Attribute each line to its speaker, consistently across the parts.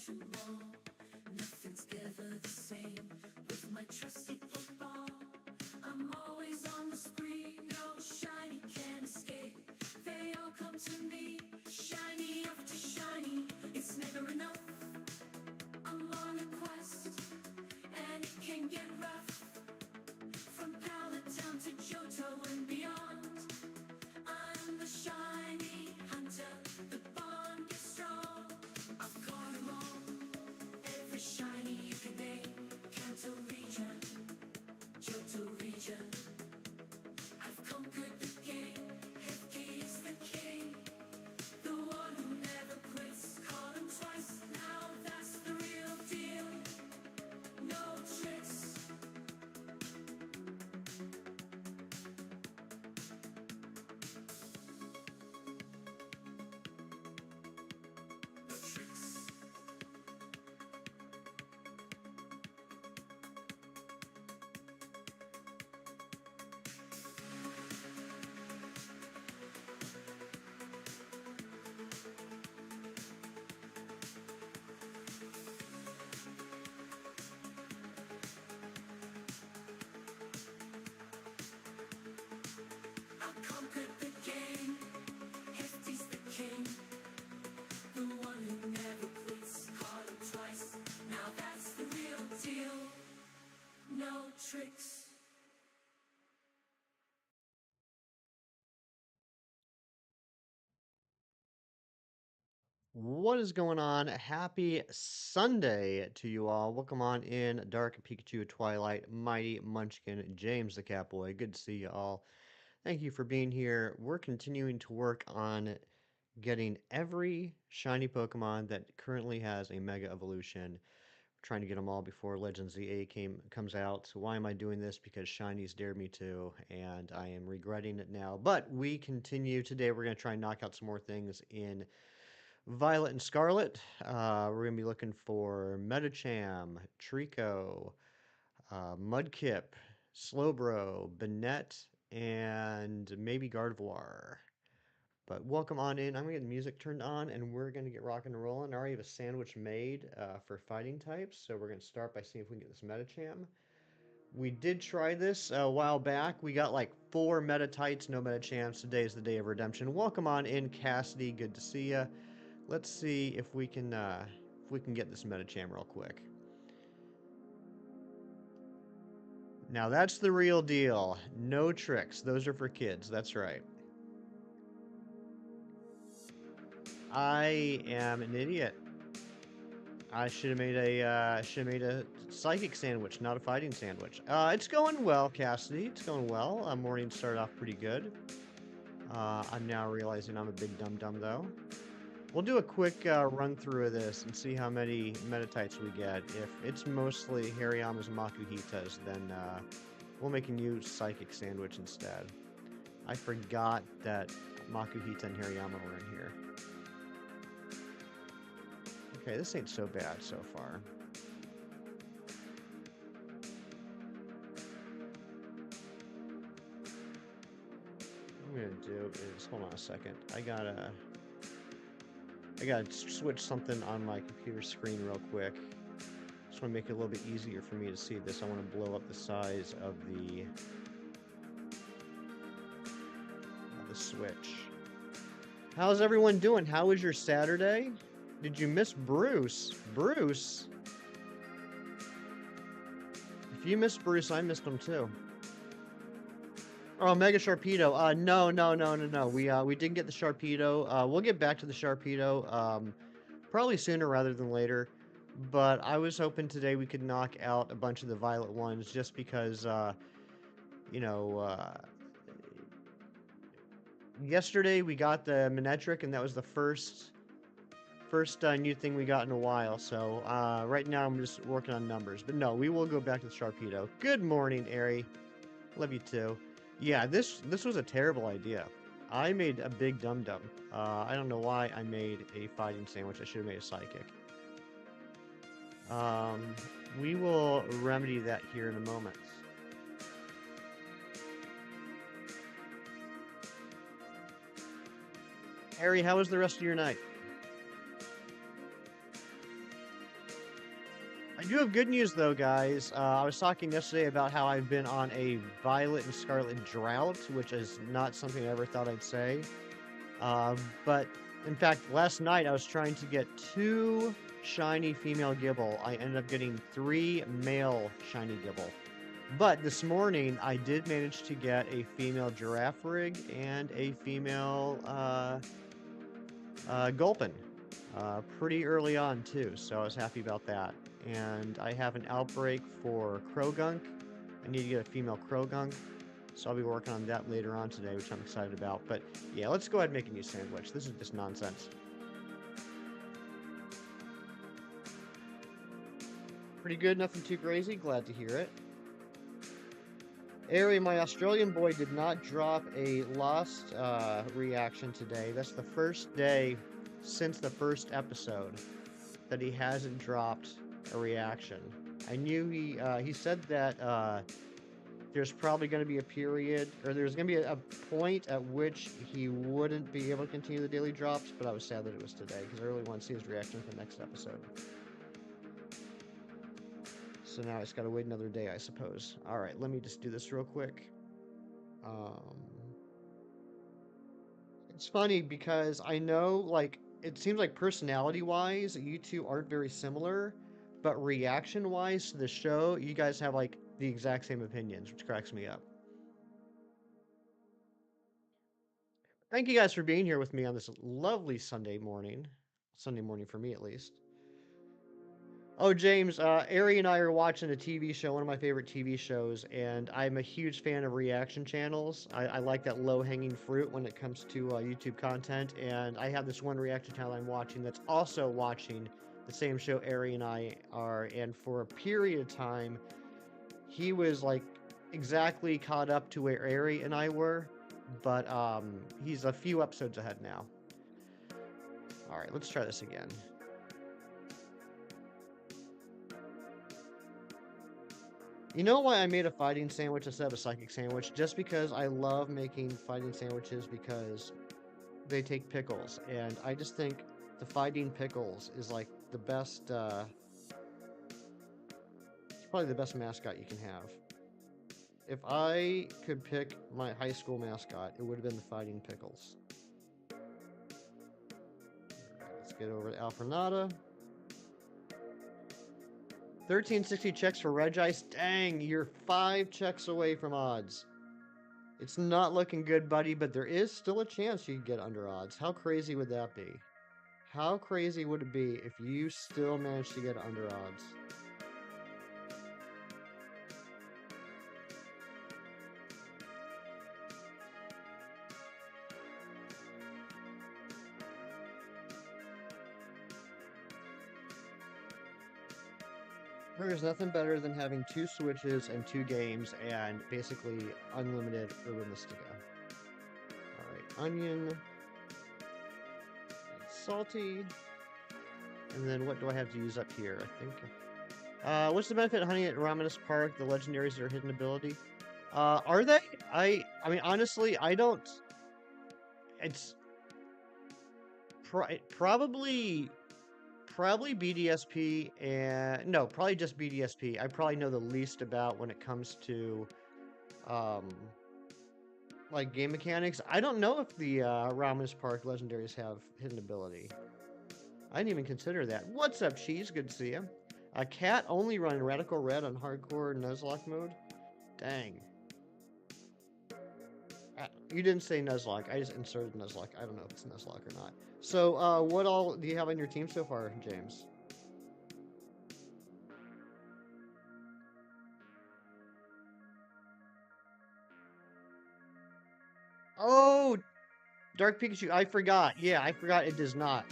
Speaker 1: unquestionable. Nothing's ever the same with my trusty football. I'm always on the spree, no shiny can escape. They all come to me, shiny after shiny. It's never enough. I'm on a quest, and it can get rough. From Palatown to Johto and beyond, I'm the shiny hunter. The bond is strong. I've caught 'em all. Every shiny you can name. Kanto region, Johto region. I've conquered the game. Hefty is the king. The one who never quits. Caught 'em twice. Now that's the real deal. No tricks. No tricks. I conquered the game. Hefty's the king. The one who never quits. Caught him twice. Now that's the real deal. No tricks.
Speaker 2: What is going on? Happy Sunday to you all. Welcome on in, Dark Pikachu, Twilight, Mighty Munchkin, James the Catboy. Good to see you all. Thank you for being here. We're continuing to work on getting every shiny Pokemon that currently has a Mega Evolution. We're trying to get them all before Legends ZA comes out. So why am I doing this? Because Shinies dared me to, and I am regretting it now. But we continue. Today we're going to try and knock out some more things in Violet and Scarlet. We're going to be looking for Medicham, Treecko, Mudkip, Slowbro, Banette, and maybe Gardevoir. But welcome on in. I'm going to get the music turned on, and we're going to get rocking and rolling. I already have a sandwich made for fighting types, so we're going to start by seeing if we can get this Medicham. We did try this a while back. We got like 4 Metatites, no Medichams. Today is the day of redemption. Welcome on in, Cassidy. Good to see you. Let's see if we can get this Medicham real quick. Now that's the real deal. No tricks. Those are for kids. That's right. I am an idiot. I should have made a psychic sandwich, not a fighting sandwich. It's going well, Cassidy. It's going well. Morning started off pretty good. I'm now realizing I'm a big dum-dum though. We'll do a quick run through of this and see how many Metatites we get. If it's mostly Hariyama's and Makuhita's, then we'll make a new Psychic Sandwich instead. I forgot that Makuhita and Hariyama were in here. Okay, this ain't so bad so far. What I'm gonna do is, hold on a second, I gotta switch something on my computer screen real quick. Just want to make it a little bit easier for me to see this. I want to blow up the size of the Switch. How's everyone doing? How was your Saturday? Did you miss Bruce? Bruce? If you missed Bruce, I missed him too. Oh, Mega Sharpedo. No. We didn't get the Sharpedo. We'll get back to the Sharpedo probably sooner rather than later. But I was hoping today we could knock out a bunch of the Violet ones just because, you know, yesterday we got the Manectric, and that was the first new thing we got in a while. So right now I'm just working on numbers. But no, we will go back to the Sharpedo. Good morning, Ari. Love you too. Yeah, this was a terrible idea. I made a big dum-dum. I don't know why I made a fighting sandwich. I should have made a psychic. We will remedy that here in a moment. Harry, how was the rest of your night? I do have good news though, guys. I was talking yesterday about how I've been on a violet and scarlet drought, which is not something I ever thought I'd say. But in fact, last night I was trying to get 2 shiny female Gibble. I ended up getting 3 male shiny Gibble. But this morning I did manage to get a female giraffe rig and a female Gulpin. Pretty early on too, so I was happy about that. And I have an outbreak for Krogunk. I need to get a female Krogunk, so I'll be working on that later on today, which I'm excited about. But yeah, let's go ahead and make a new sandwich. This is just nonsense. Pretty good, nothing too crazy. Glad to hear it. Ari, my Australian boy did not drop a lost reaction today. That's the first day since the first episode that he hasn't dropped a reaction. I knew he said that there's probably going to be a period, or there's going to be a point at which he wouldn't be able to continue the daily drops, but I was sad that it was today, because I really want to see his reaction for the next episode. So now I just gotta wait another day, I suppose. Alright, let me just do this real quick. It's funny because I know, like, it seems like personality-wise, you two aren't very similar, but reaction-wise to the show, you guys have, like, the exact same opinions, which cracks me up. Thank you guys for being here with me on this lovely Sunday morning. Sunday morning for me, at least. Oh, James, Ari and I are watching a TV show, one of my favorite TV shows, and I'm a huge fan of reaction channels. I like that low-hanging fruit when it comes to YouTube content, and I have this one reaction channel I'm watching that's also watching the same show Ari and I are, and for a period of time, he was, like, exactly caught up to where Ari and I were, but he's a few episodes ahead now. Alright, let's try this again. You know why I made a fighting sandwich instead of a psychic sandwich? Just because I love making fighting sandwiches because they take pickles. And I just think the fighting pickles is like the best, it's probably the best mascot you can have. If I could pick my high school mascot, it would have been the fighting pickles. Alright, let's get over to Alfrenada. 1360 checks for Regice. Dang, you're 5 checks away from odds. It's not looking good, buddy, but there is still a chance you could get under odds. How crazy would that be? How crazy would it be if you still managed to get under odds? There's nothing better than having 2 switches and 2 games and basically unlimited Urbanistica. Alright, onion. Salty. And then what do I have to use up here? I think. What's the benefit of hunting at Ramadas Park? The legendaries are hidden ability. Are they? I mean, honestly, I don't. It's probably BDSP and no, probably just BDSP. I probably know the least about when it comes to like game mechanics. I don't know if the Ramadas Park legendaries have hidden ability. I didn't even consider that. What's up, Cheese? Good to see you. A cat only running Radical Red on hardcore Nuzlocke mode? Dang. You didn't say Nuzlocke. I just inserted Nuzlocke. I don't know if it's Nuzlocke or not. So, what all do you have on your team so far, James? Oh, Dark Pikachu. I forgot. Yeah, I forgot it does not.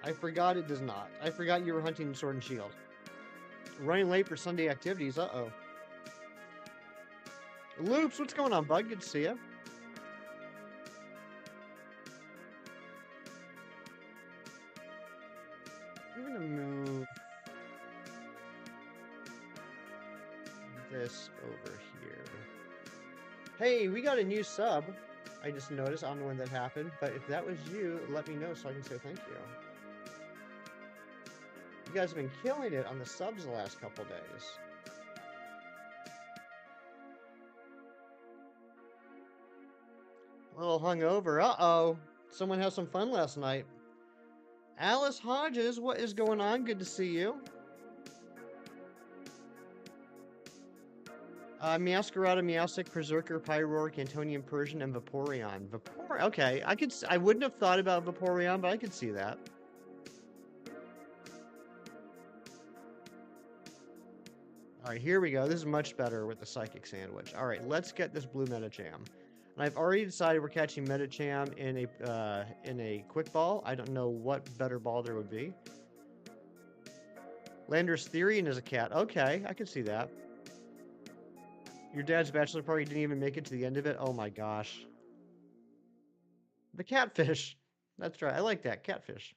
Speaker 2: I forgot it does not. I forgot you were hunting Sword and Shield. Running late for Sunday activities. Uh-oh. Loops, what's going on, bud? Good to see you. I'm gonna move this over here. Hey, we got a new sub. I just noticed. I don't know when that happened, but if that was you, let me know so I can say thank you. you guys have been killing it on the subs the last couple days. A little hungover. Uh-oh. Someone had some fun last night. Alice Hodges, what is going on? Good to see you. Meowscarada, Meowstic, Berserker, Pyroar, Cantonian Persian, and Vaporeon. Okay, I wouldn't have thought about Vaporeon, but I could see that. Alright, here we go. This is much better with the Psychic Sandwich. Alright, let's get this blue Medicham. And I've already decided we're catching Medicham in a quick ball. I don't know what better ball there would be. Landorus Therian is a cat. Okay, I can see that. Your dad's bachelor party didn't even make it to the end of it? Oh my gosh. The catfish. That's right. I like that. Catfish.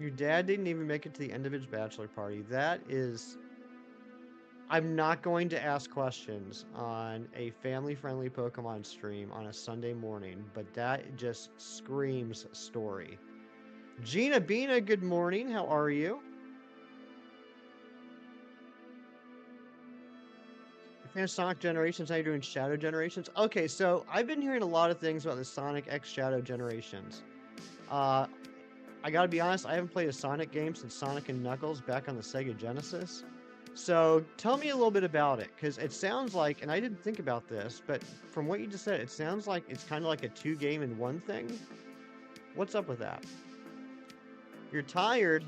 Speaker 2: Your dad didn't even make it to the end of his bachelor party. That is... I'm not going to ask questions on a family-friendly Pokemon stream on a Sunday morning, but that just screams story. Gina Bina, good morning. How are you? Fan of Sonic Generations, how you doing? Shadow Generations? Okay, so I've been hearing a lot of things about the Sonic X Shadow Generations. I gotta be honest, I haven't played a Sonic game since Sonic and Knuckles back on the Sega Genesis. So tell me a little bit about it, because it sounds like, and I didn't think about this, but from what you just said, it sounds like it's kind of like a 2-game-in-1 thing. What's up with that? You're tired?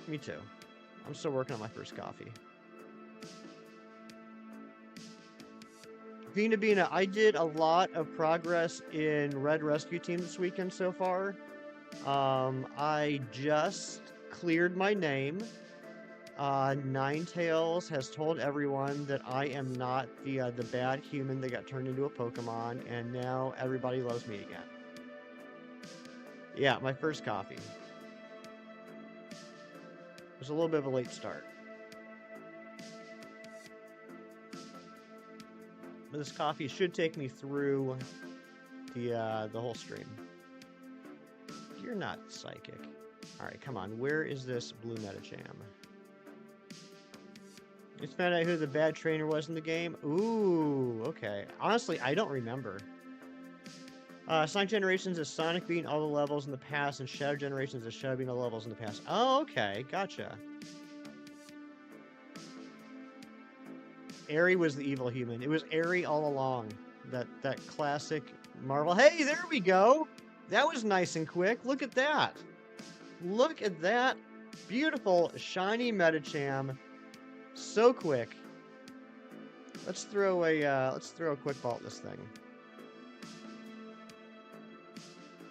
Speaker 2: Me too. I'm still working on my first coffee. Bina, I did a lot of progress in Red Rescue Team this weekend so far. I just cleared my name. Ninetales has told everyone that I am not the bad human that got turned into a Pokemon, and now everybody loves me again. Yeah, my first coffee. It was a little bit of a late start. But this coffee should take me through the whole stream. You're not psychic. Alright, come on. Where is this blue Medicham? Just found out who the bad trainer was in the game. Ooh, okay. Honestly, I don't remember. Sonic Generations is Sonic beating all the levels in the past, and Shadow Generations is Shadow beating all the levels in the past. Oh, okay. Gotcha. Aerie was the evil human. It was Aerie all along. That classic Marvel. Hey, there we go! That was nice and quick. Look at that. Look at that. Beautiful, shiny Medicham. So quick. Let's throw a quick ball at this thing.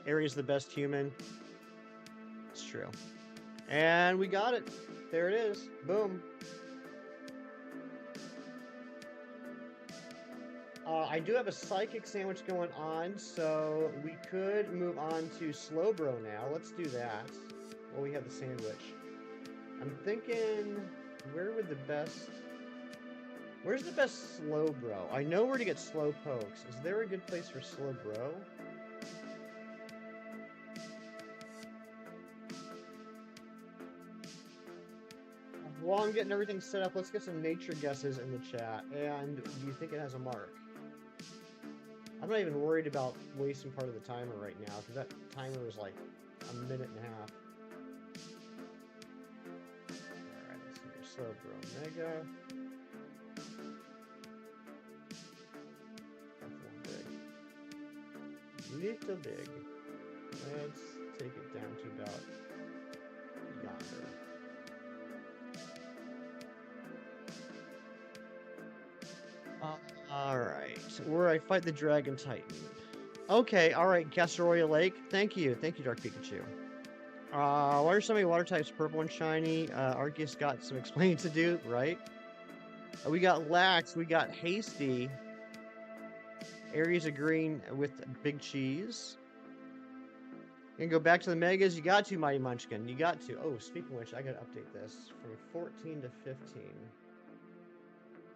Speaker 2: Aerie's the best human. It's true. And we got it. There it is. Boom. I do have a Psychic Sandwich going on, so we could move on to Slowbro now. Let's do that. Well, we have the sandwich. I'm thinking, where's the best Slowbro? I know where to get Slowpokes. Is there a good place for Slowbro? While I'm getting everything set up, let's get some nature guesses in the chat. And do you think it has a mark? I'm not even worried about wasting part of the timer right now, because that timer was like a minute and a half. Alright, let's see here. Slowbro Mega. That's a little big. Little big. Let's take it down to about yonder. Alright, where I fight the Dragon Titan. Okay, alright, Castaroya Lake. Thank you, Dark Pikachu. Why are so many water types purple and shiny? Arceus got some explaining to do, right? We got Lax, we got Hasty. Aries a green with Big Cheese. And go back to the Megas. You got to, Mighty Munchkin. You got to. Oh, speaking of which, I gotta update this from 14 to 15.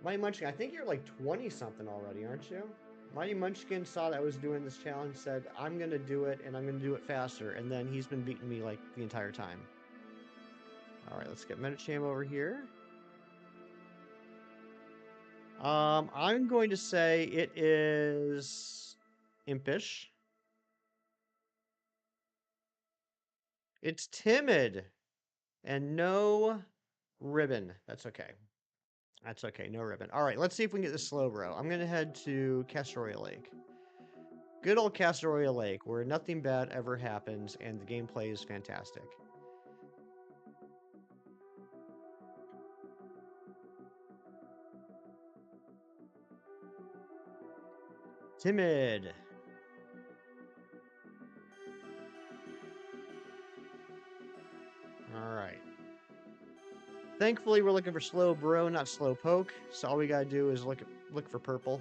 Speaker 2: Mighty Munchkin, I think you're like 20-something already, aren't you? Mighty Munchkin saw that I was doing this challenge, said, I'm going to do it, and I'm going to do it faster. And then he's been beating me, like, the entire time. Alright, let's get Medicham over here. I'm going to say it is impish. It's timid. And no ribbon. That's okay. That's okay, no ribbon. Alright, let's see if we can get the Slowbro. I'm going to head to Castoria Lake. Good old Castoria Lake, where nothing bad ever happens, and the gameplay is fantastic. Timid. Alright. Thankfully, we're looking for Slowbro, not Slowpoke, so all we gotta do is look for purple.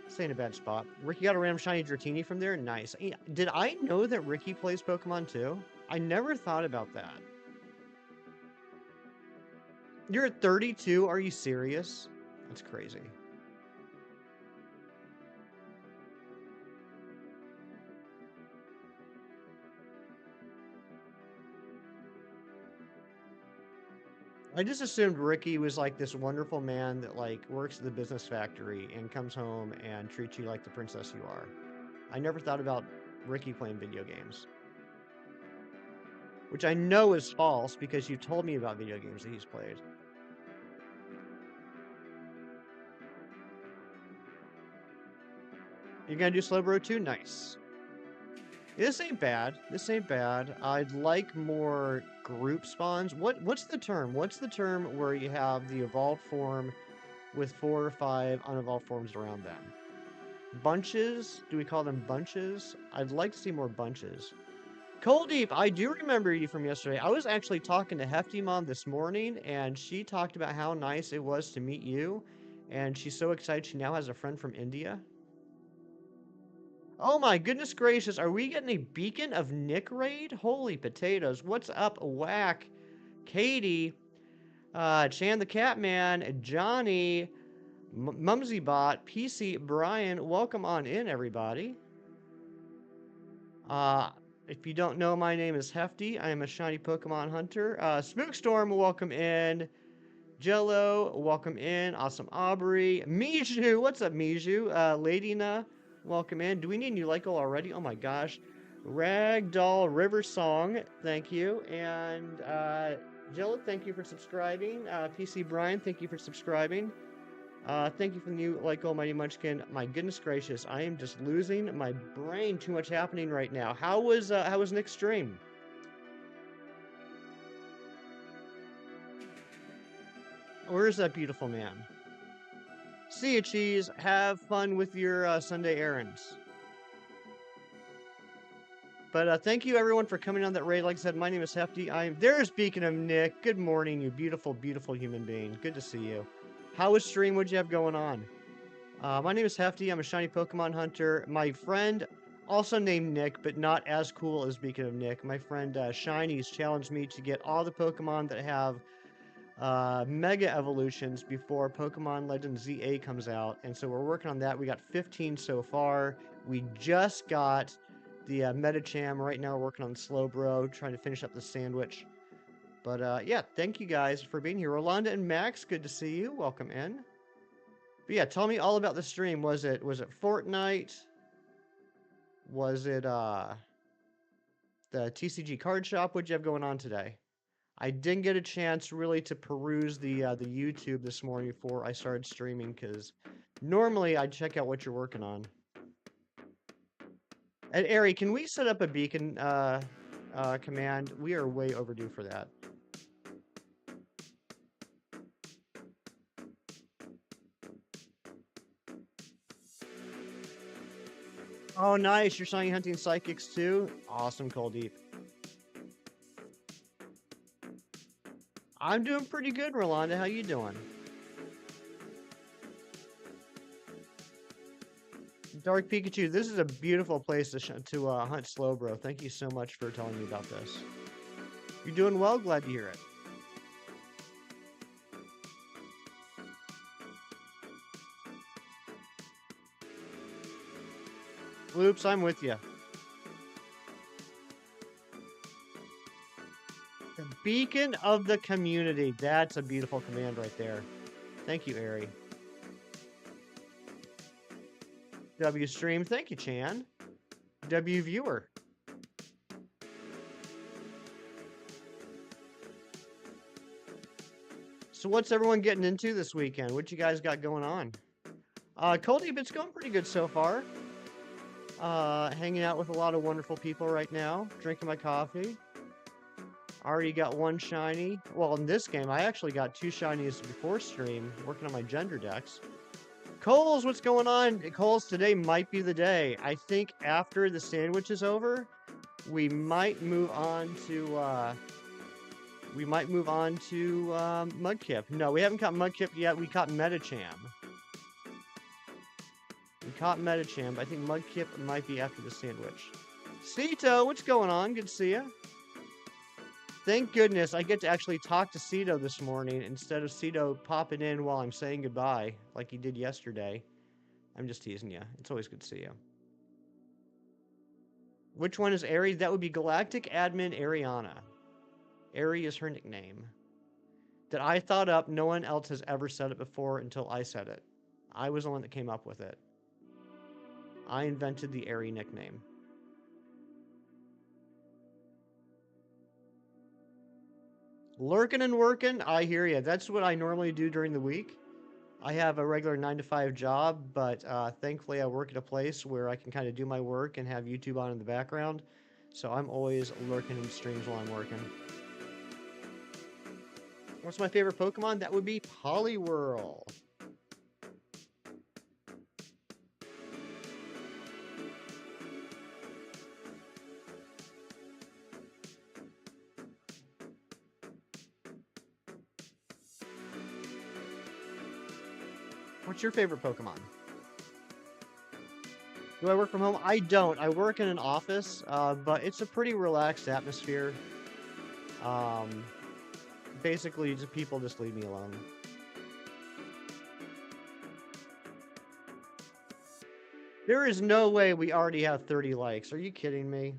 Speaker 2: This ain't a bad spot. Ricky got a random shiny Dratini from there? Nice. Did I know that Ricky plays Pokemon too? I never thought about that. You're at 32? Are you serious? That's crazy. I just assumed Ricky was like this wonderful man that like works at the business factory and comes home and treats you like the princess you are. I never thought about Ricky playing video games. Which I know is false because you told me about video games that he's played. You're gonna do Slowbro too? Nice. This ain't bad. This ain't bad. I'd like more group spawns. What's the term? What's the term where you have the evolved form with 4 or 5 unevolved forms around them? Bunches? Do we call them bunches? I'd like to see more bunches. Cold Deep, I do remember you from yesterday. I was actually talking to Hefty Mom this morning, and she talked about how nice it was to meet you, and she's so excited she now has a friend from India. Oh my goodness gracious, are we getting a Beacon of Nick raid? Holy potatoes, what's up, Whack, Katie, Chan the Catman, Johnny, Mumsybot, PC, Brian, welcome on in, everybody. If you don't know, my name is Hefty. I am a shiny Pokemon hunter. Spookstorm, welcome in. Jello, welcome in. Awesome Aubrey. Miju, what's up, Miju? Ladina, welcome in. Do we need new Lyco already? Oh my gosh. Ragdoll River Song, thank you. And Jello, thank you for subscribing. PC Brian, thank you for subscribing. Thank you for the new Lyco Mighty Munchkin. My goodness gracious, I am just losing my brain. Too much happening right now. How was Nick's stream? Where's that beautiful man? See you, Cheese. Have fun with your Sunday errands. But thank you, everyone, for coming on that raid. Like I said, my name is Hefty. There's Beacon of Nick. Good morning, you beautiful, beautiful human being. Good to see you. How was stream? What'd you have going on? My name is Hefty. I'm a shiny Pokemon hunter. My friend, also named Nick, but not as cool as Beacon of Nick, my friend Shiny's challenged me to get all the Pokemon that have Mega Evolutions before Pokemon Legends ZA comes out. And so we're working on that. We got 15 so far. We just got the Medicham. Right now we're working on Slowbro, trying to finish up the sandwich. But yeah, thank you guys for being here. Rolanda and Max, good to see you. Welcome in. But yeah, tell me all about the stream. Was it Fortnite? Was it the TCG card shop? What'd you have going on today? I didn't get a chance really to peruse the YouTube this morning before I started streaming, because normally I'd check out what you're working on. And Ari, can we set up a beacon command? We are way overdue for that. Oh, nice. You're shiny hunting psychics too? Awesome, Cold Deep. I'm doing pretty good, Rolanda. How you doing? Dark Pikachu, this is a beautiful place to hunt Slowbro. Thank you so much for telling me about this. You're doing well. Glad to hear it. Sloops, I'm with you. The beacon of the community. That's a beautiful command right there. Thank you, Ari. W stream. Thank you, Chan. W viewer. So what's everyone getting into this weekend? What you guys got going on? Coldeep, it's going pretty good so far. Hanging out with a lot of wonderful people right now. Drinking my coffee. Already got one shiny. Well, in this game, I actually got 2 shinies before stream, working on my gender decks. Coles, what's going on? Coles, today might be the day. I think after the sandwich is over, we might move on to Mudkip. No, we haven't caught Mudkip yet. We caught Medicham. We caught Medicham, but I think Mudkip might be after the sandwich. Cito, what's going on? Good to see you. Thank goodness I get to actually talk to Cito this morning instead of Cito popping in while I'm saying goodbye like he did yesterday. I'm just teasing you. It's always good to see you. Which one is Ari? That would be Galactic Admin Ariana. Ari is her nickname. That I thought up. No one else has ever said it before until I said it. I was the one that came up with it. I invented the Ari nickname. Lurking and working, I hear you. That's what I normally do during the week. I have a regular 9-to-5 job, but thankfully I work at a place where I can kind of do my work and have YouTube on in the background. So I'm always lurking in streams while I'm working. What's my favorite Pokemon? That would be Poliwhirl. What's your favorite Pokemon? Do I work from home? I don't. I work in an office, but it's a pretty relaxed atmosphere. Basically, just people just leave me alone. There is no way we already have 30 likes. Are you kidding me?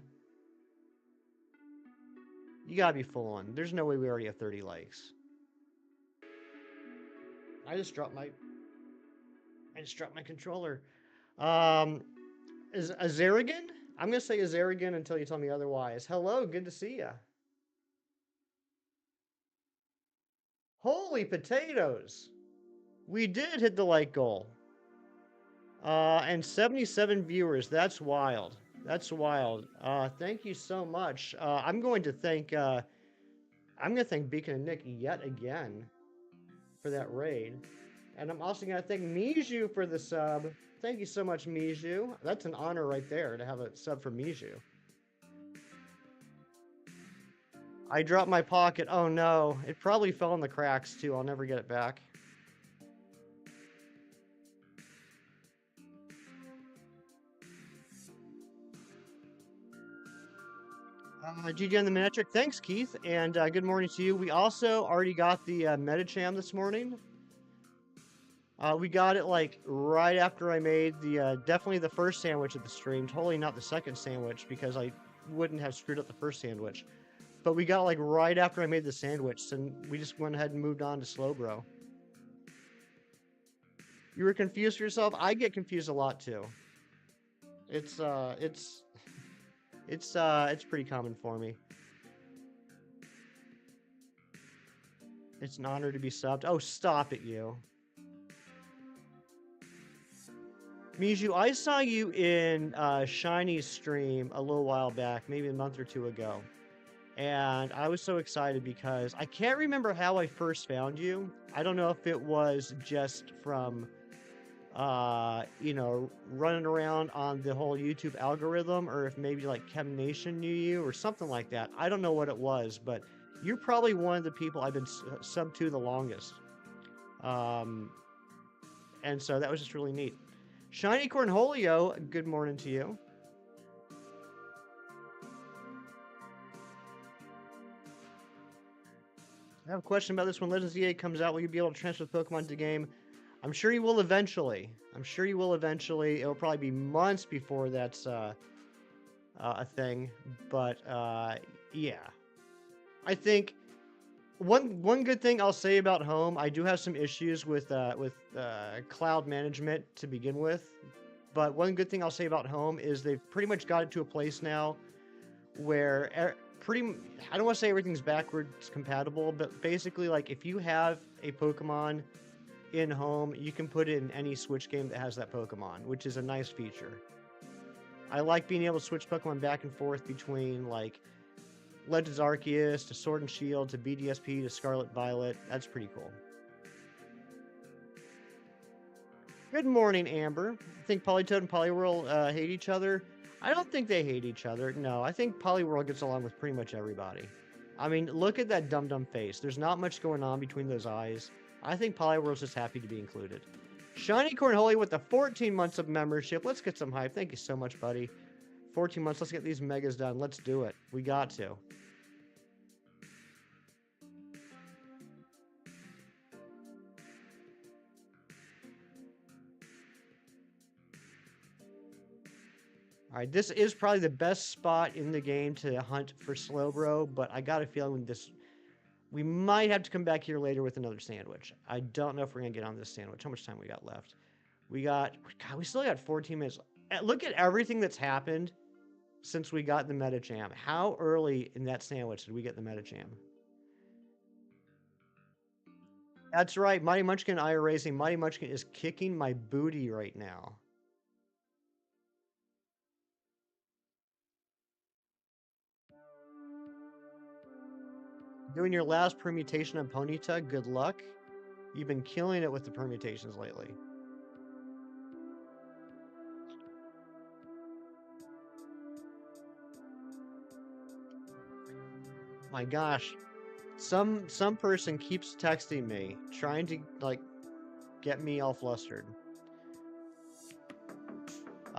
Speaker 2: You gotta be fooling. There's no way we already have 30 likes. I just dropped my controller. Is Azarigan? I'm gonna say Azarigan until you tell me otherwise. Hello, good to see ya. Holy potatoes! We did hit the like goal. And 77 viewers. That's wild. That's wild. Thank you so much. I'm going to thank Beacon and Nick yet again for that raid. And I'm also going to thank Miju for the sub. Thank you so much, Miju. That's an honor right there to have a sub from Miju. I dropped my pocket. Oh no. It probably fell in the cracks too. I'll never get it back. GG on the Metric. Thanks, Keith. And good morning to you. We also already got the Medicham this morning. We got it like right after I made the definitely the first sandwich of the stream. Totally not the second sandwich because I wouldn't have screwed up the first sandwich. But we got it like right after I made the sandwich, and we just went ahead and moved on to Slowbro. You were confused for yourself? I get confused a lot too. It's pretty common for me. It's an honor to be subbed. Oh, stop it, you. Miju, I saw you in Shiny's stream a little while back, maybe a month or 2 ago. And I was so excited because I can't remember how I first found you. I don't know if it was just from, you know, running around on the whole YouTube algorithm, or if maybe like Chem Nation knew you or something like that. I don't know what it was, but you're probably one of the people I've been sub to the longest. And so that was just really neat. Shiny Cornholio, good morning to you. I have a question about this. When Legends EA comes out, will you be able to transfer the Pokemon to the game? I'm sure you will eventually. I'm sure you will eventually. It'll probably be months before that's a thing. But yeah, I think one good thing I'll say about home, I do have some issues with cloud management to begin with. But one good thing I'll say about home is they've pretty much got it to a place now where I don't want to say everything's backwards compatible, but basically, like, if you have a Pokemon in home, you can put it in any Switch game that has that Pokemon, which is a nice feature. I like being able to switch Pokemon back and forth between, like, Legends Arceus to Sword and Shield to BDSP to Scarlet Violet. That's pretty cool. Good morning, Amber. I think Politoed and Poliwhirl hate each other. I don't think they hate each other. No, I think Poliwhirl gets along with pretty much everybody. I mean, look at that dum-dum face. There's not much going on between those eyes. I think Poliwhirl's just happy to be included. Shiny Cornhole with the 14 months of membership. Let's get some hype. Thank you so much, buddy. 14 months. Let's get these megas done. Let's do it. We got to. All right, this is probably the best spot in the game to hunt for Slowbro, but I got a feeling we might have to come back here later with another sandwich. I don't know if we're gonna get on this sandwich. How much time we got left? We still got 14 minutes. Look at everything that's happened since we got the Medicham. How early in that sandwich did we get the Medicham? That's right, Mighty Munchkin and I are racing. Mighty Munchkin is kicking my booty right now. Doing your last permutation on Ponyta, good luck. You've been killing it with the permutations lately. My gosh. Some person keeps texting me, trying to, like, get me all flustered.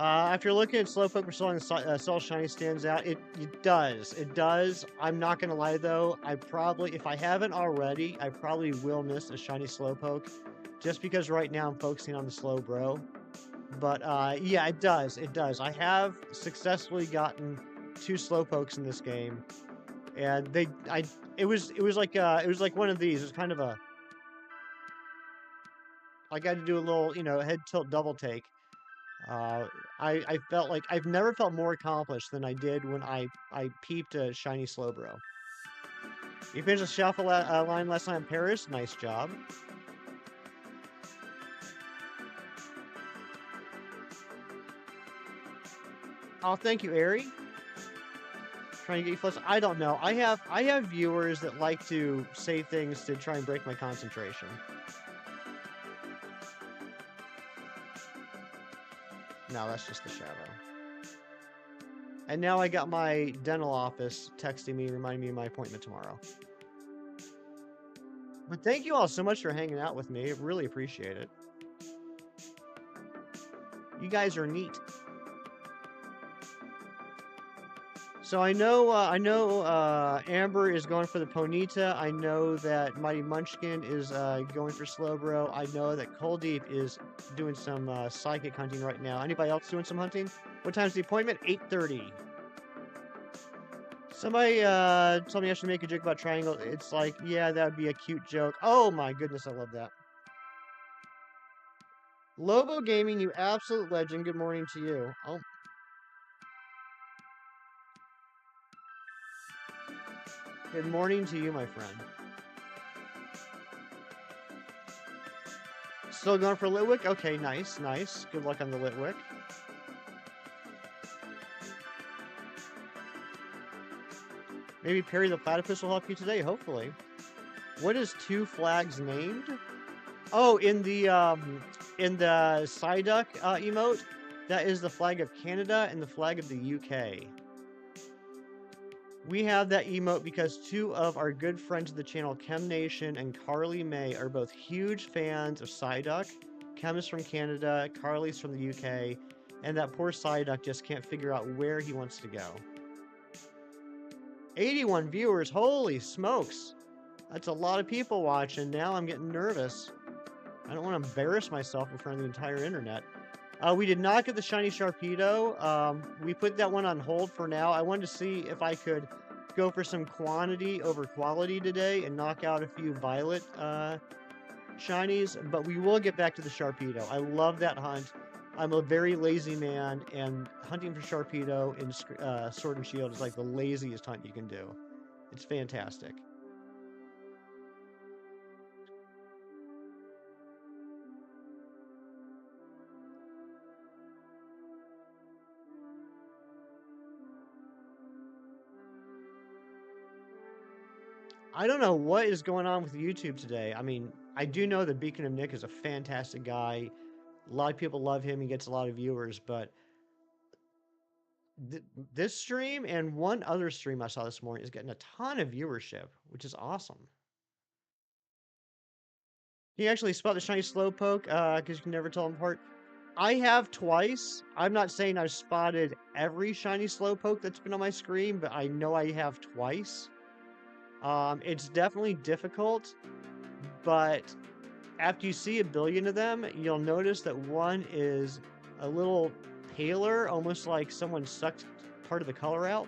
Speaker 2: After looking at Slowpoke for so long, Soul Shiny stands out. It does. It does. I'm not going to lie, though. If I haven't already, I probably will miss a Shiny Slowpoke. Just because right now I'm focusing on the Slowbro. But, yeah, it does. It does. I have successfully gotten 2 Slowpokes in this game. And it was like one of these. It was kind of I got to do a little, head tilt double take. I felt like I've never felt more accomplished than I did when I peeped a shiny Slowbro. You finished the shuffle line last night in Paris. Nice job. Oh, thank you, Ari. Trying to get you flustered. I don't know. I have viewers that like to say things to try and break my concentration. No, that's just the shadow. And now I got my dental office texting me, reminding me of my appointment tomorrow. But thank you all so much for hanging out with me. I really appreciate it. You guys are neat. So I know Amber is going for the Ponyta. I know that Mighty Munchkin is going for Slowbro. I know that Coldeep is doing some psychic hunting right now. Anybody else doing some hunting? What time's the appointment? 8:30. Somebody told me I should make a joke about triangle. It's like, yeah, that would be a cute joke. Oh my goodness, I love that. Lobo Gaming, you absolute legend. Good morning to you. Oh. Good morning to you, my friend. Still going for Litwick? Okay, nice, nice. Good luck on the Litwick. Maybe Perry the Platypus will help you today, hopefully. What is 2 flags named? Oh, in the Psyduck emote, that is the flag of Canada and the flag of the UK. We have that emote because 2 of our good friends of the channel, Chem Nation and Carly May, are both huge fans of Psyduck. Chem is from Canada, Carly's from the UK, and that poor Psyduck just can't figure out where he wants to go. 81 viewers, holy smokes! That's a lot of people watching. Now I'm getting nervous. I don't want to embarrass myself in front of the entire internet. We did not get the shiny Sharpedo. We put that one on hold for now. I wanted to see if I could go for some quantity over quality today and knock out a few Violet shinies, but we will get back to the Sharpedo. I love that hunt. I'm a very lazy man, and hunting for Sharpedo in Sword and Shield is like the laziest hunt you can do. It's fantastic. I don't know what is going on with YouTube today. I mean, I do know that Beacon of Nick is a fantastic guy. A lot of people love him. He gets a lot of viewers, but this stream and one other stream I saw this morning is getting a ton of viewership, which is awesome. He actually spot the shiny Slowpoke because you can never tell them apart. I have twice. I'm not saying I've spotted every shiny Slowpoke that's been on my screen, but I know I have twice. It's definitely difficult, but after you see a billion of them, you'll notice that one is a little paler, almost like someone sucked part of the color out.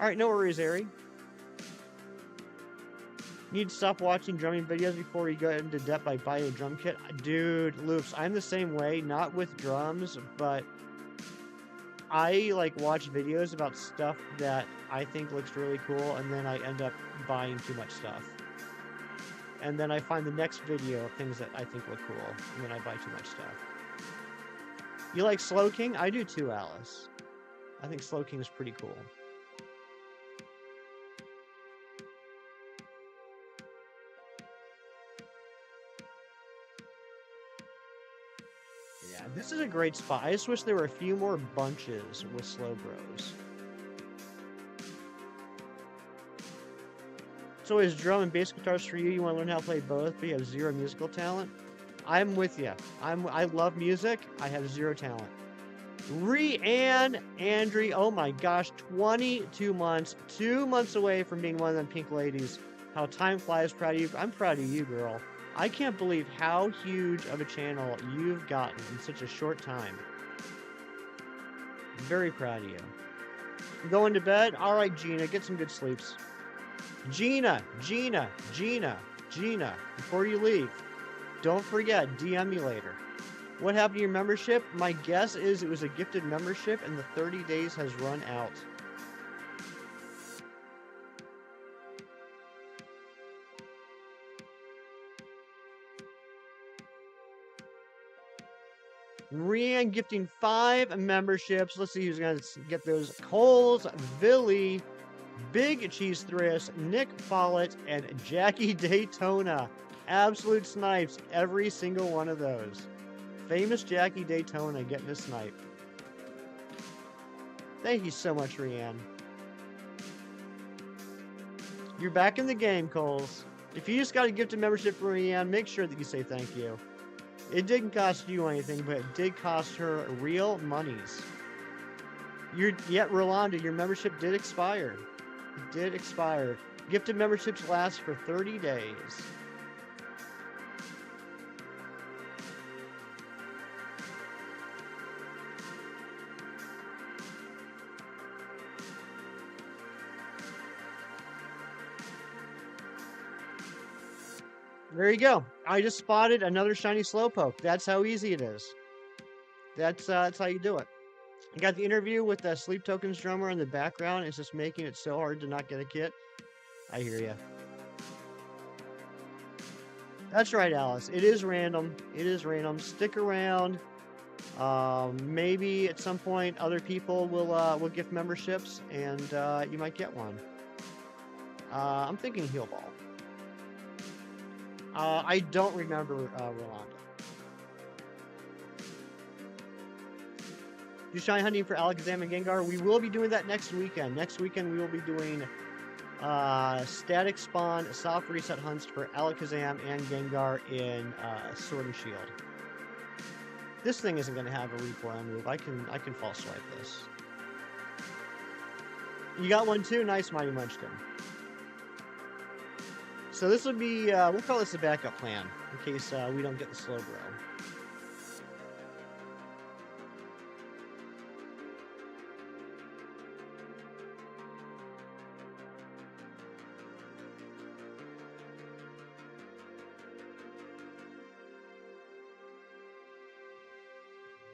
Speaker 2: Alright, no worries, Ari. You need to stop watching drumming videos before you go into depth by buying a drum kit. Dude, Loops, I'm the same way, not with drums, but I like watch videos about stuff that I think looks really cool, and then I end up buying too much stuff. And then I find the next video of things that I think look cool, and then I buy too much stuff. You like Slowking? I do too, Alice. I think Slowking is pretty cool. Yeah, this is a great spot. I just wish there were a few more bunches with Slowbros. So is drum and bass guitars for you? You want to learn how to play both, but you have zero musical talent? I'm with you. I love music. I have zero talent. Rianne Andre, oh my gosh, 22 months, 2 months away from being one of them pink ladies. How time flies, proud of you. I'm proud of you, girl. I can't believe how huge of a channel you've gotten in such a short time. Very proud of you. Going to bed? All right, Gina, get some good sleeps. Gina, before you leave, don't forget, DM me later. What happened to your membership? My guess is it was a gifted membership and the 30 days has run out. Rianne gifting 5 memberships. Let's see who's going to get those. Coles, Billy, Big Cheese Thriss, Nick Follett, and Jackie Daytona. Absolute snipes, every single one of those. Famous Jackie Daytona getting a snipe. Thank you so much, Rianne. You're back in the game, Coles. If you just got a gifted membership for Rianne, make sure that you say thank you. It didn't cost you anything, but it did cost her real monies. Yet, Rolanda, your membership did expire. It did expire. Gifted memberships last for 30 days. There you go. I just spotted another shiny Slowpoke. That's how easy it is. That's how you do it. I got the interview with the Sleep Tokens drummer in the background. It's just making it so hard to not get a kit. I hear ya. That's right, Alice. It is random. It is random. Stick around. Maybe at some point other people will gift memberships, and you might get one. I'm thinking Heal Ball. I don't remember Rolanda. Do shiny hunting for Alakazam and Gengar. We will be doing that next weekend. Next weekend we will be doing static spawn soft reset hunts for Alakazam and Gengar in Sword and Shield. This thing isn't going to have a recoil move. I can false swipe this. You got one too? Nice, Mighty Munchkin. So this would be, we'll call this a backup plan in case we don't get the Slowbro.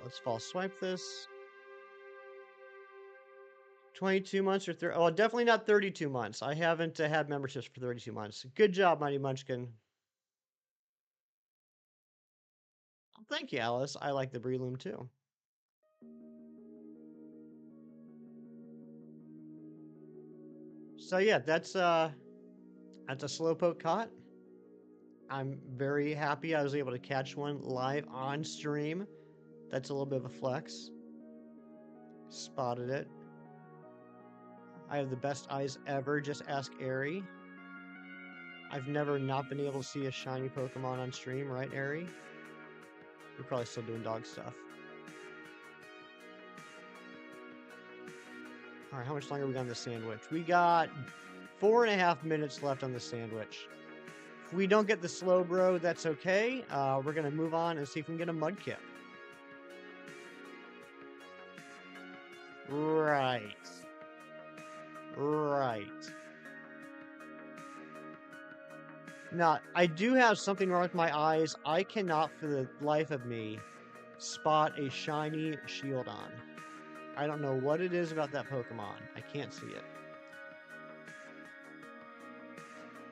Speaker 2: Let's false swipe this. 22 months or 30. Oh, definitely not 32 months. I haven't had memberships for 32 months. Good job, Mighty Munchkin. Thank you, Alice. I like the Breloom too. So yeah, that's a Slowpoke caught. I'm very happy I was able to catch one live on stream. That's a little bit of a flex. Spotted it. I have the best eyes ever. Just ask Airy. I've never not been able to see a shiny Pokemon on stream, right, Airy? We're probably still doing dog stuff. Alright, how much longer we got on the sandwich? We got 4.5 minutes left on the sandwich. If we don't get the Slowbro, that's okay. We're going to move on and see if we can get a Mudkip. Right. Right. Now, I do have something wrong with my eyes. I cannot, for the life of me, spot a shiny Shieldon. I don't know what it is about that Pokemon. I can't see it.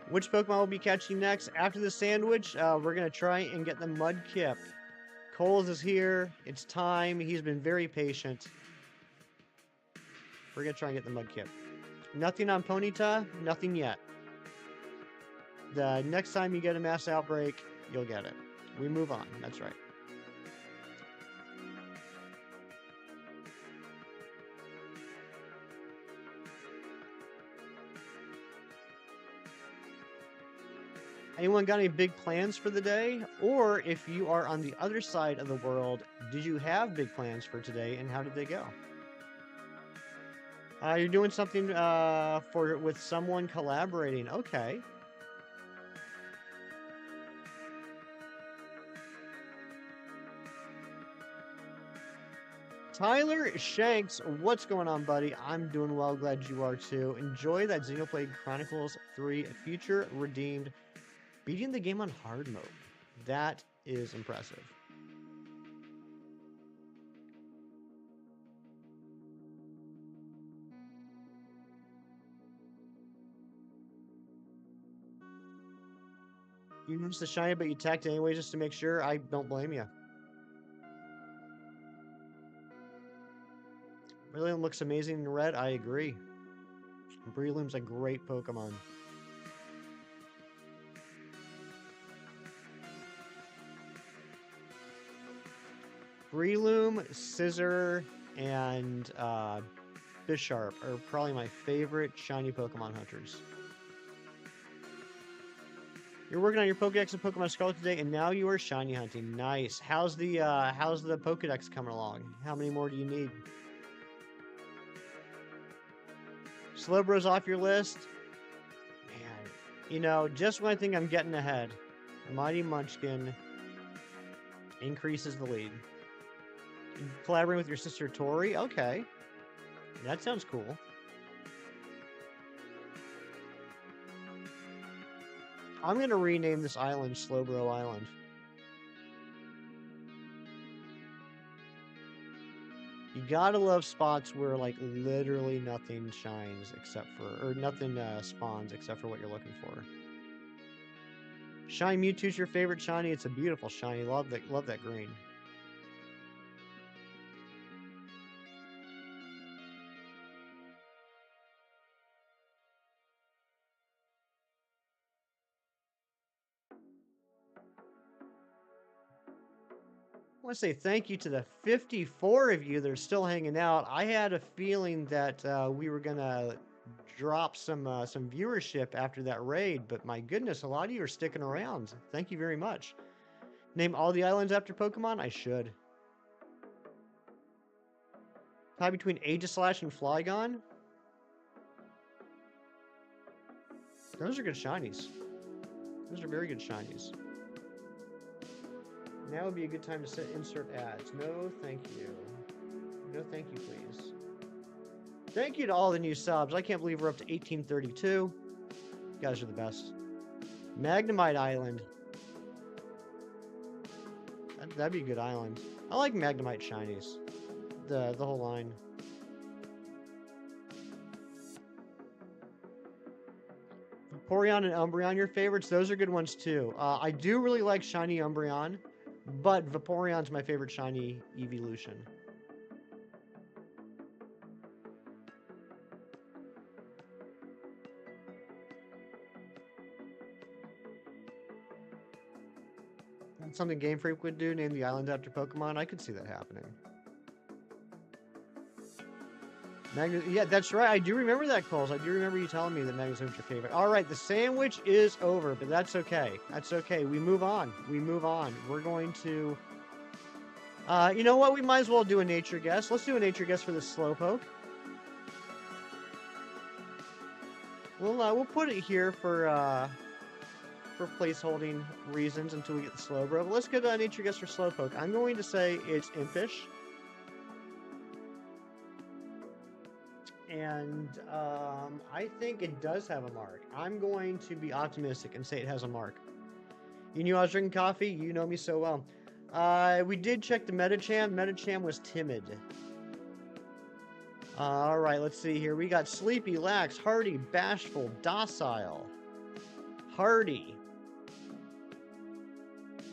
Speaker 2: Which Pokemon we'll be catching next? After the sandwich, we're going to try and get the Mudkip. Coles is here. It's time. He's been very patient. We're going to try and get the Mudkip. Nothing on Ponyta? Nothing yet. The next time you get a mass outbreak, you'll get it. We move on. That's right. Anyone got any big plans for the day? Or if you are on the other side of the world, did you have big plans for today and how did they go? You're doing something with someone collaborating. Okay. Tyler Shanks, what's going on, buddy? I'm doing well. Glad you are too. Enjoy that Xenoblade Chronicles 3 Future Redeemed. Beating the game on hard mode. That is impressive. You used the shiny, but you tacked anyways just to make sure. I don't blame you. Breloom looks amazing in red. I agree. Breloom's a great Pokemon. Breloom, Scizor, and Bisharp are probably my favorite shiny Pokemon hunters. You're working on your Pokedex of Pokemon Scarlet today, and now you are shiny hunting. Nice. How's the Pokedex coming along? How many more do you need? Slowbro's off your list? Man, you know, just when I think I'm getting ahead, Mighty Munchkin increases the lead. Collaborating with your sister Tori? Okay. That sounds cool. I'm going to rename this island Slowbro Island. You gotta love spots where, like, literally nothing shines except for, or nothing spawns except for what you're looking for. Shiny Mewtwo's your favorite shiny. It's a beautiful shiny. Love that green. I want to say thank you to the 54 of you that are still hanging out. I had a feeling that we were gonna drop some viewership after that raid, but my goodness, a lot of you are sticking around. Thank you very much. Name all the islands after Pokemon? I should. Tie between Aegislash and Flygon? Those are good shinies. Those are very good shinies. Now would be a good time to insert ads. No, thank you. No, thank you, please. Thank you to all the new subs. I can't believe we're up to 1832. You guys are the best. Magnemite Island. That'd be a good island. I like Magnemite shinies. The whole line. Vaporeon and Umbreon, your favorites? Those are good ones too. I do really like shiny Umbreon, but Vaporeon's my favorite shiny evolution. That's something Game Freak would do, name the island after Pokemon. I could see that happening. Yeah, that's right. I do remember that, Coles. I do remember you telling me that Magnezone your favorite. All right, the sandwich is over, but that's okay. That's okay. We move on. We move on. We're going to... you know what? We might as well do a nature guess. Let's do a nature guess for this Slowpoke. We'll put it here for placeholding reasons until we get the Slowbro. But let's get a nature guess for Slowpoke. I'm going to say it's Impish. And I think it does have a mark. I'm going to be optimistic and say it has a mark. You knew I was drinking coffee? You know me so well. We did check the Medicham. Medicham was timid. Alright, let's see here. We got Sleepy, Lax, Hardy, Bashful, Docile. Hardy.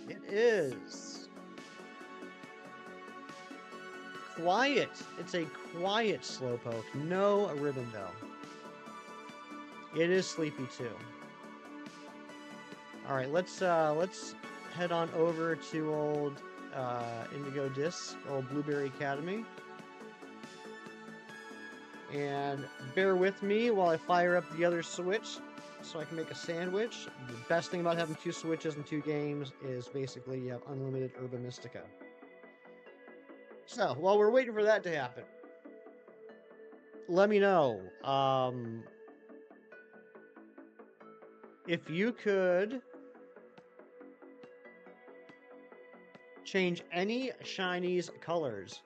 Speaker 2: It is quiet. It's a quiet Slowpoke. No ribbon, though. It is sleepy, too. Alright, let's head on over to old Indigo Disc, old Blueberry Academy. And bear with me while I fire up the other switch so I can make a sandwich. The best thing about having 2 switches in 2 games is basically you have unlimited Herba Mystica. So, while we're waiting for that to happen, let me know if you could change any shinies colors.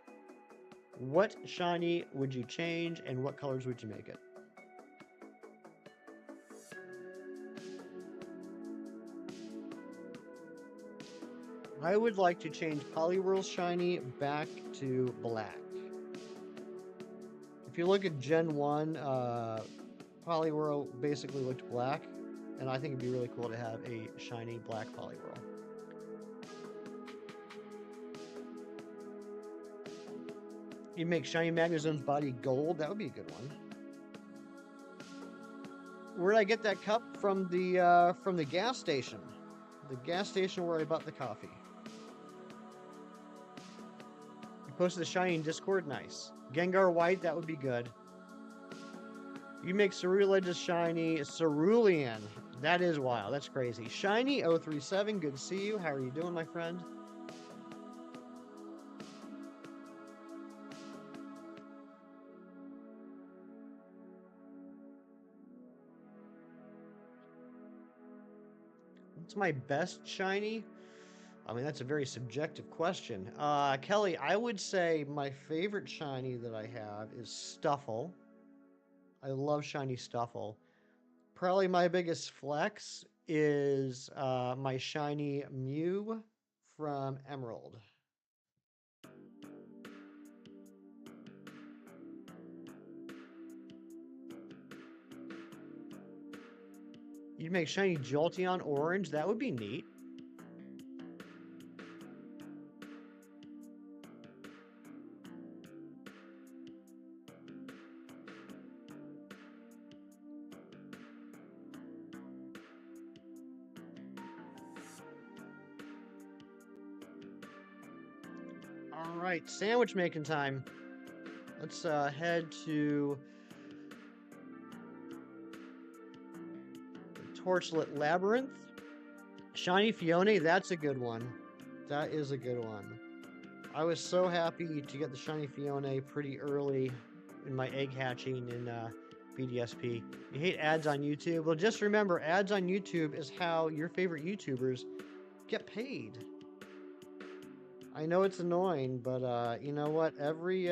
Speaker 2: What shiny would you change, and what colors would you make it? I would like to change Poliwhirl's shiny back to black. If you look at Gen 1, Poliwhirl basically looked black, and I think it'd be really cool to have a shiny black Poliwhirl. You make shiny Magnezone's body gold. That would be a good one. Where did I get that cup? From the gas station. The gas station where I bought the coffee. You posted a shiny in Discord. Nice. Gengar White. That would be good. You make Cerulea's shiny. Cerulean. That is wild. That's crazy. Shiny 037. Good to see you. How are you doing, my friend? What's my best shiny? I mean, that's a very subjective question. Kelly, I would say my favorite shiny that I have is Stuffle. I love shiny Stuffle. Probably my biggest flex is my shiny Mew from Emerald. You'd make shiny Jolteon orange. That would be neat. All right, sandwich making time. Let's head to Torchlit Labyrinth. Shiny Fione, that's a good one. That is a good one. I was so happy to get the shiny Fione pretty early in my egg hatching in BDSP. You hate ads on YouTube? Well, just remember, ads on YouTube is how your favorite YouTubers get paid. I know it's annoying, but you know what? Every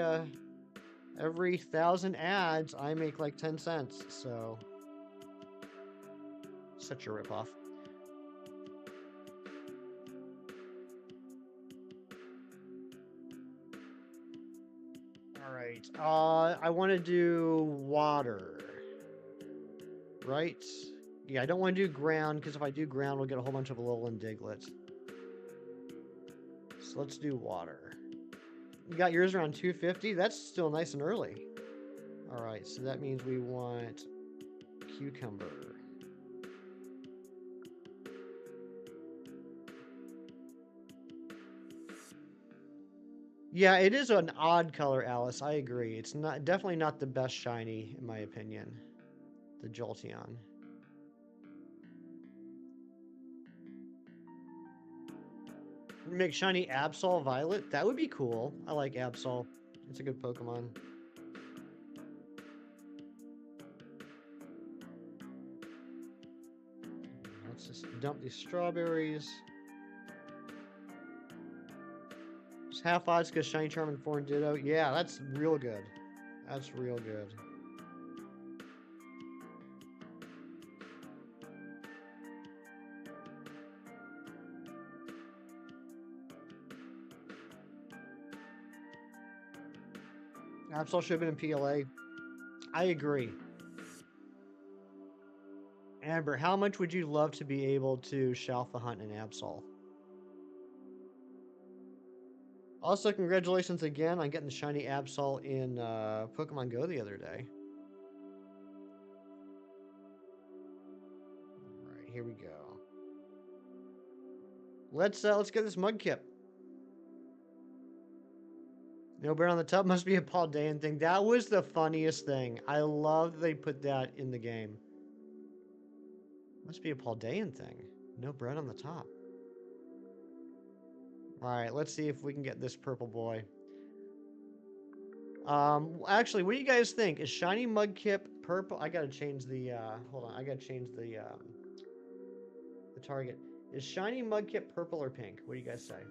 Speaker 2: 1,000 ads, I make like 10 cents. So, such a ripoff. All right. I want to do water. Right? Yeah, I don't want to do ground, because if I do ground, we'll get a whole bunch of Alolan Diglets. So let's do water. You got yours around 250? That's still nice and early. Alright, so that means we want cucumber. Yeah, it is an odd color, Alice. I agree. It's not definitely not the best shiny, in my opinion. The Jolteon. Make shiny Absol Violet? That would be cool. I like Absol. It's a good Pokemon. Let's just dump these strawberries. It's half odds because Shiny Charm and Ditto. Yeah, that's real good. That's real good. Absol should have been in PLA. I agree. Amber, how much would you love to be able to Shalfa hunt an Absol? Also, congratulations again on getting the shiny Absol in Pokemon Go the other day. Alright, here we go. Let's get this Mudkip. No bear on the tub must be a Paul Dayan thing. That was the funniest thing. I love that they put that in the game. Must be a Paul Dayan thing. No bread on the top. Alright, let's see if we can get this purple boy. Actually, what do you guys think? Is shiny Mudkip purple? I gotta change the, hold on. I gotta change the target. Is shiny Mudkip purple or pink? What do you guys say?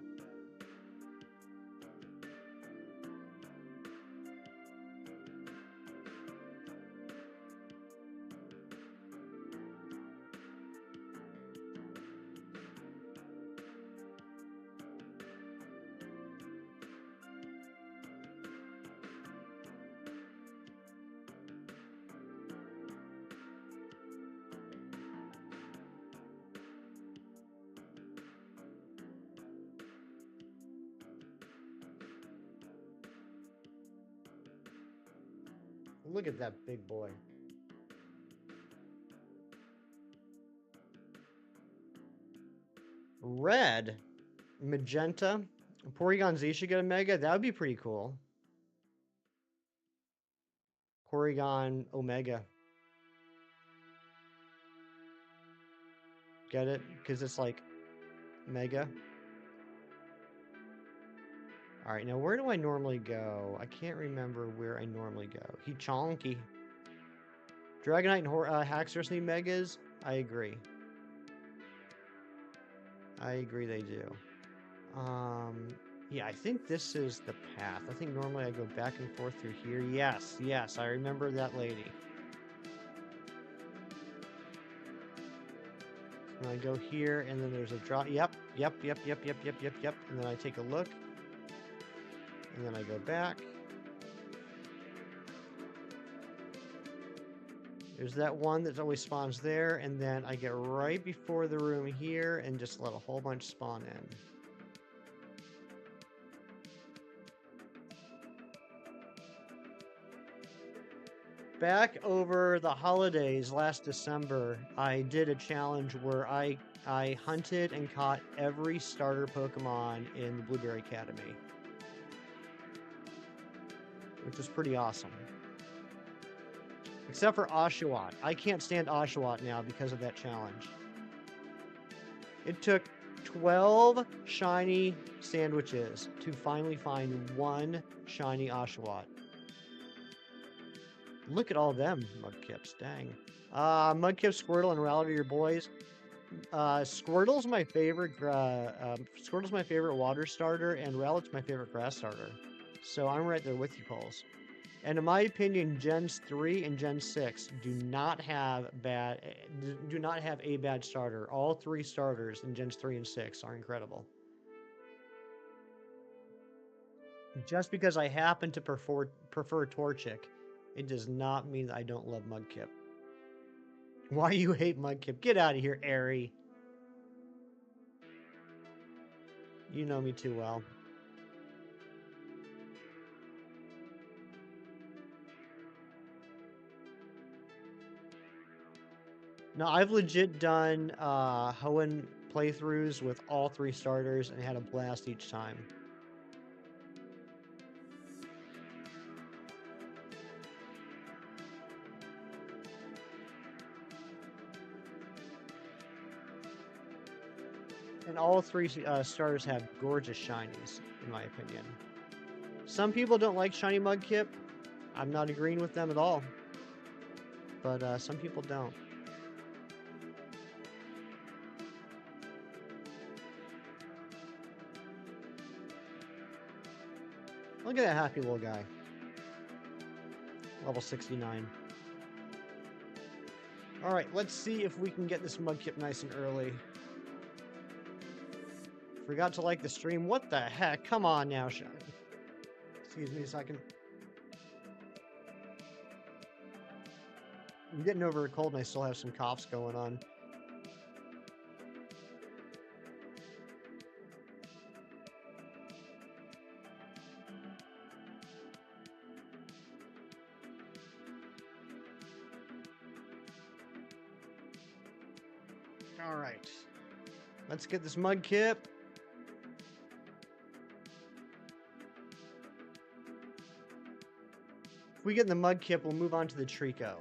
Speaker 2: Look at that big boy. Red. Magenta. Porygon Z should get a Mega. That would be pretty cool. Porygon Omega. Get it? Because it's like Mega. Alright, now where do I normally go? I can't remember where I normally go. Heechonky. Dragonite and Haxorus need Megas? I agree. I agree they do. Yeah, I think this is the path. I think normally I go back and forth through here. Yes, yes, I remember that lady. And I go here, and then there's a drop. Yep. And then I take a look. And then I go back. There's that one that always spawns there, and then I get right before the room here and just let a whole bunch spawn in. Back over the holidays last December, I did a challenge where I hunted and caught every starter Pokemon in the Blueberry Academy, which was pretty awesome. Except for Oshawott. I can't stand Oshawott now because of that challenge. It took 12 shiny sandwiches to finally find one shiny Oshawott. Look at all them Mudkips, dang. Mudkip, Squirtle, and Rowlet are your boys. Squirtle's my favorite. Squirtle's my favorite water starter, and Rowlet's my favorite grass starter. So I'm right there with you, Pauls. And in my opinion, Gens 3 and Gen 6 do not have a bad starter. All three starters in Gens 3 and 6 are incredible. Just because I happen to prefer Torchic, it does not mean that I don't love Mudkip. Why you hate Mudkip? Get out of here, Airy. You know me too well. No, I've legit done Hoenn playthroughs with all three starters and had a blast each time. And all three starters have gorgeous shinies, in my opinion. Some people don't like shiny Mudkip. I'm not agreeing with them at all. But some people don't. Look at that happy little guy. Level 69. Alright, let's see if we can get this Mudkip nice and early. Forgot to like the stream. What the heck? Come on now, Shiny. Excuse me a second. I'm getting over a cold and I still have some coughs going on. Alright. Let's get this Mudkip. If we get the Mudkip, we'll move on to the Treecko.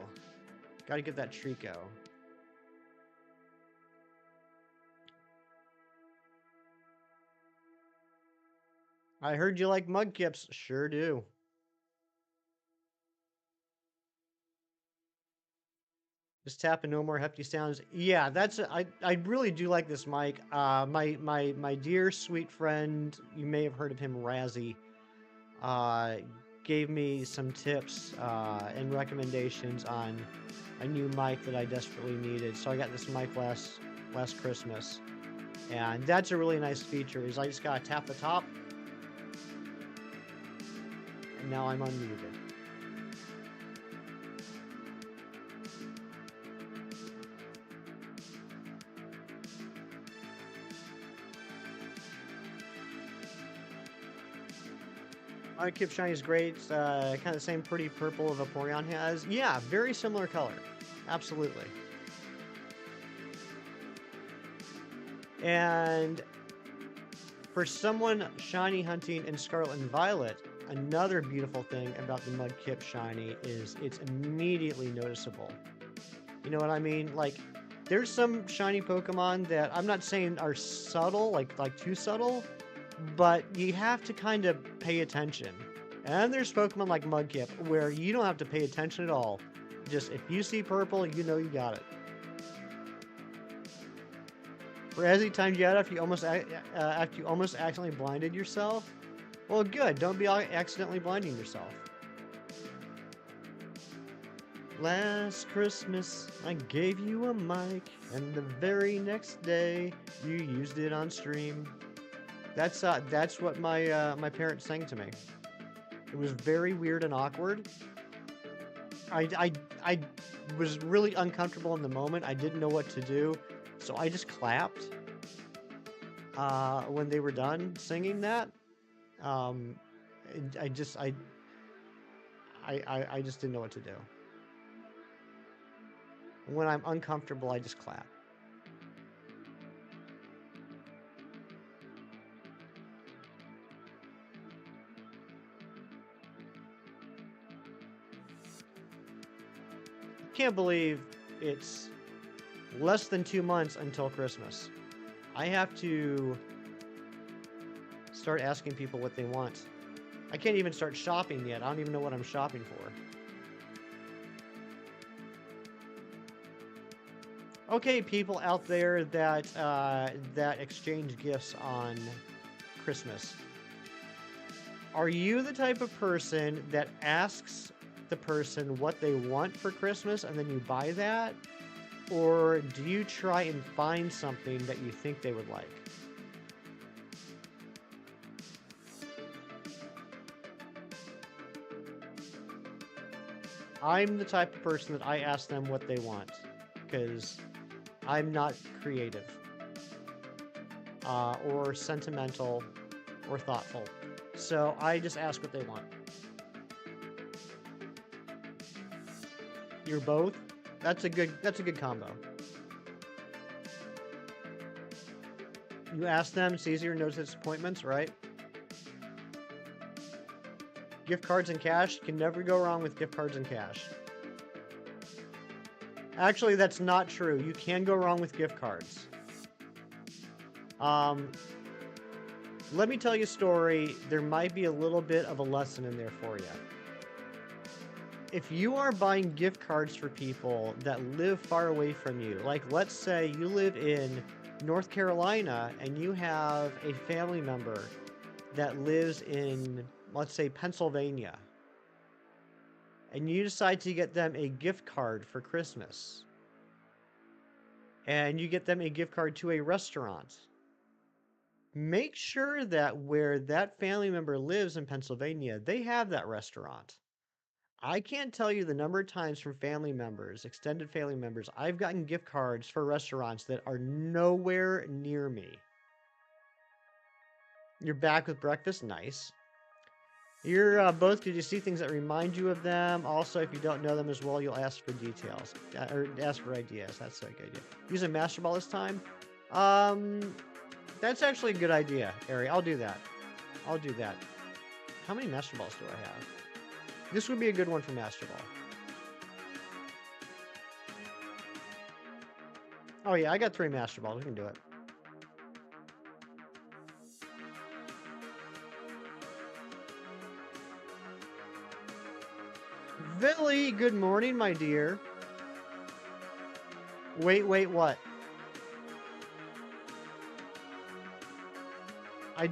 Speaker 2: Gotta get that Treecko. I heard you like Mudkips. Sure do. Just tapping, no more hefty sounds. Yeah, that's I really do like this mic. My dear sweet friend, you may have heard of him, Razzie, gave me some tips and recommendations on a new mic that I desperately needed. So I got this mic last Christmas, and that's a really nice feature. Is I just gotta tap the top, and now I'm unmuted. Mudkip Shiny is great. Kind of the same pretty purple a Vaporeon has. Yeah, very similar color. Absolutely. And for someone shiny hunting in Scarlet and Violet, another beautiful thing about the Mudkip Shiny is it's immediately noticeable. You know what I mean? Like, there's some shiny Pokemon that I'm not saying are subtle, like too subtle, but you have to kind of pay attention. And there's Pokemon like Mudkip where you don't have to pay attention at all. Just if you see purple, you know you got it. Razzie timed you out after you almost accidentally blinded yourself. Well, good. Don't be accidentally blinding yourself. Last Christmas, I gave you a mic, and the very next day, you used it on stream. That's what my parents sang to me. It was very weird and awkward. I was really uncomfortable in the moment. I didn't know what to do, so I just clapped when they were done singing that. I just didn't know what to do. When I'm uncomfortable, I just clap. Can't believe it's less than 2 months until Christmas. I have to start asking people what they want. I can't even start shopping yet. I don't even know what I'm shopping for. Okay, people out there that exchange gifts on Christmas. Are you the type of person that asks the person what they want for Christmas and then you buy that? Or do you try and find something that you think they would like? I'm the type of person that I ask them what they want because I'm not creative or sentimental or thoughtful. So I just ask what they want. You're both? That's a good combo. You ask them, it's easier to notice disappointments, right? Gift cards and cash. You can never go wrong with gift cards and cash. Actually, that's not true. You can go wrong with gift cards. Let me tell you a story. There might be a little bit of a lesson in there for you. If you are buying gift cards for people that live far away from you, like let's say you live in North Carolina and you have a family member that lives in, let's say, Pennsylvania, and you decide to get them a gift card for Christmas, and you get them a gift card to a restaurant, make sure that where that family member lives in Pennsylvania, they have that restaurant. I can't tell you the number of times from family members, extended family members, I've gotten gift cards for restaurants that are nowhere near me. You're back with breakfast? Nice. You're both, did you see things that remind you of them? Also, if you don't know them as well, you'll ask for details, or ask for ideas. That's a good idea. Use a Master Ball this time? That's actually a good idea, Ari. I'll do that. I'll do that. How many Master Balls do I have? This would be a good one for Master Ball. Oh yeah, I got 3 Master Balls. We can do it. Billy, good morning, my dear. Wait, what? I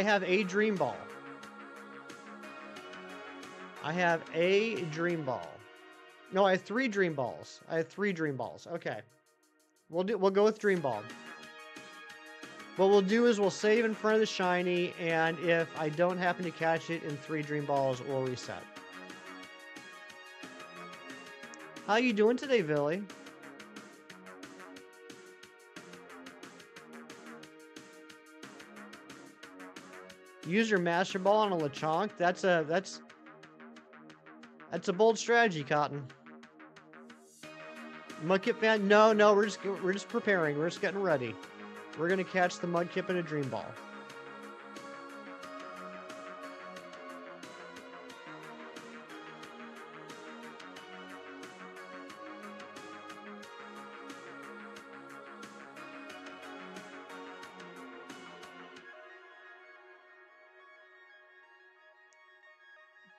Speaker 2: have a Dream Ball. I have a Dream Ball. No, I have 3 Dream Balls. I have 3 Dream Balls. Okay. We'll go with Dream Ball. What we'll do is we'll save in front of the shiny, and if I don't happen to catch it in 3 Dream Balls, we'll reset. How you doing today, Billy? Use your Master Ball on a Lechonk? That's a bold strategy, Cotton. Mudkip fan? No, we're just preparing. We're just getting ready. We're gonna catch the Mudkip in a Dream Ball.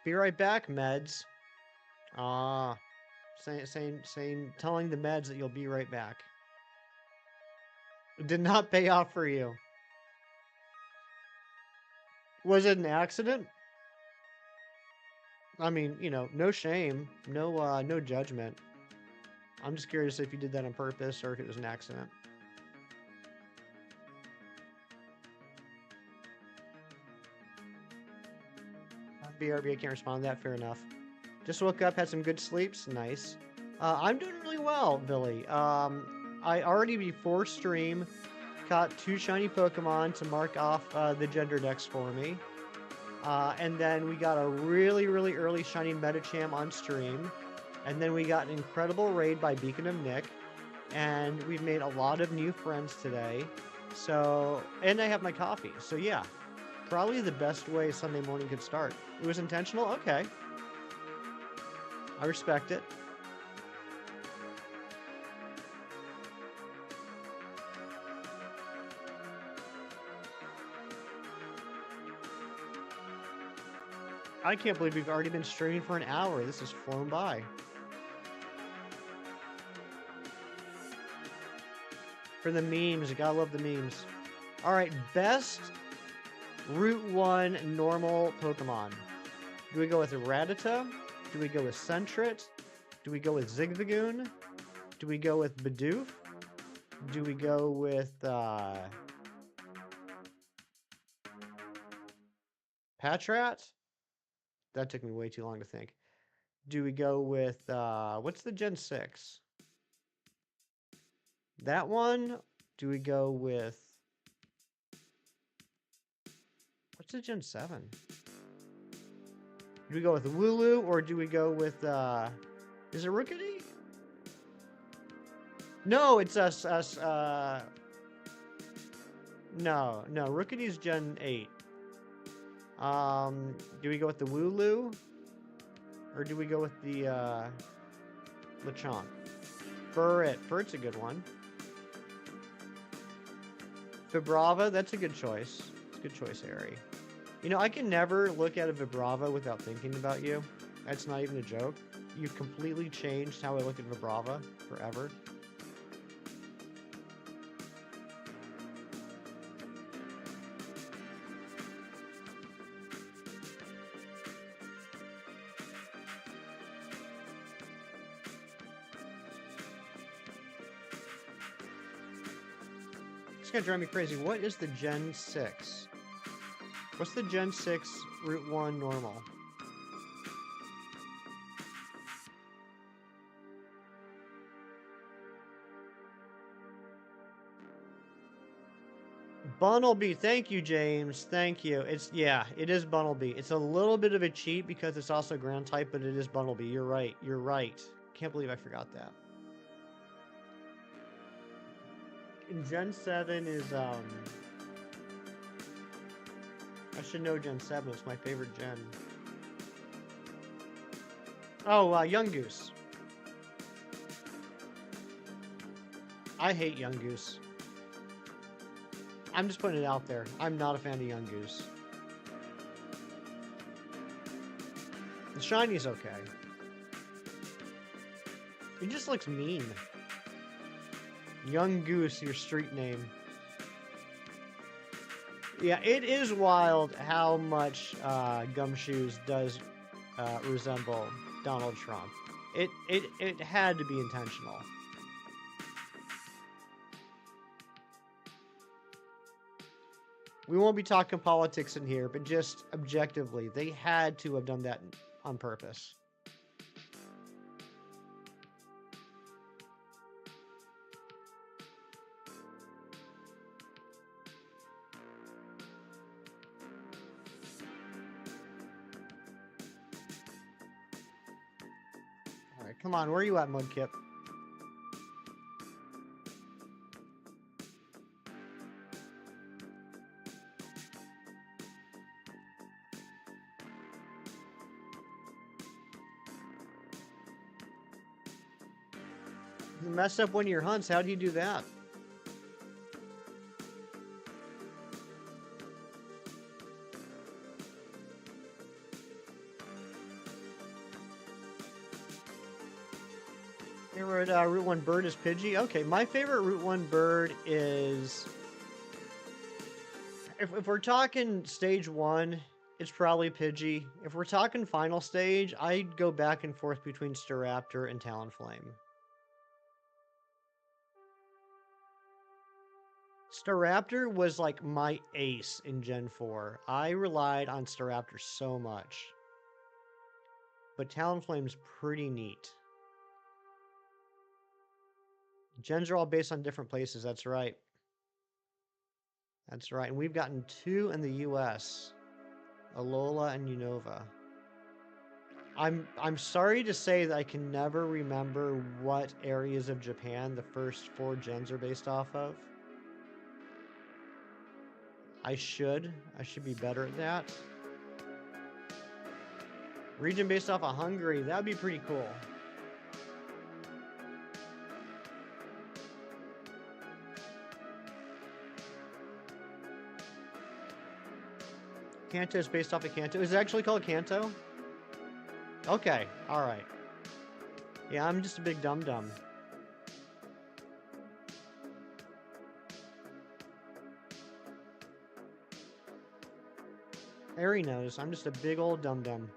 Speaker 2: Be right back, Meds. Telling the Meds that you'll be right back. It did not pay off for you. Was it an accident? I mean, you know, no shame, no judgment. I'm just curious if you did that on purpose or if it was an accident. BRB, I can't respond to that. Fair enough. Just woke up, had some good sleeps. Nice. I'm doing really well, Billy. I already before stream caught 2 shiny Pokemon to mark off the gender decks for me. And then we got a really early shiny Medicham on stream. And then we got an incredible raid by Beacon of Nick. And we've made a lot of new friends today. So, and I have my coffee. So yeah, probably the best way Sunday morning could start. It was intentional? Okay. I respect it. I can't believe we've already been streaming for an hour. This has flown by. For the memes. You gotta love the memes. Alright, best Route 1 normal Pokemon. Do we go with Rattata? Do we go with Sentret? Do we go with Zigzagoon? Do we go with Bidoof? Do we go with Patrat? That took me way too long to think. Do we go with what's the Gen 6? That one? Do we go with what's the Gen 7? Do we go with Wooloo or do we go with is it Rookity? No, it's us no, Rookity's Gen 8. Do we go with the Wooloo? Or do we go with the Lechonk? Furret's a good one. Vibrava, that's a good choice. It's a good choice, Harry. You know, I can never look at a Vibrava without thinking about you. That's not even a joke. You've completely changed how I look at Vibrava forever. It's gonna drive me crazy. What is the Gen 6? What's the Gen 6 Route 1 normal? Bunnelby, thank you, James. Thank you. It is Bunnelby. It's a little bit of a cheat because it's also ground type, but it is Bunnelby. You're right. You're right. Can't believe I forgot that. And Gen 7 is I should know Gen 7. It's my favorite gen. Oh, Young Goose. I hate Young Goose. I'm just putting it out there. I'm not a fan of Young Goose. The Shiny's okay. He just looks mean. Young Goose, your street name. Yeah, it is wild how much Gumshoes does resemble Donald Trump. It had to be intentional. We won't be talking politics in here, but just objectively, they had to have done that on purpose. Alright, come on, where are you at, Mudkip? You messed up one of your hunts. How do you do that? Favorite Route 1 bird is Pidgey? Okay, my favorite Route 1 bird is... If we're talking stage 1, it's probably Pidgey. If we're talking final stage, I'd go back and forth between Staraptor and Talonflame. Staraptor was like my ace in Gen 4. I relied on Staraptor so much. But Talonflame's pretty neat. Gens are all based on different places, that's right. That's right, and we've gotten 2 in the US. Alola and Unova. I'm sorry to say that I can never remember what areas of Japan the first 4 gens are based off of. I should be better at that. Region based off of Hungary, that would be pretty cool. Kanto is based off of Kanto. Is it actually called Kanto? Okay, alright. Yeah, I'm just a big dum-dum. Ari knows. I'm just a big old dum-dum.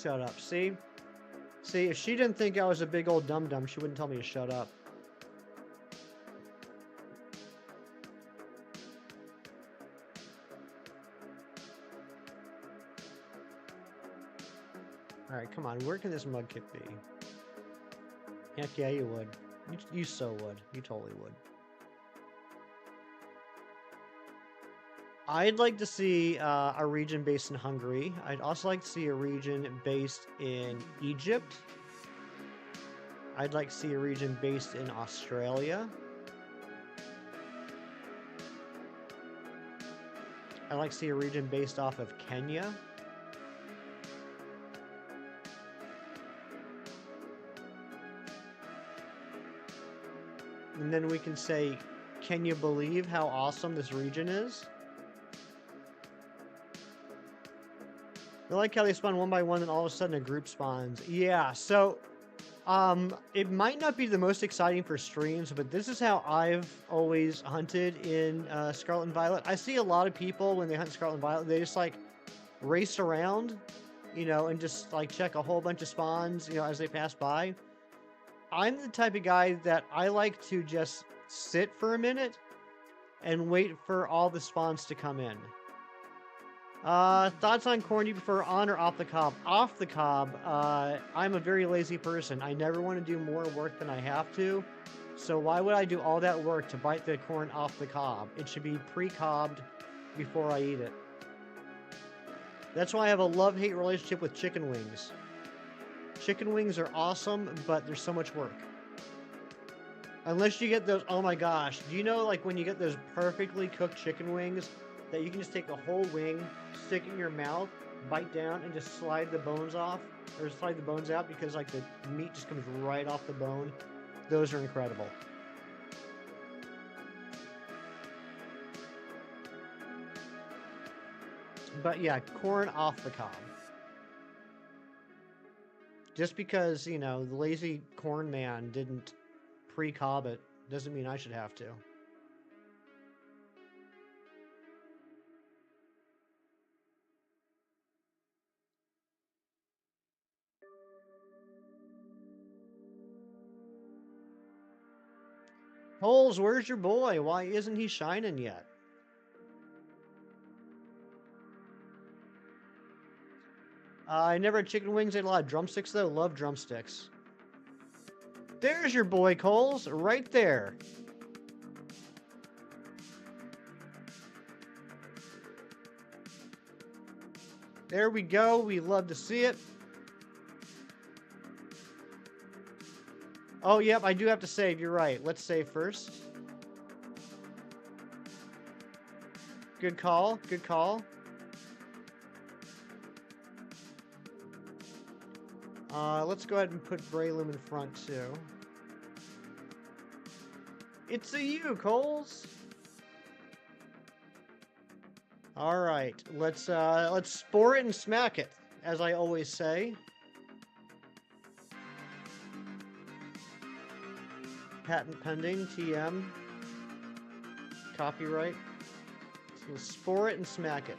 Speaker 2: Shut up. See? See, if she didn't think I was a big old dum-dum, she wouldn't tell me to shut up. Alright, come on. Where can this Mudkip be? Heck yeah, you would. You so would. You totally would. I'd like to see a region based in Hungary. I'd also like to see a region based in Egypt. I'd like to see a region based in Australia. I'd like to see a region based off of Kenya. And then we can say, can you believe how awesome this region is? I like how they spawn one by one and all of a sudden a group spawns. Yeah, so it might not be the most exciting for streams, but this is how I've always hunted in Scarlet and Violet. I see a lot of people when they hunt Scarlet and Violet, they just like race around, you know, and just like check a whole bunch of spawns, you know, as they pass by. I'm the type of guy that I like to just sit for a minute and wait for all the spawns to come in. Thoughts on corn? Do you prefer on or off the cob? Off the cob. I'm a very lazy person. I never want to do more work than I have to. So why would I do all that work to bite the corn off the cob? It should be pre-cobbed before I eat it. That's why I have a love-hate relationship with chicken wings. Chicken wings are awesome, but there's so much work. Unless you get those, oh my gosh. Do you know like when you get those perfectly cooked chicken wings that you can just take the whole wing, stick it in your mouth, bite down, and just slide the bones off, or slide the bones out because like the meat just comes right off the bone? Those are incredible. But yeah, corn off the cob. Just because, you know, the lazy corn man didn't pre-cob it doesn't mean I should have to. Holes, where's your boy? Why isn't he shining yet? I never had chicken wings. I had a lot of drumsticks, though. Love drumsticks. There's your boy, Coles. Right there. There we go. We love to see it. Oh, yep. I do have to save. You're right. Let's save first. Good call. Good call. Let's go ahead and put Braylum in front too. It's a you, Coles. All right, let's spore it and smack it, as I always say. Patent pending, TM. Copyright. So we'll spore it and smack it.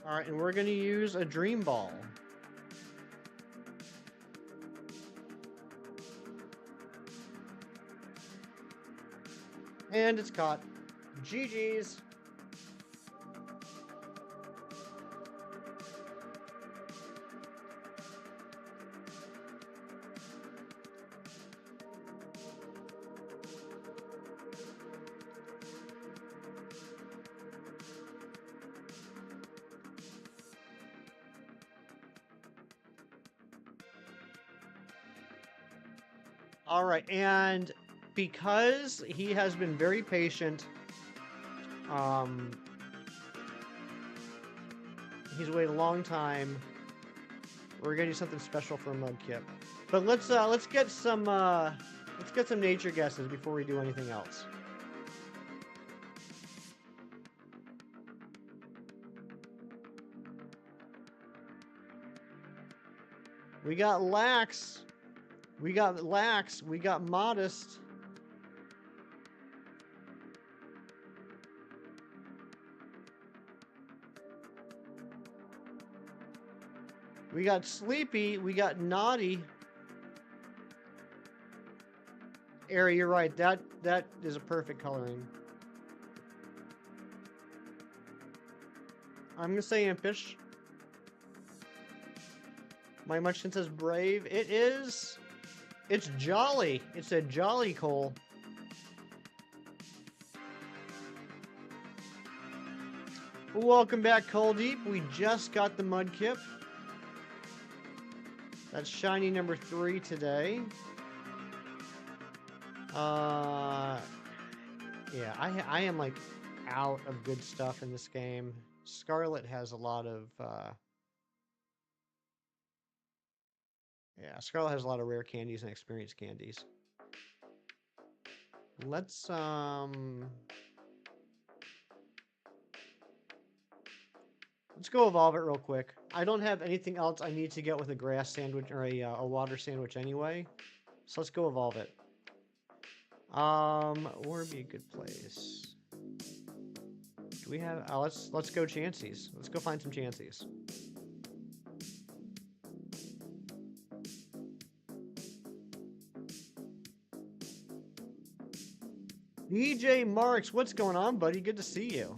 Speaker 2: Alright, and we're going to use a dream ball. And it's caught. GG's. All right, and because he has been very patient, he's waited a long time, we're gonna do something special for Mudkip. But let's get some nature guesses before we do anything else. We got lax. We got lax. We got modest. We got sleepy. We got naughty. Ari, you're right. That is a perfect coloring. I'm gonna say impish. My Munchkin says brave. It is. It's jolly. It's a jolly coal. Welcome back, Coal Deep. We just got the Mudkip. That's shiny number 3 today. Yeah, I am like out of good stuff in this game. Scarlet has a lot of yeah, Scarlet has a lot of rare candies and experience candies. Let's go evolve it real quick. I don't have anything else I need to get with a grass sandwich or a water sandwich anyway. So let's go evolve it. Where would be a good place? Do we have? Let's go Chanseys. Let's go find some Chanseys. DJ Marks, what's going on, buddy? Good to see you.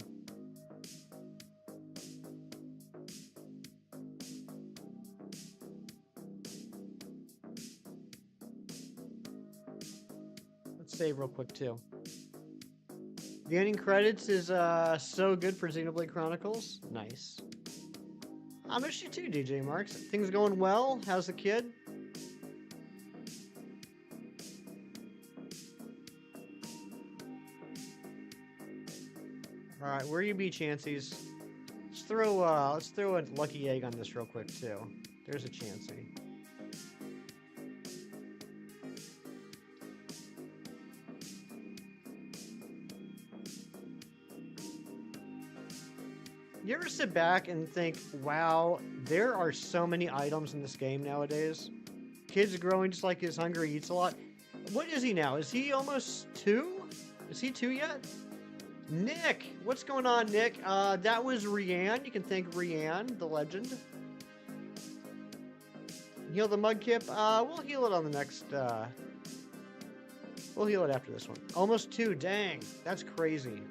Speaker 2: Let's save real quick too. The ending credits is so good for Xenoblade Chronicles. Nice. I miss you too, DJ Marks. Things going well? How's the kid? All right, where you be, Chanseys? Let's throw a lucky egg on this real quick too. There's a Chansey. You ever sit back and think, wow, there are so many items in this game nowadays? Kid's growing just like his hunger, he eats a lot. What is he now? Is he almost 2? Is he 2 yet? Nick! What's going on, Nick? That was Rianne. You can thank Rianne, the legend. Heal the Mudkip. We'll heal it on the next, we'll heal it after this one. Almost 2. Dang. That's crazy.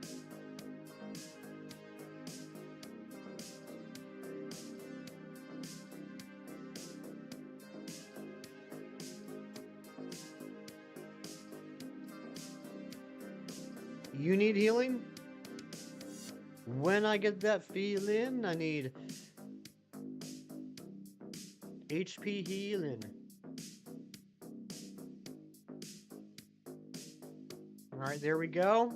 Speaker 2: You need healing? When I get that feeling, I need HP healing. Alright, there we go.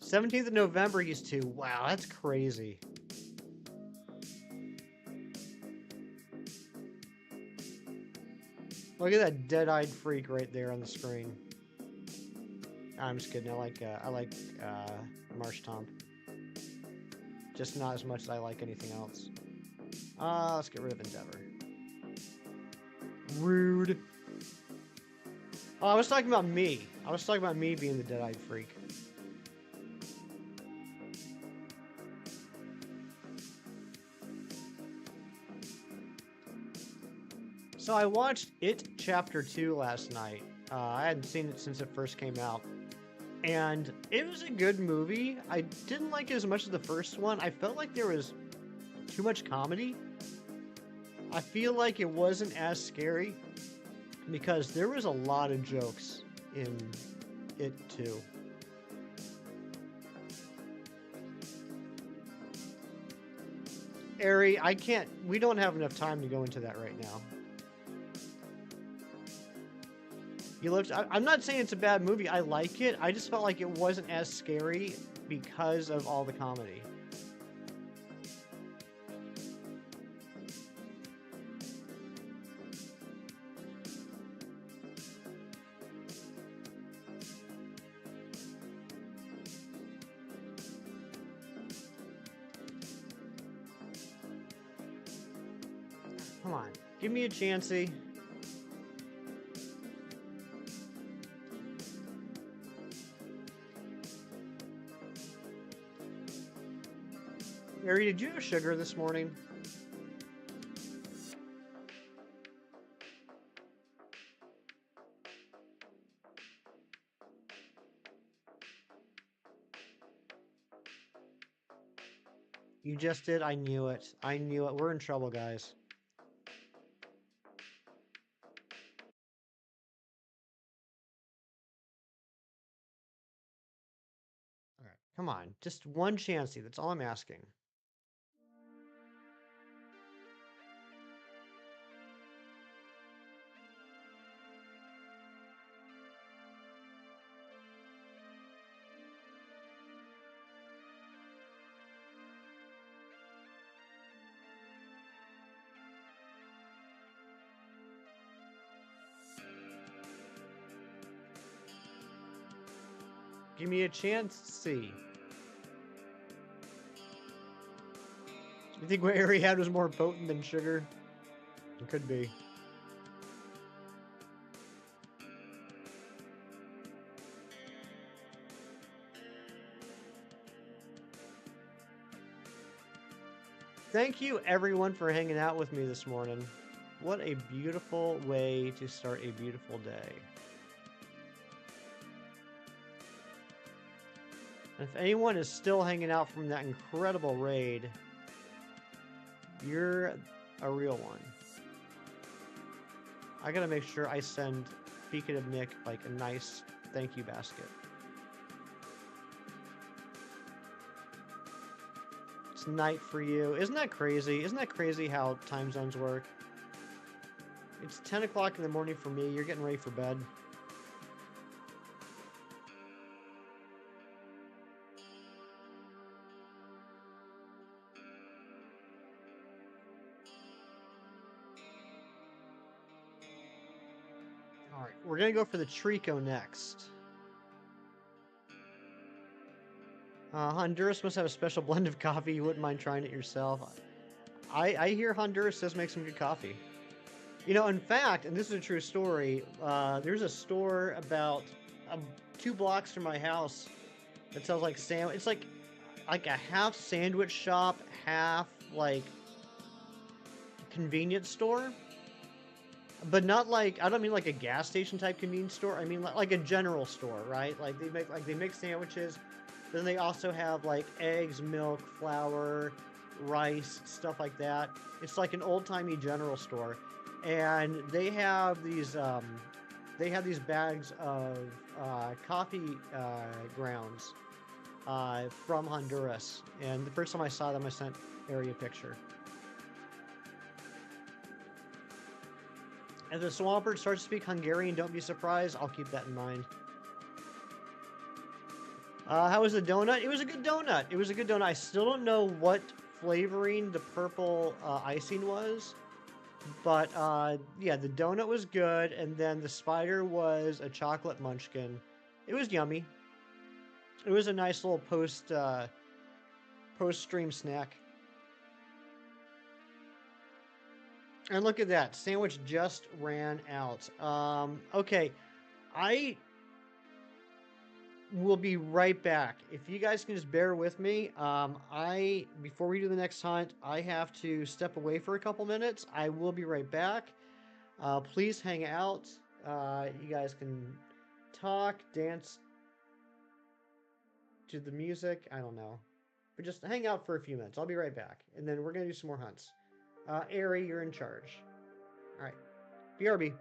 Speaker 2: 17th of November, he's 2. Wow, that's crazy. Look at that dead-eyed freak right there on the screen. I'm just kidding. I like Marsh Tomp. Just not as much as I like anything else. Let's get rid of Endeavor. Rude. Oh, I was talking about me. I was talking about me being the dead-eyed freak. So I watched It Chapter 2 last night. I hadn't seen it since it first came out. And it was a good movie. I didn't like it as much as the first one. I felt like there was too much comedy. I feel like it wasn't as scary because there was a lot of jokes in it too. Ari, we don't have enough time to go into that right now. I'm not saying it's a bad movie. I like it. I just felt like it wasn't as scary because of all the comedy. Come on. Give me a chancey. Mary, did you have sugar this morning? You just did? I knew it. I knew it. We're in trouble, guys. All right. Come on. Just one chancey. That's all I'm asking. Give me a chance. See. You think what Harry had was more potent than sugar? It could be. Thank you, everyone, for hanging out with me this morning. What a beautiful way to start a beautiful day. And if anyone is still hanging out from that incredible raid, you're a real one. I gotta make sure I send Beacon of Nick like a nice thank you basket. It's night for you. Isn't that crazy? Isn't that crazy how time zones work? It's 10 o'clock in the morning for me. You're getting ready for bed. Alright, we're gonna go for the Treecko next. Honduras must have a special blend of coffee. You wouldn't mind trying it yourself. I hear Honduras does make some good coffee. You know, in fact, and this is a true story, there's a store about 2 blocks from my house that sells like it's like a half sandwich shop, half like convenience store. But not like, I don't mean like a gas station type convenience store. I mean like a general store, right? Like they make sandwiches. But then they also have like eggs, milk, flour, rice, stuff like that. It's like an old-timey general store. And they have these bags of coffee grounds from Honduras. And the first time I saw them, I sent Ari a picture. If the Swampert starts to speak Hungarian, don't be surprised. I'll keep that in mind. How was the donut? It was a good donut. It was a good donut. I still don't know what flavoring the purple icing was. But, yeah, the donut was good. And then the spider was a chocolate munchkin. It was yummy. It was a nice little post-stream snack. And look at that. Sandwich just ran out. Okay. I will be right back. If you guys can just bear with me, before we do the next hunt, I have to step away for a couple minutes. I will be right back. Please hang out. You guys can talk, dance to the music. I don't know. But just hang out for a few minutes. I'll be right back. And then we're going to do some more hunts. Ari, you're in charge. All right. BRB.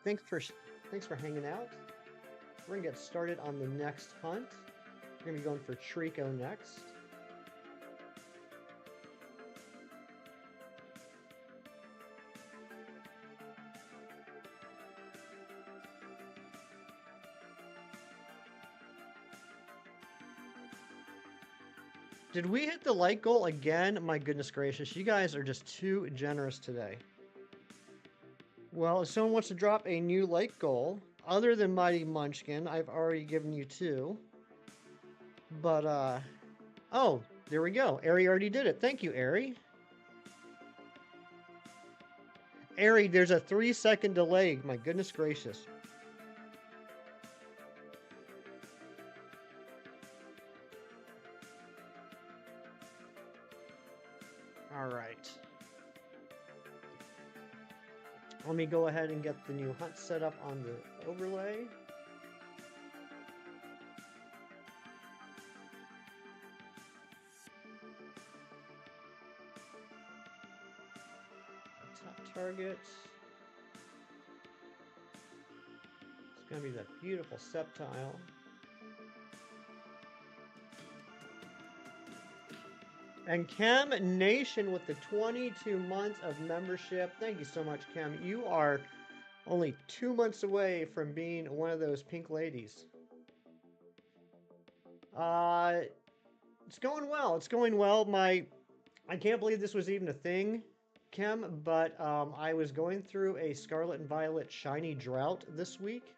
Speaker 2: Thanks for hanging out. We're gonna get started on the next hunt. We're gonna be going for Treecko next. Did we hit the like goal again? My goodness gracious, you guys are just too generous today. Well, if someone wants to drop a new like goal, other than Mighty Munchkin, I've already given you 2. But, oh, there we go. Ari already did it. Thank you, Ari. Ari, there's a 3-second delay. My goodness gracious. All right. Let me go ahead and get the new hunt set up on the overlay. Top target. It's going to be that beautiful Sceptile. And Chem Nation with the 22 months of membership. Thank you so much, Chem. You are only 2 months away from being one of those pink ladies. It's going well. It's going well. I can't believe this was even a thing, Chem, but I was going through a Scarlet and Violet shiny drought this week.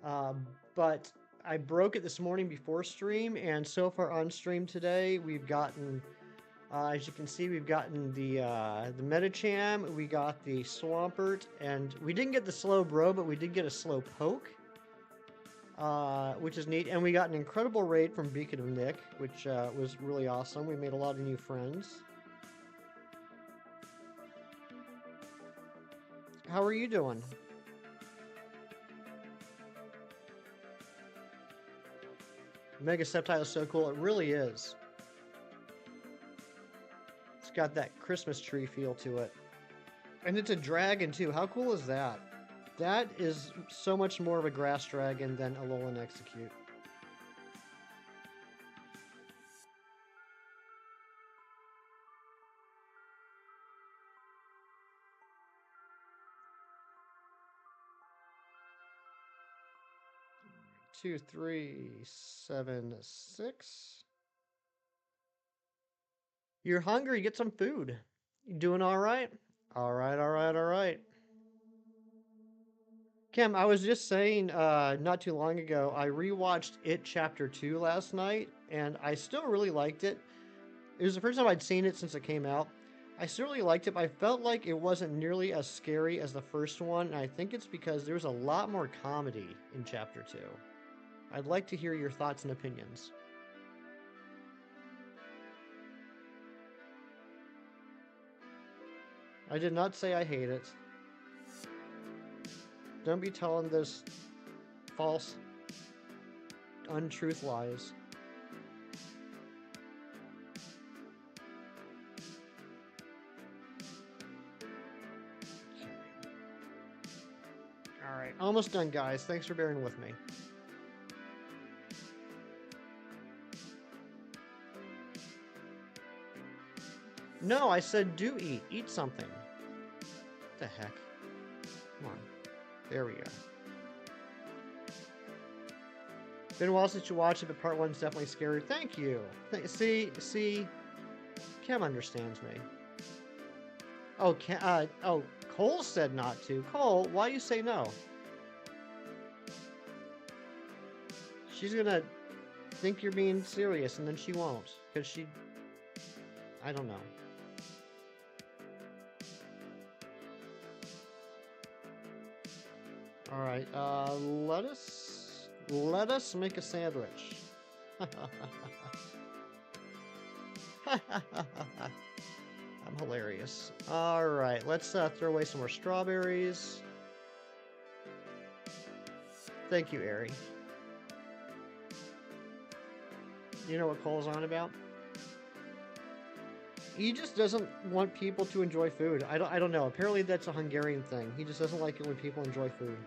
Speaker 2: But I broke it this morning before stream, and so far on stream today, we've gotten, as you can see, we've gotten the Medicham, we got the Swampert, and we didn't get the Slowbro, but we did get a Slowpoke, which is neat, and we got an incredible raid from Beacon of Nick, which was really awesome. We made a lot of new friends. How are you doing? Mega Sceptile is so cool. It really is. It's got that Christmas tree feel to it. And it's a dragon, too. How cool is that? That is so much more of a grass dragon than Alolan Execute. Two, 3, 7, 6. You're hungry, get some food. You doing all right? All right, all right, all right. Kim, I was just saying not too long ago, I rewatched It Chapter 2 last night, and I still really liked it. It was the first time I'd seen it since it came out. I still really liked it, but I felt like it wasn't nearly as scary as the first one, and I think it's because there's a lot more comedy in Chapter 2. I'd like to hear your thoughts and opinions. I did not say I hate it. Don't be telling those false, untruth lies. Alright, almost done, guys. Thanks for bearing with me. No, I said do eat. Eat something. What the heck? Come on. There we go. Been a while since you watched it, but part 1's definitely scary. Thank you. See, Kim understands me. Oh, Cole said not to. Cole, why you say no? She's gonna think you're being serious, and then she won't, because she... I don't know. All right, let us make a sandwich. I'm hilarious. Alright, let's throw away some more strawberries. Thank you, Ari. You know what Cole's on about? He just doesn't want people to enjoy food. I don't know. Apparently that's a Hungarian thing. He just doesn't like it when people enjoy food.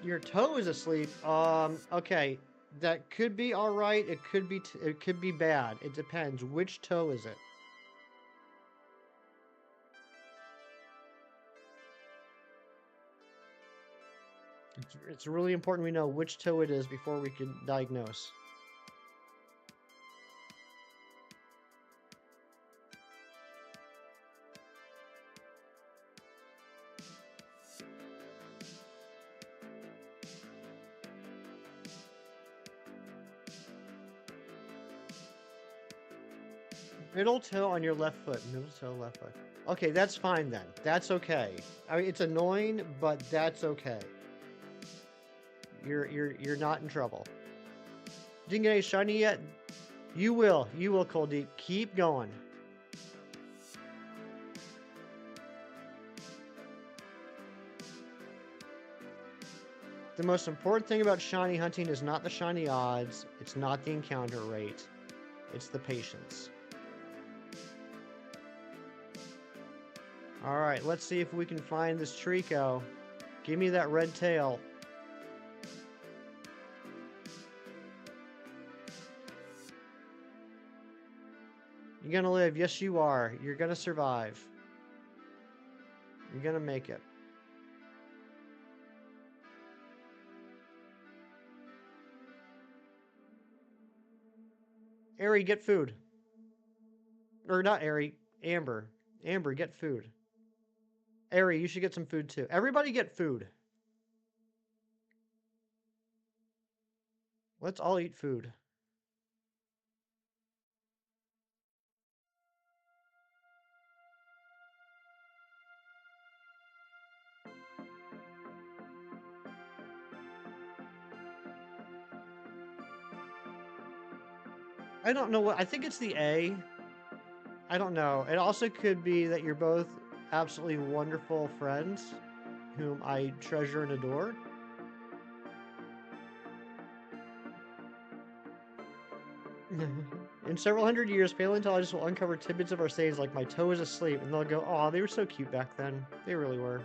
Speaker 2: Your toe is asleep. Okay. That could be all right. It could be bad. It depends. Which toe is it? It's really important we know which toe it is before we can diagnose. Middle toe on your left foot. Middle toe, left foot. Okay, that's fine then. That's okay. I mean, it's annoying, but that's okay. You're not in trouble. Didn't get any shiny yet? You will, Cold Deep. Keep going. The most important thing about shiny hunting is not the shiny odds, it's not the encounter rate, it's the patience. Alright, let's see if we can find this Treecko. Give me that red tail. You're gonna live. Yes, you are. You're gonna survive. You're gonna make it. Ari, get food. Or not Ari. Amber. Amber, get food. Ari, you should get some food too. Everybody get food. Let's all eat food. I don't know what. I think it's the A. I don't know. It also could be that you're both absolutely wonderful friends whom I treasure and adore. In several hundred years, paleontologists will uncover tidbits of our sayings like "my toe is asleep," and they'll go, "Oh, they were so cute back then. They really were.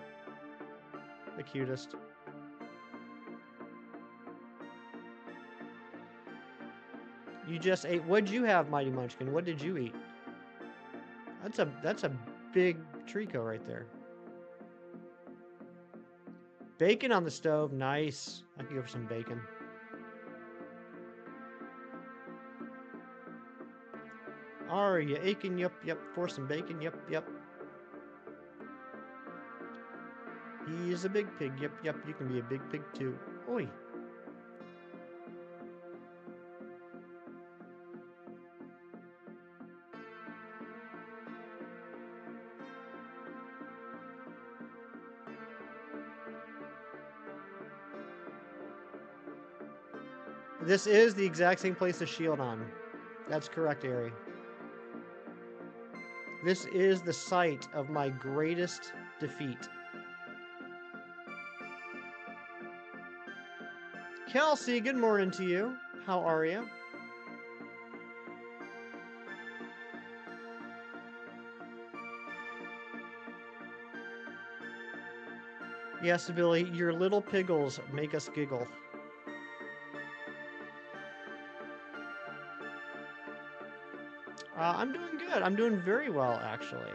Speaker 2: The cutest." You just ate. What'd you have, Mighty Munchkin? What did you eat? That's a big Treecko right there. Bacon on the stove. Nice. I could go for some bacon. Are you aching? Yep, yep. For some bacon. Yep, yep. He's a big pig. Yep, yep. You can be a big pig too. Oi. This is the exact same place as Shield on. That's correct, Ari. This is the site of my greatest defeat. Kelsey, good morning to you. How are you? Yes, Billy, your little piggles make us giggle. I'm doing good. I'm doing very well, actually.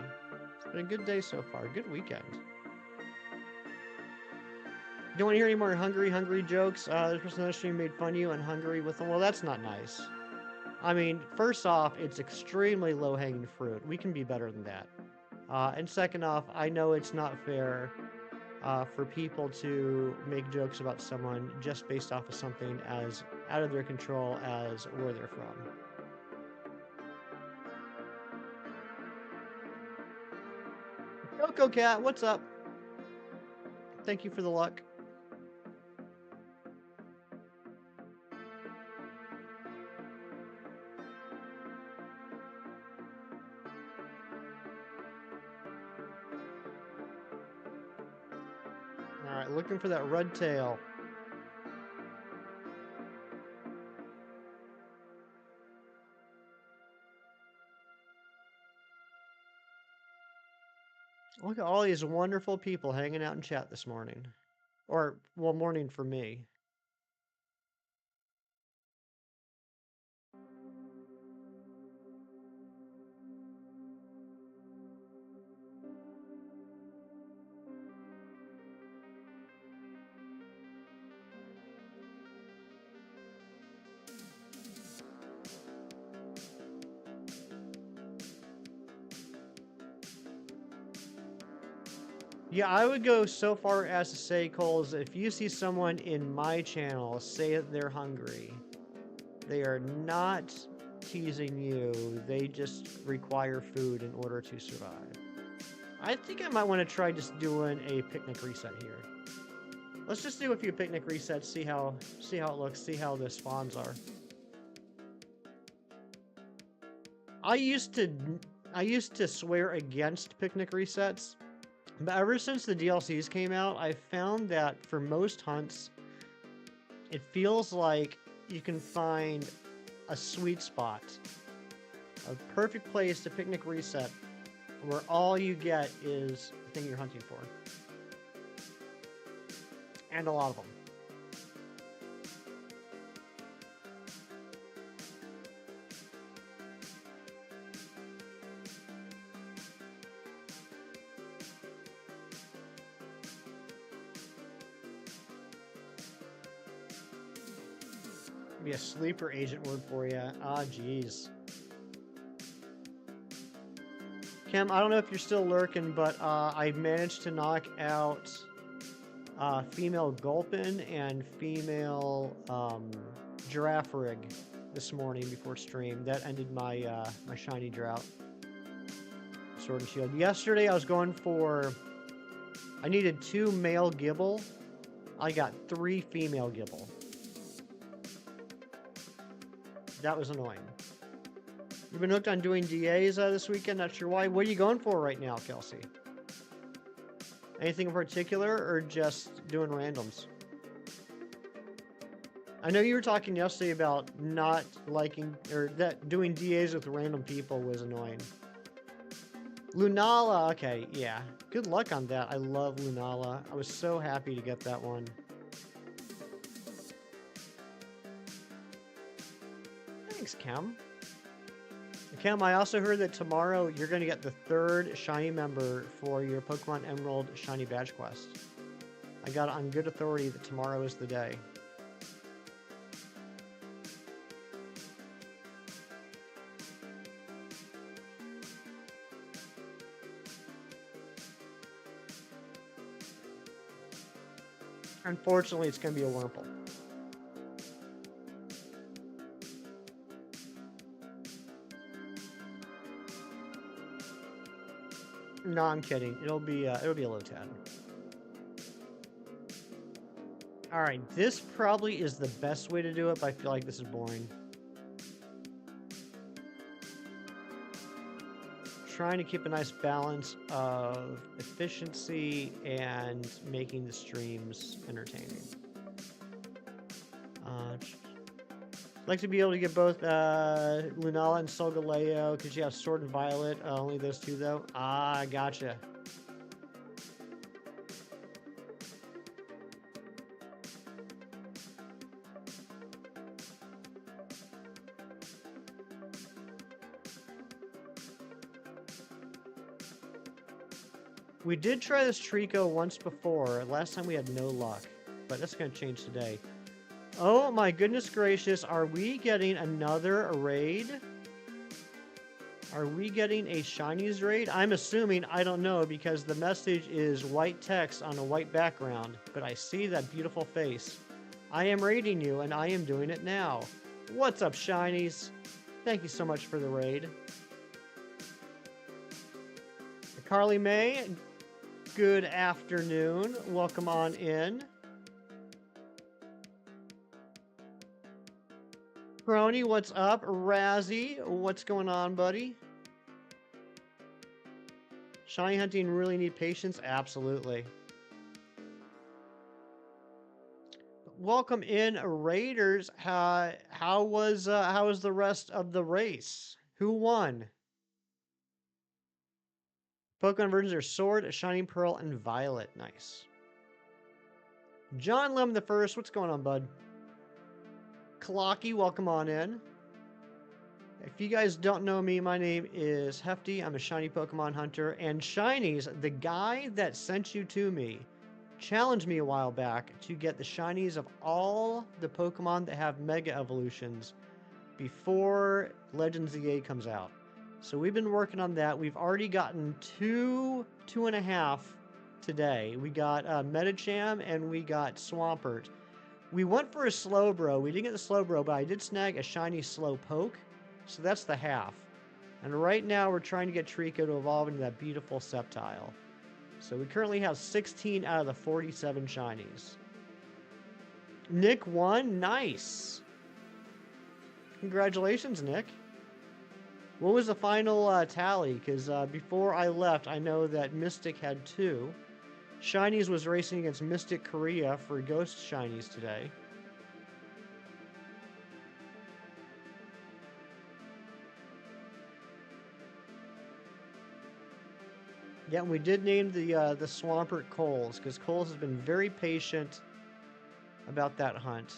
Speaker 2: It's been a good day so far. Good weekend. You don't want to hear any more hungry jokes? This person on the stream made fun of you and hungry with them. Well, that's not nice. I mean, first off, it's extremely low-hanging fruit. We can be better than that. And second off, I know it's not fair for people to make jokes about someone just based off of something as out of their control as where they're from. Coco Cat, what's up? Thank you for the luck. Alright, looking for that red tail. Look at all these wonderful people hanging out in chat this morning. Or, well, morning for me. Yeah, I would go so far as to say, Coles, if you see someone in my channel say that they're hungry, they are not teasing you. They just require food in order to survive. I think I might want to try just doing a picnic reset here. Let's just do a few picnic resets, see how it looks, see how the spawns are. I used to swear against picnic resets. But ever since the DLCs came out, I found that for most hunts, it feels like you can find a sweet spot, a perfect place to picnic reset, where all you get is the thing you're hunting for. And a lot of them. Be a sleeper agent word for you. Ah, jeez. Cam, I don't know if you're still lurking, but I managed to knock out female Gulpin and female Giraffe Rig this morning before stream. That ended my my shiny drought. Sword and Shield. Yesterday I was going for... I needed 2 male Gibble. I got 3 female Gibble. That was annoying. You've been hooked on doing DAs this weekend? Not sure why. What are you going for right now, Kelsey? Anything in particular, or just doing randoms? I know you were talking yesterday about not liking, or that doing DAs with random people was annoying. Lunala, okay, yeah. Good luck on that. I love Lunala. I was so happy to get that one. Thanks, Cam. Cam, I also heard that tomorrow you're going to get the 3rd shiny member for your Pokemon Emerald Shiny Badge Quest. I got it on good authority that tomorrow is the day. Unfortunately, it's going to be a Wurmple. No, I'm kidding. It'll be a Lotad. All right, this probably is the best way to do it, but I feel like this is boring. Trying to keep a nice balance of efficiency and making the streams entertaining. Like to be able to get both Lunala and Solgaleo, because you have Sword and Violet. Only those 2, though. Ah, gotcha. We did try this Treecko once before. Last time we had no luck, but that's going to change today. Oh my goodness gracious, are we getting another raid? Are we getting a Shinies raid? I'm assuming, I don't know, because the message is white text on a white background, but I see that beautiful face. I am raiding you, and I am doing it now. What's up, Shinies? Thank you so much for the raid. Carly May, Good afternoon. Welcome on in. Crony, what's up? Razzie, what's going on, buddy? Shiny hunting really need patience? Absolutely. Welcome in, Raiders. How was the rest of the race? Who won? Pokemon versions are Sword, Shining Pearl, and Violet. Nice. John Lem the First, what's going on, bud? Clocky, welcome on in. If you guys don't know me, my name is Hefty. I'm a shiny Pokemon hunter. And Shinies, the guy that sent you to me, challenged me a while back to get the shinies of all the Pokemon that have Mega Evolutions before Legends ZA comes out. So we've been working on that. We've already gotten two and a half today. We got Medicham and we got Swampert. We went for a Slowbro. We didn't get the Slowbro, but I did snag a shiny Slowpoke. So that's the half. And right now we're trying to get Treecko to evolve into that beautiful Sceptile. So we currently have 16 out of the 47 shinies. Nick won. Nice. Congratulations, Nick. What was the final tally? Because before I left, I know that Mystic had 2. Shinies was racing against Mystic Korea for Ghost Shinies today. Yeah, and we did name the Swampert Coles, because Coles has been very patient about that hunt.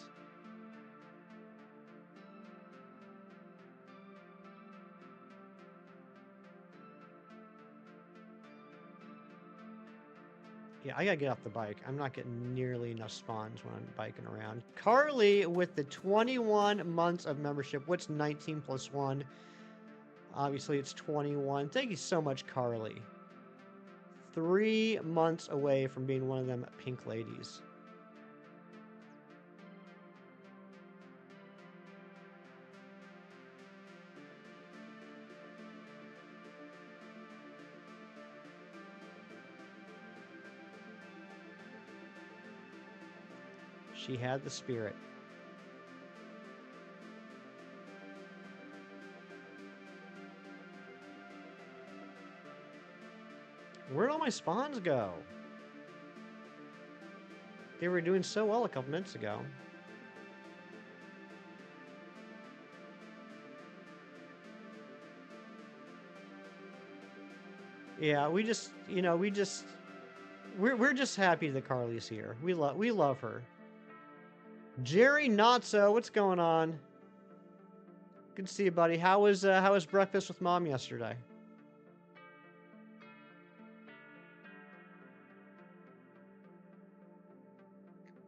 Speaker 2: Yeah, I gotta get off the bike. I'm not getting nearly enough spawns when I'm biking around. Carly with the 21 months of membership. What's 19 plus 1? Obviously, it's 21. Thank you so much, Carly. 3 months away from being one of them pink ladies. She had the spirit. Where'd all my spawns go? They were doing so well a couple minutes ago. Yeah, we're just happy that Carly's here. We love her. Jerry Notso, what's going on? Good to see you, buddy. How was breakfast with Mom yesterday?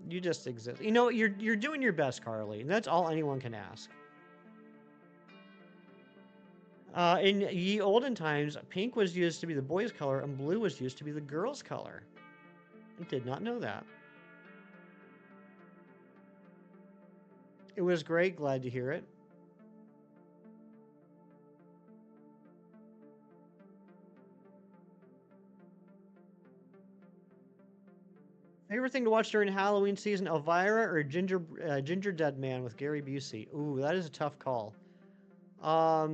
Speaker 2: You just exist. You know, you're doing your best, Carly, and that's all anyone can ask. In ye olden times, pink was used to be the boys' color, and blue was used to be the girls' color. I did not know that. It was great. Glad to hear it. Favorite thing to watch during Halloween season: Elvira or Ginger Dead Man with Gary Busey? Ooh, that is a tough call. I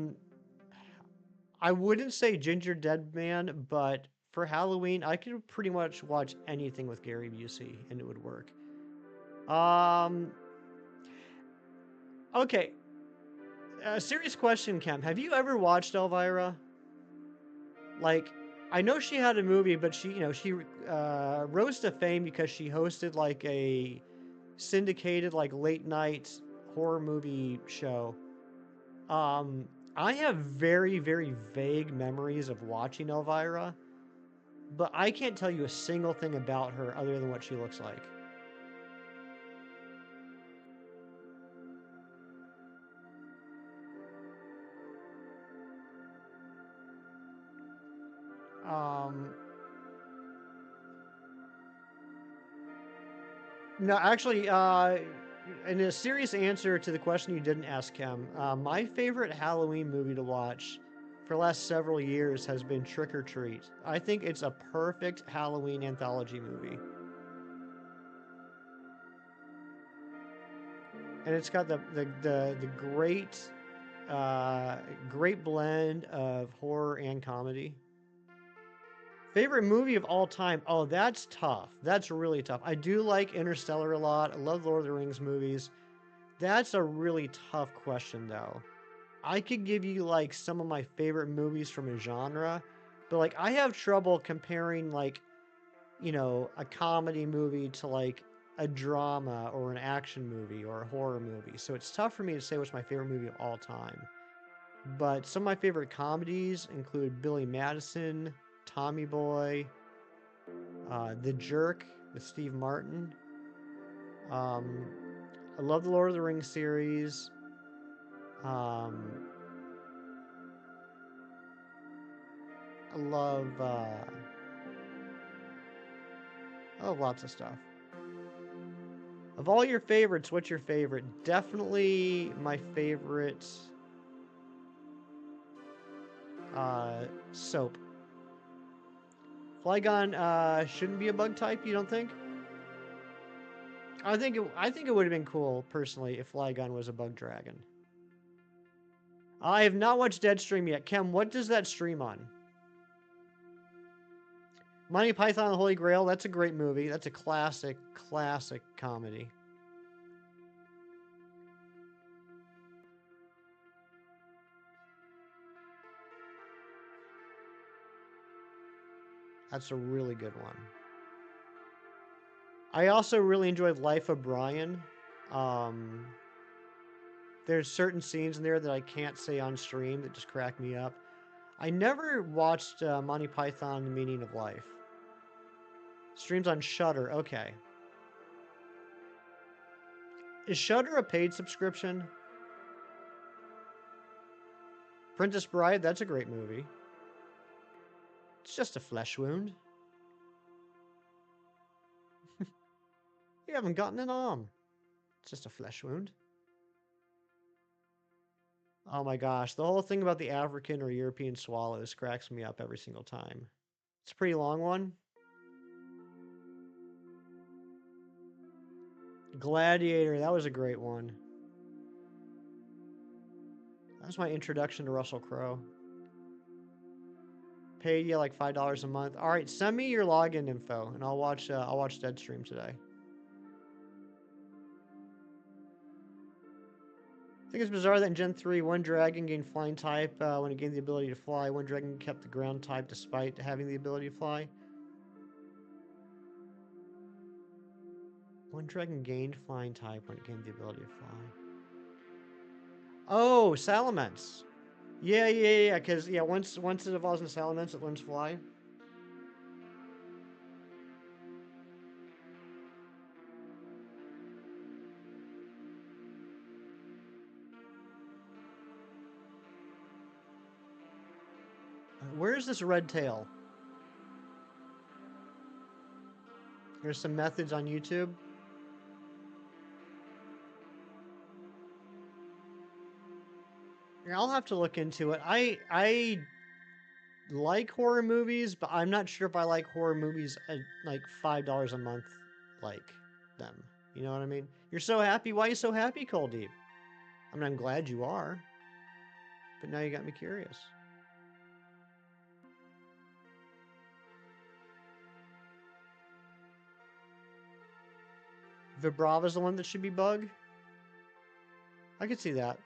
Speaker 2: wouldn't say Ginger Dead Man, but for Halloween, I could pretty much watch anything with Gary Busey and it would work. Okay. A serious question, Cam. Have you ever watched Elvira? Like, I know she had a movie, but she rose to fame because she hosted like a syndicated like late night horror movie show. I have very, very vague memories of watching Elvira, but I can't tell you a single thing about her other than what she looks like. No, actually, in a serious answer to the question you didn't ask, Kim, my favorite Halloween movie to watch for the last several years has been Trick or Treat. I think it's a perfect Halloween anthology movie. And it's got the great great blend of horror and comedy. Favorite movie of all time? Oh, that's tough. That's really tough. I do like Interstellar a lot. I love Lord of the Rings movies. That's a really tough question, though. I could give you like some of my favorite movies from a genre, but like I have trouble comparing like, you know, a comedy movie to like a drama or an action movie or a horror movie. So it's tough for me to say what's my favorite movie of all time. But some of my favorite comedies include Billy Madison, Tommy Boy, The Jerk with Steve Martin. I love the Lord of the Rings series. I love lots of stuff. Of all your favorites, what's your favorite? Definitely my favorite soap. Flygon shouldn't be a bug type, you don't think? I think it would have been cool personally if Flygon was a bug dragon. I have not watched Deadstream yet. Kem, what does that stream on? Monty Python and the Holy Grail, that's a great movie. That's a classic comedy. That's a really good one. I also really enjoyed Life of Brian. There's certain scenes in there that I can't say on stream that just crack me up. I never watched Monty Python: The Meaning of Life. Streams on Shudder. Okay. Is Shudder a paid subscription? Princess Bride, that's a great movie. It's just a flesh wound. You haven't gotten an arm. It's just a flesh wound. Oh my gosh, the whole thing about the African or European swallows cracks me up every single time. It's a pretty long one. Gladiator, that was a great one. That was my introduction to Russell Crowe. Paid you like $5 a month. All right, send me your login info, and I'll watch Deadstream today. I think it's bizarre that in Gen 3, one dragon gained flying type when it gained the ability to fly. One dragon kept the ground type despite having the ability to fly. One dragon gained flying type when it gained the ability to fly. Oh, Salamence. Yeah, because once it evolves into Salamence, it learns fly. Where's this red tail? There's some methods on YouTube. Yeah, I'll have to look into it. I like horror movies, but I'm not sure if I like horror movies at like $5 a month like them. You know what I mean? You're so happy. Why are you so happy, Cold Deep? I mean, I'm glad you are. But now you got me curious. Vibrava's the one that should be bug? I could see that.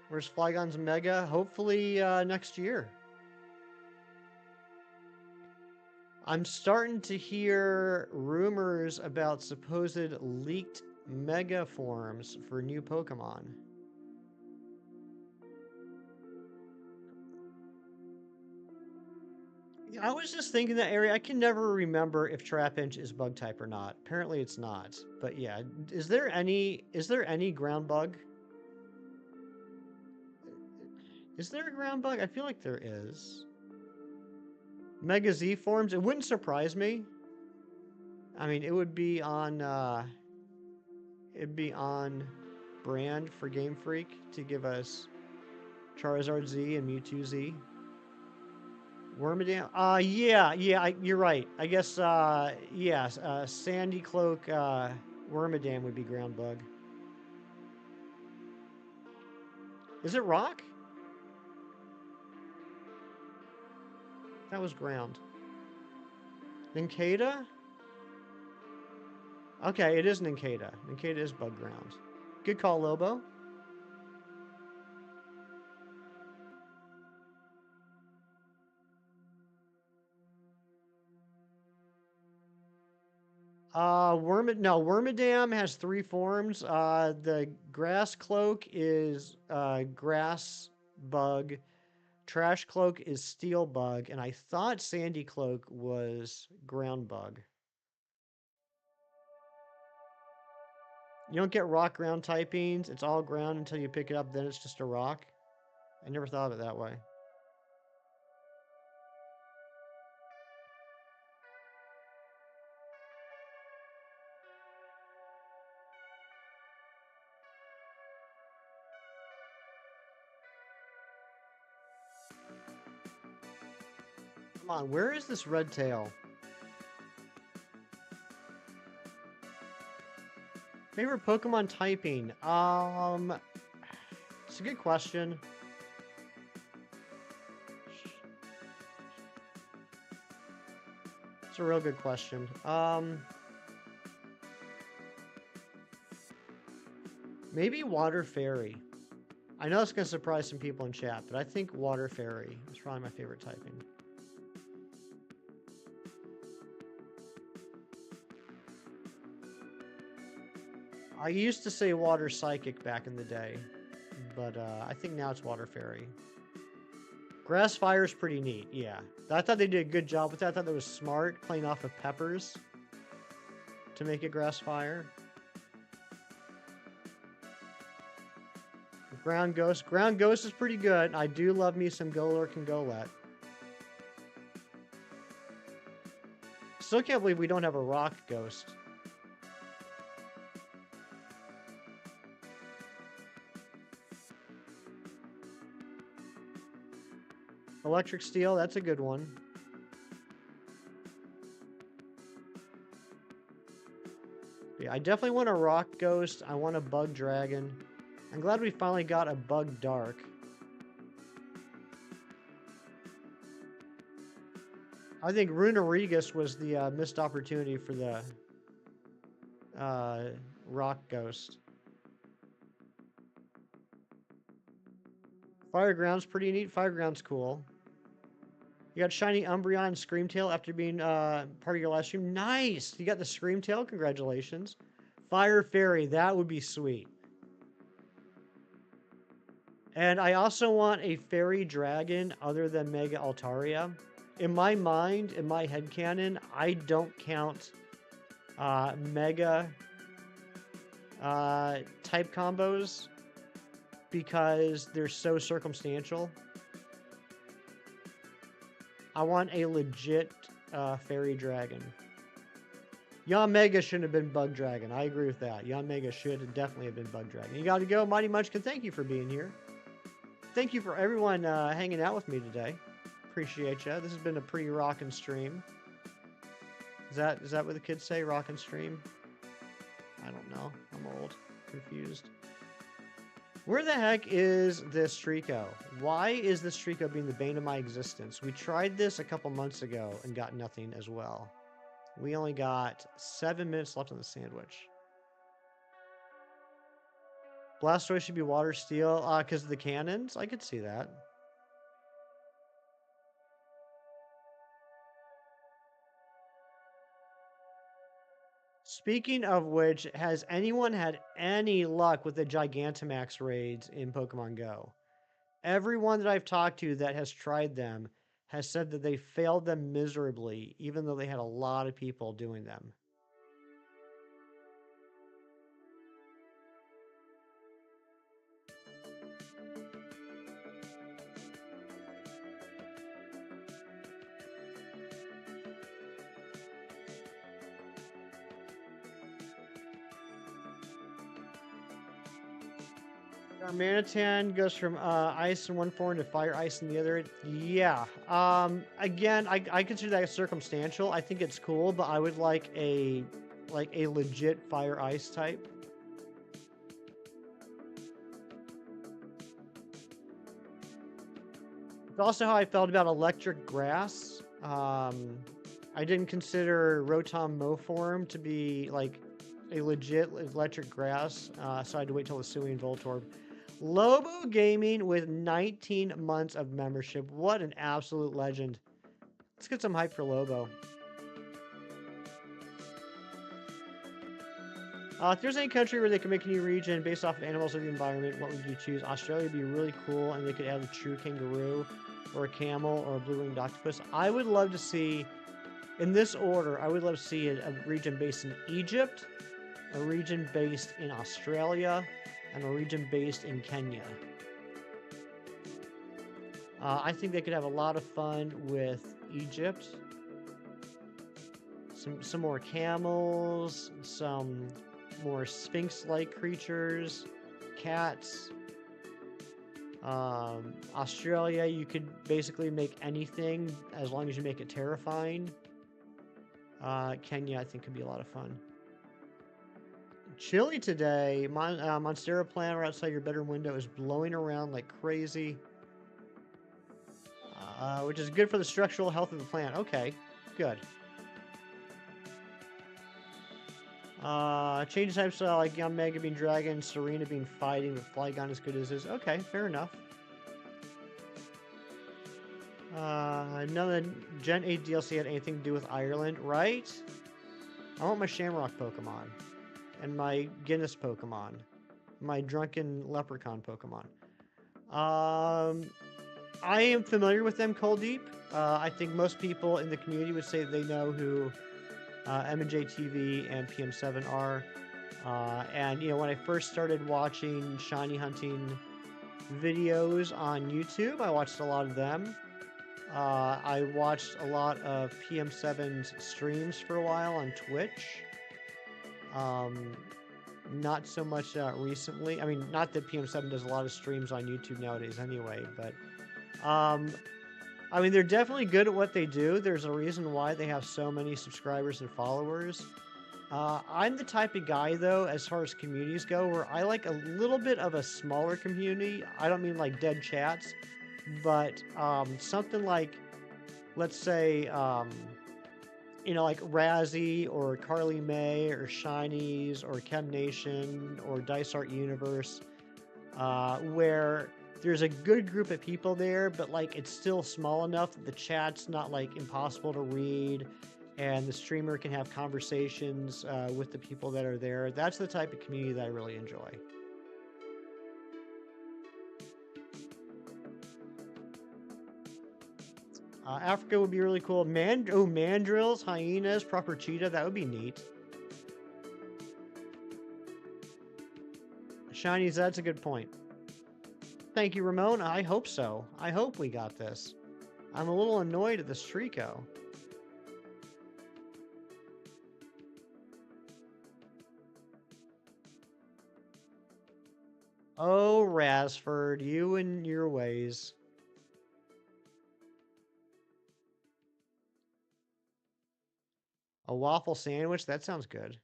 Speaker 2: Where's Flygon's Mega? Hopefully next year. I'm starting to hear rumors about supposed leaked Mega forms for new Pokemon. I was just thinking that area. I can never remember if Trapinch is bug type or not. Apparently it's not. But yeah, is there any ground bug? Is there a ground bug? I feel like there is. Mega Z forms. It wouldn't surprise me. I mean, it would be on. It'd be on brand for Game Freak to give us Charizard Z and Mewtwo Z. Wormadam. Yeah. You're right. I guess. Yes. Sandy Cloak. Wormadam would be ground bug. Is it rock? That was ground. Nincada? Okay, it is Nincada. Nincada is bug ground. Good call, Lobo. Wormadam has 3 forms. The grass cloak is grass bug. Trash cloak is steel bug, and I thought sandy cloak was ground bug. You don't get rock ground typings. It's all ground until you pick it up, then it's just a rock. I never thought of it that way. Come on, where is this red tail? Favorite Pokemon typing? It's a good question. It's a real good question. Maybe Water Fairy. I know it's gonna surprise some people in chat, but I think Water Fairy is probably my favorite typing. I used to say Water Psychic back in the day, but I think now it's Water Fairy. Grass Fire is pretty neat, yeah. I thought they did a good job with that. I thought that was smart, playing off of peppers to make it Grass Fire. Ground Ghost. Ground Ghost is pretty good. I do love me some Golurk and Golett. Still can't believe we don't have a Rock Ghost. Electric Steel, that's a good one. Yeah, I definitely want a Rock Ghost. I want a Bug Dragon. I'm glad we finally got a Bug Dark. I think Runerigus was the missed opportunity for the Rock Ghost. Fireground's pretty neat. Fireground's cool. You got Shiny Umbreon and Screamtail after being part of your last stream. Nice! You got the Screamtail. Congratulations. Fire Fairy. That would be sweet. And I also want a Fairy Dragon other than Mega Altaria. In my mind, in my headcanon, I don't count Mega type combos because they're so circumstantial. I want a legit Fairy Dragon. Yanmega shouldn't have been Bug Dragon. I agree with that. Yanmega should definitely have been Bug Dragon. You got to go. Mighty Munchkin, thank you for being here. Thank you for everyone hanging out with me today. Appreciate you. This has been a pretty rockin' stream. Is that what the kids say? Rockin' stream? I don't know. I'm old. Confused. Where the heck is this Treecko? Why is this Treecko being the bane of my existence? We tried this a couple months ago and got nothing as well. We only got 7 minutes left on the sandwich. Blastoise should be Water Steel because of the cannons? I could see that. Speaking of which, has anyone had any luck with the Gigantamax raids in Pokemon Go? Everyone that I've talked to that has tried them has said that they failed them miserably, even though they had a lot of people doing them. Our Manitan goes from ice in one form to fire ice in the other. Yeah. Again, I consider that circumstantial. I think it's cool, but I would like a legit fire ice type. It's also how I felt about electric grass. I didn't consider Rotom Moform to be like a legit electric grass, so I had to wait till the Suing Voltorb. Lobo Gaming with 19 months of membership. What an absolute legend. Let's get some hype for Lobo. If there's any country where they can make a new region based off of animals or the environment, what would you choose? Australia would be really cool, and they could add a true kangaroo, or a camel, or a blue-winged octopus. I would love to see, in this order, I would love to see a region based in Egypt, a region based in Australia, and a region based in Kenya. I think they could have a lot of fun with Egypt. Some more camels, some more sphinx-like creatures, cats. Australia, you could basically make anything as long as you make it terrifying. Kenya, I think, could be a lot of fun. Chilly today. Monstera plant right outside your bedroom window is blowing around like crazy, which is good for the structural health of the plant. Okay, good. Change types like Young Mega being Dragon, Serena being Fighting, but Flygon as good as is. Okay, fair enough. None of the Gen 8 DLC had anything to do with Ireland, right? I want my Shamrock Pokemon. And my Guinness Pokemon. My Drunken Leprechaun Pokemon. I am familiar with them, Cold Deep. I think most people in the community would say they know who M&J TV and PM7 are. And, you know, when I first started watching shiny hunting videos on YouTube, I watched a lot of them. I watched a lot of PM7's streams for a while on Twitch. Not so much recently. I mean, not that PM7 does a lot of streams on YouTube nowadays anyway, but I mean, they're definitely good at what they do. There's a reason why they have so many subscribers and followers. I'm the type of guy, though, as far as communities go, where I like a little bit of a smaller community. I don't mean like dead chats, but something like, let's say, you know, like Razzie or Carly May or Shinies or Chem Nation or Dice Art Universe, where there's a good group of people there, but like it's still small enough that the chat's not like impossible to read, and the streamer can have conversations with the people that are there. That's the type of community that I really enjoy. Africa would be really cool. Mandrills, hyenas, proper cheetah. That would be neat. Shinies, that's a good point. Thank you, Ramon. I hope so. I hope we got this. I'm a little annoyed at this Treecko. Oh, Rasford, you and your ways. A waffle sandwich? That sounds good.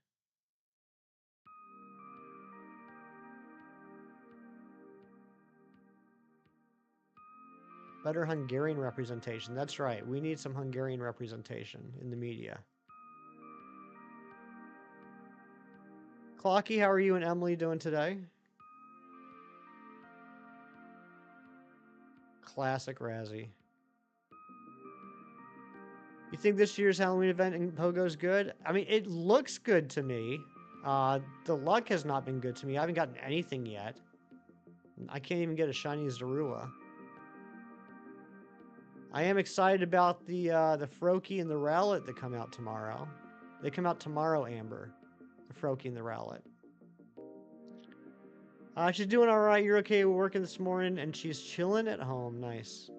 Speaker 2: Better Hungarian representation. That's right. We need some Hungarian representation in the media. Clocky, how are you and Emily doing today? Classic Razzie. You think this year's Halloween event in Pogo's good? I mean, it looks good to me. The luck has not been good to me. I haven't gotten anything yet. I can't even get a shiny Zorua. I am excited about the Froakie and the Rowlet that come out tomorrow. They come out tomorrow, Amber. The Froakie and the Rowlet. She's doing all right. You're okay. We're working this morning, and she's chilling at home. Nice.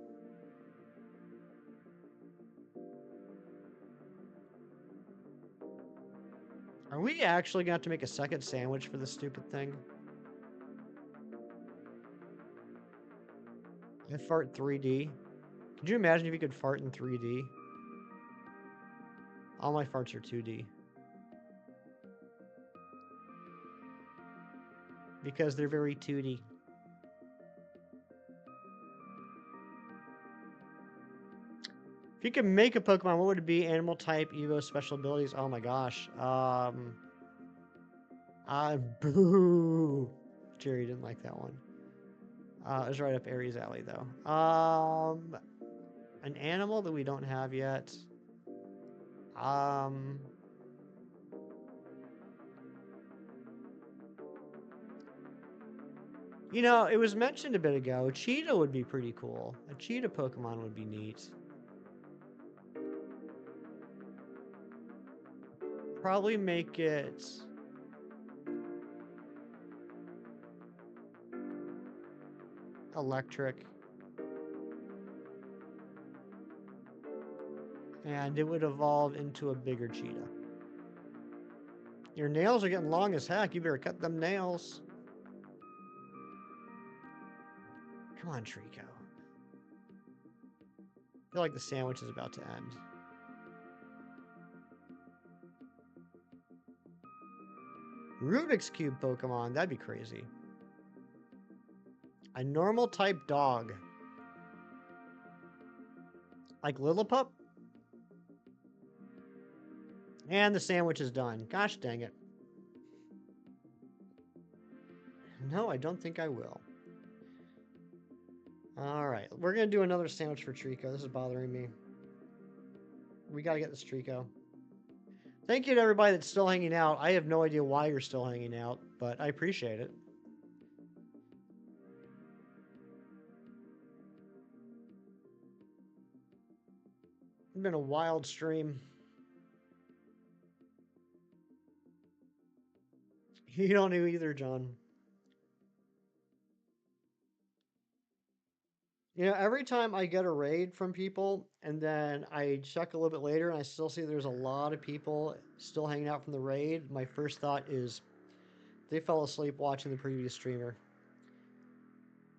Speaker 2: Are we actually going to have to make a second sandwich for this stupid thing? I fart 3D. Could you imagine if you could fart in 3D? All my farts are 2D. Because they're very 2D. If you could make a Pokemon, what would it be? Animal type, Evo, special abilities? Oh my gosh. Boo. Jerry didn't like that one. It was right up Aries' alley, though. An animal that we don't have yet. You know, it was mentioned a bit ago. Cheetah would be pretty cool. A cheetah Pokemon would be neat. Probably make it... electric. And it would evolve into a bigger cheetah. Your nails are getting long as heck. You better cut them nails. Come on, Treecko. I feel like the sandwich is about to end. Rubik's Cube Pokemon. That'd be crazy. A normal type dog. Like Lillipup? And the sandwich is done. Gosh dang it. No, I don't think I will. Alright, we're going to do another sandwich for Treecko. This is bothering me. We got to get this Treecko. Thank you to everybody that's still hanging out. I have no idea why you're still hanging out, but I appreciate it. It's been a wild stream. You don't know either, John. You know, every time I get a raid from people and then I check a little bit later and I still see there's a lot of people still hanging out from the raid, my first thought is they fell asleep watching the previous streamer.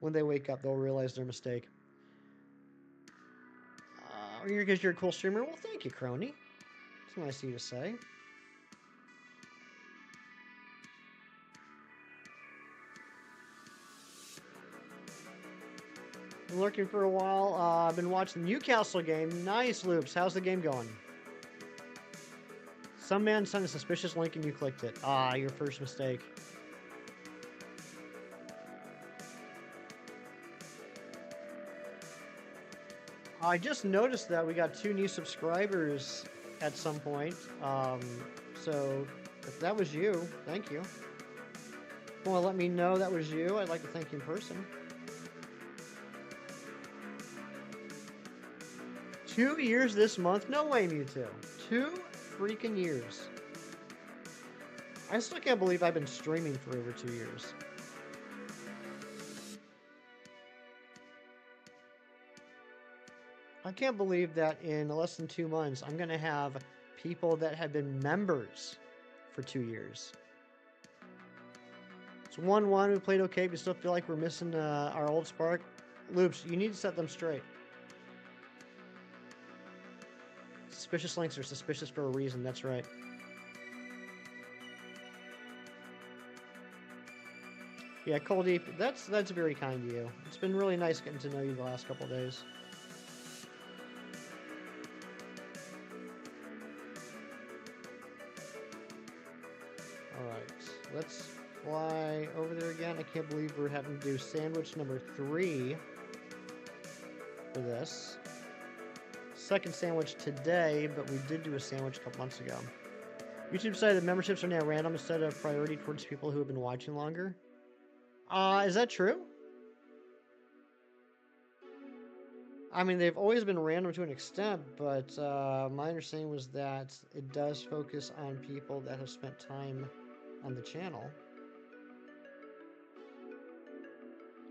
Speaker 2: When they wake up, they'll realize their mistake. Because you're a cool streamer? Well, thank you, Crony. It's nice of you to say. Been looking for a while. I've been watching the Newcastle game. Nice, Loops. How's the game going? Some man sent a suspicious link and you clicked it. Your first mistake. I just noticed that we got 2 new subscribers at some point. So if that was you, thank you. If you want to let me know that was you, I'd like to thank you in person. 2 years this month? No way, Mewtwo. 2 freaking years. I still can't believe I've been streaming for over 2 years. I can't believe that in less than 2 months, I'm going to have people that have been members for 2 years. It's 1-1. We played okay, but still feel like we're missing our old spark. Loops, you need to set them straight. Suspicious links are suspicious for a reason, that's right. Yeah, Coldeep, that's very kind of you. It's been really nice getting to know you the last couple days. Alright, let's fly over there again. I can't believe we're having to do sandwich number 3 for this. Second sandwich today, but we did do a sandwich a couple months ago. YouTube decided that memberships are now random instead of priority towards people who have been watching longer. Is that true? I mean, they've always been random to an extent, but my understanding was that it does focus on people that have spent time on the channel.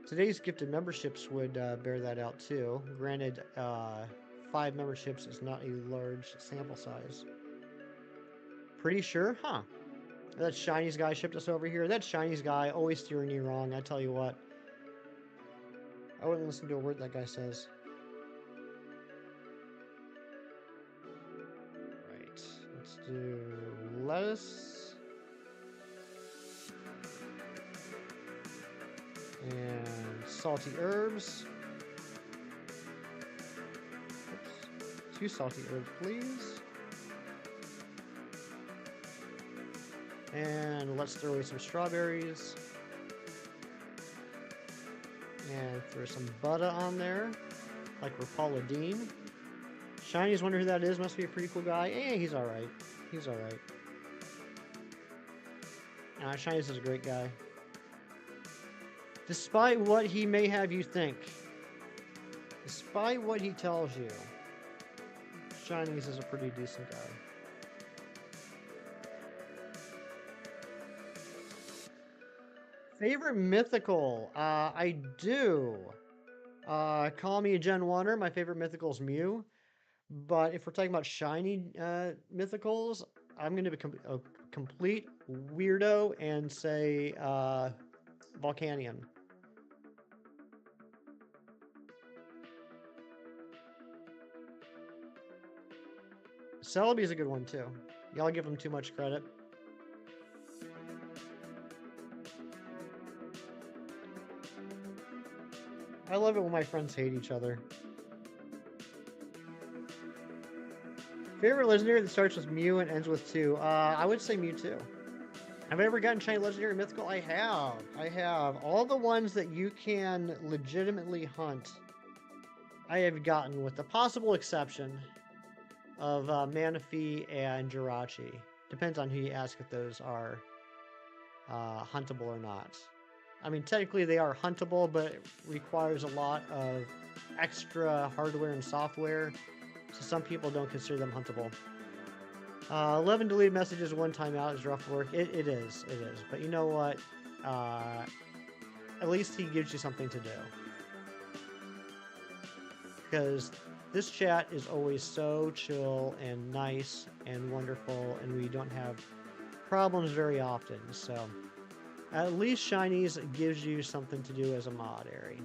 Speaker 2: Today's gifted memberships would bear that out too. Granted, 5 memberships is not a large sample size. Pretty sure? Huh. That Chinese guy shipped us over here. That Chinese guy always steering you wrong, I tell you what. I wouldn't listen to a word that guy says. Right. Let's do lettuce. And salty herbs. Oops. 2 salty herbs, please. And let's throw away some strawberries. And throw some butter on there, like we're Paula Dean. Shiny's wonder who that is. Must be a pretty cool guy. Eh, he's alright. He's alright. Shiny's is a great guy. Despite what he may have you think, despite what he tells you, Shiny's is a pretty decent guy. Favorite mythical? I do. Call me a Gen 1er. My favorite mythical is Mew. But if we're talking about shiny mythicals, I'm going to be a complete weirdo and say Volcanion. Celebi's a good one too. Y'all give him too much credit. I love it when my friends hate each other. Favorite legendary that starts with Mew and ends with 2? I would say Mewtwo. Have I ever gotten shiny legendary mythical? I have. I have. All the ones that you can legitimately hunt, I have gotten, with the possible exception of Manaphy and Jirachi. Depends on who you ask if those are huntable or not. I mean, technically they are huntable, but it requires a lot of extra hardware and software, so some people don't consider them huntable. 11 deleted messages, 1 timeout is rough work. It is. But you know what? At least he gives you something to do. Because this chat is always so chill and nice and wonderful, and we don't have problems very often, so at least Shinies gives you something to do as a mod, Airy.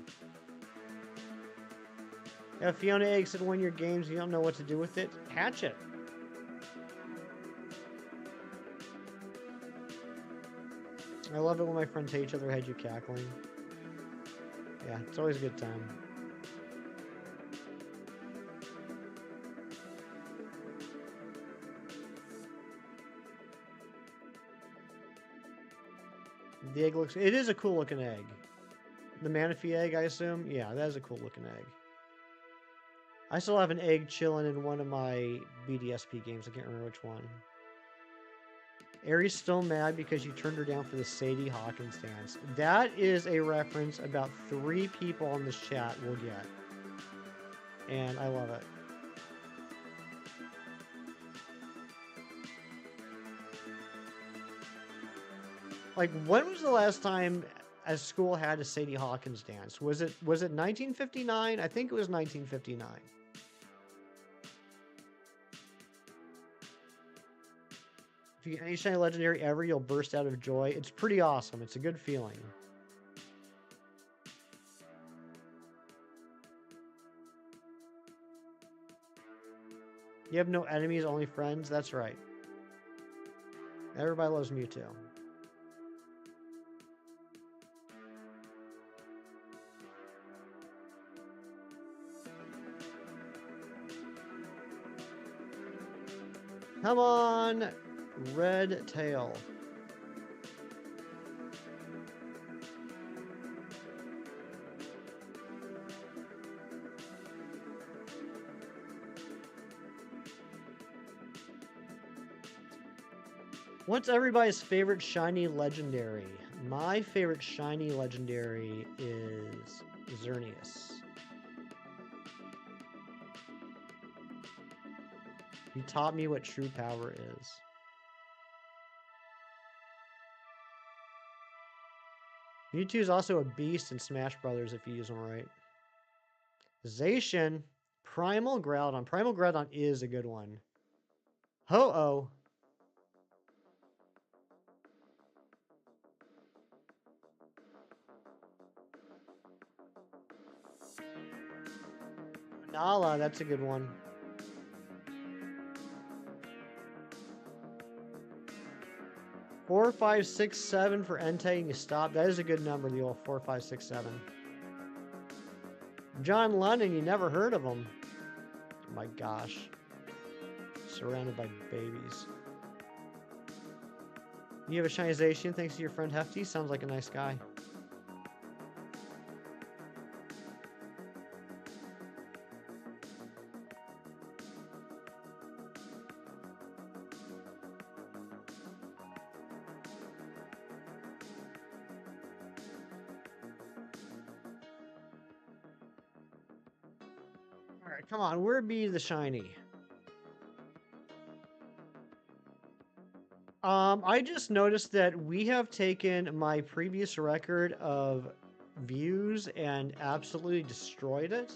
Speaker 2: If Fiona eggs in one of your games and you don't know what to do with it, hatch it. I love it when my friends hate each other, had you cackling. Yeah, it's always a good time. The egg looks... It is a cool looking egg. The Manaphy egg, I assume? Yeah, that is a cool looking egg. I still have an egg chilling in one of my BDSP games. I can't remember which one. Aries still mad because you turned her down for the Sadie Hawkins dance. That is a reference about 3 people on this chat will get. And I love it. Like, when was the last time a school had a Sadie Hawkins dance? Was it 1959? I think it was 1959. If you get any shiny legendary ever, you'll burst out of joy. It's pretty awesome. It's a good feeling. You have no enemies, only friends? That's right. Everybody loves Mewtwo. Come on, Red Tail. What's everybody's favorite shiny legendary? My favorite shiny legendary is Xerneas. He taught me what true power is. Mewtwo is also a beast in Smash Brothers if you use him right. Zacian, Primal Groudon. Primal Groudon is a good one. Ho-Oh. Nala, that's a good one. Four, five, six, seven for Entei, and you stop. That is a good number, the old 4, 5, 6, 7. John Lennon, you never heard of him. Oh my gosh. Surrounded by babies. You have a Shinization thanks to your friend Hefty? Sounds like a nice guy. Alright, come on. Where be the shiny? I just noticed that we have taken my previous record of views and absolutely destroyed it.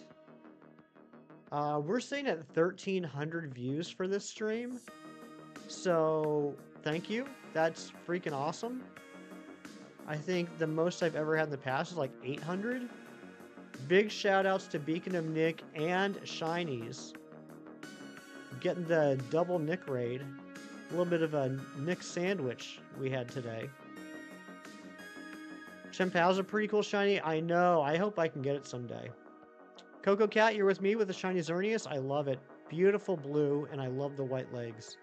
Speaker 2: We're sitting at 1,300 views for this stream. So, thank you. That's freaking awesome. I think the most I've ever had in the past is like 800. Big shout outs to Beacon of Nick and Shinies. Getting the double Nick raid. A little bit of a Nick sandwich we had today. Chempal's a pretty cool shiny. I know. I hope I can get it someday. Coco Cat, you're with me with the shiny Xerneas. I love it. Beautiful blue, and I love the white legs.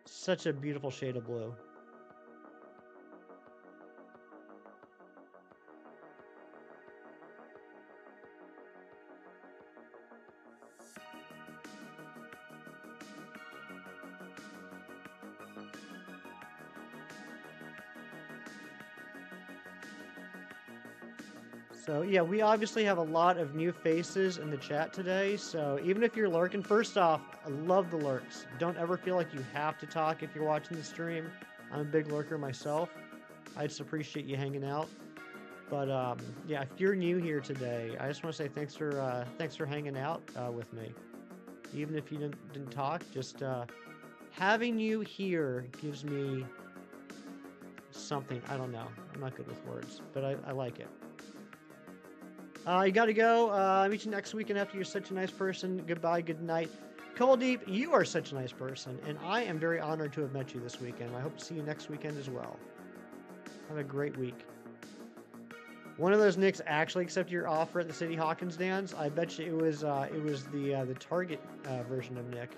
Speaker 2: Such a beautiful shade of blue. So yeah, we obviously have a lot of new faces in the chat today. So even if you're lurking, first off, I love the lurks. Don't ever feel like you have to talk if you're watching the stream. I'm a big lurker myself. I just appreciate you hanging out. But yeah, if you're new here today, I just want to say thanks for hanging out with me. Even if you didn't talk, just having you here gives me something. I don't know. I'm not good with words, but I like it. You gotta go. I'll meet you next weekend after you're such a nice person. Goodbye, good night. Cold-Deep, you are such a nice person, and I am very honored to have met you this weekend. I hope to see you next weekend as well. Have a great week. One of those Nicks actually accepted your offer at the City Hawkins dance. I bet you it was the Target version of Nick.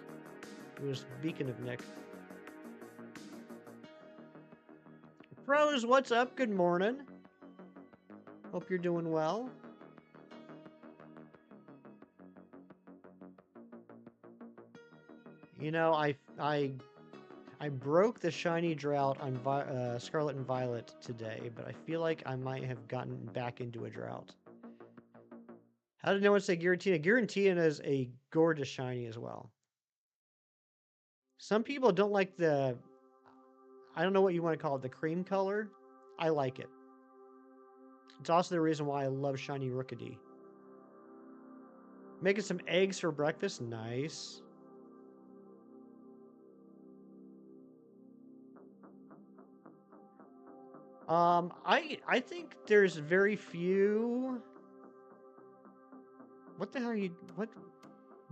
Speaker 2: It was Beacon of Nick. Pros, what's up? Good morning. Hope you're doing well. You know, I broke the shiny drought on Scarlet and Violet today, but I feel like I might have gotten back into a drought. How did no one say Giratina? Giratina is a gorgeous shiny as well. Some people don't like the, I don't know what you want to call it, the cream color. I like it. It's also the reason why I love shiny Rookidee. Making some eggs for breakfast? Nice. I think there's very few. What the hell are you? What,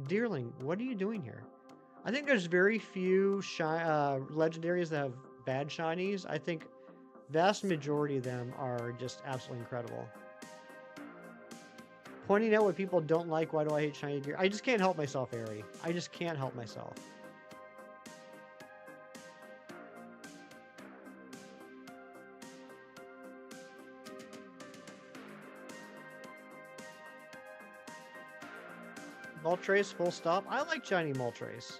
Speaker 2: Deerling? What are you doing here? I think there's very few legendaries that have bad shinies. I think vast majority of them are just absolutely incredible. Pointing out what people don't like. Why do I hate shiny gear? I just can't help myself, Ari. I just can't help myself. Moltres, full stop. I like shiny Moltres.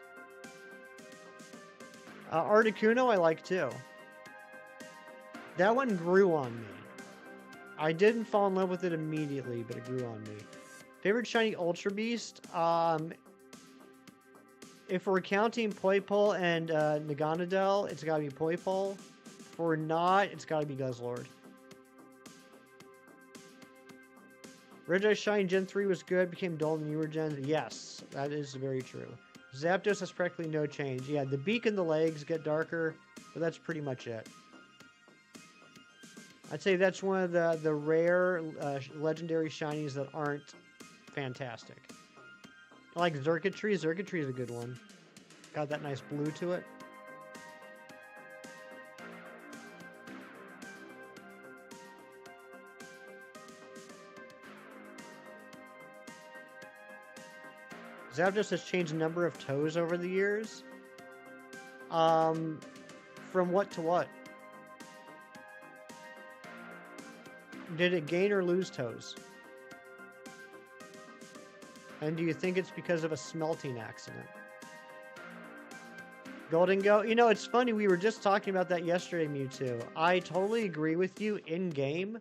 Speaker 2: Articuno I like too. That one grew on me. I didn't fall in love with it immediately, but it grew on me. Favorite shiny Ultra Beast? If we're counting Poipole and Naganadel, it's gotta be Poipole. If we're not, it's gotta be Guzzlord. Reggie Shine Gen 3 was good, became dull in newer gens. Yes, that is very true. Zapdos has practically no change. Yeah, the beak and the legs get darker, but that's pretty much it. I'd say that's one of the rare legendary shinies that aren't fantastic. I like Xurkitree. Xurkitree is a good one. Got that nice blue to it. Zapdos has changed the number of toes over the years. From what to what? Did it gain or lose toes? And do you think it's because of a smelting accident? Golden Go? You know, it's funny. We were just talking about that yesterday, Mewtwo. I totally agree with you in-game.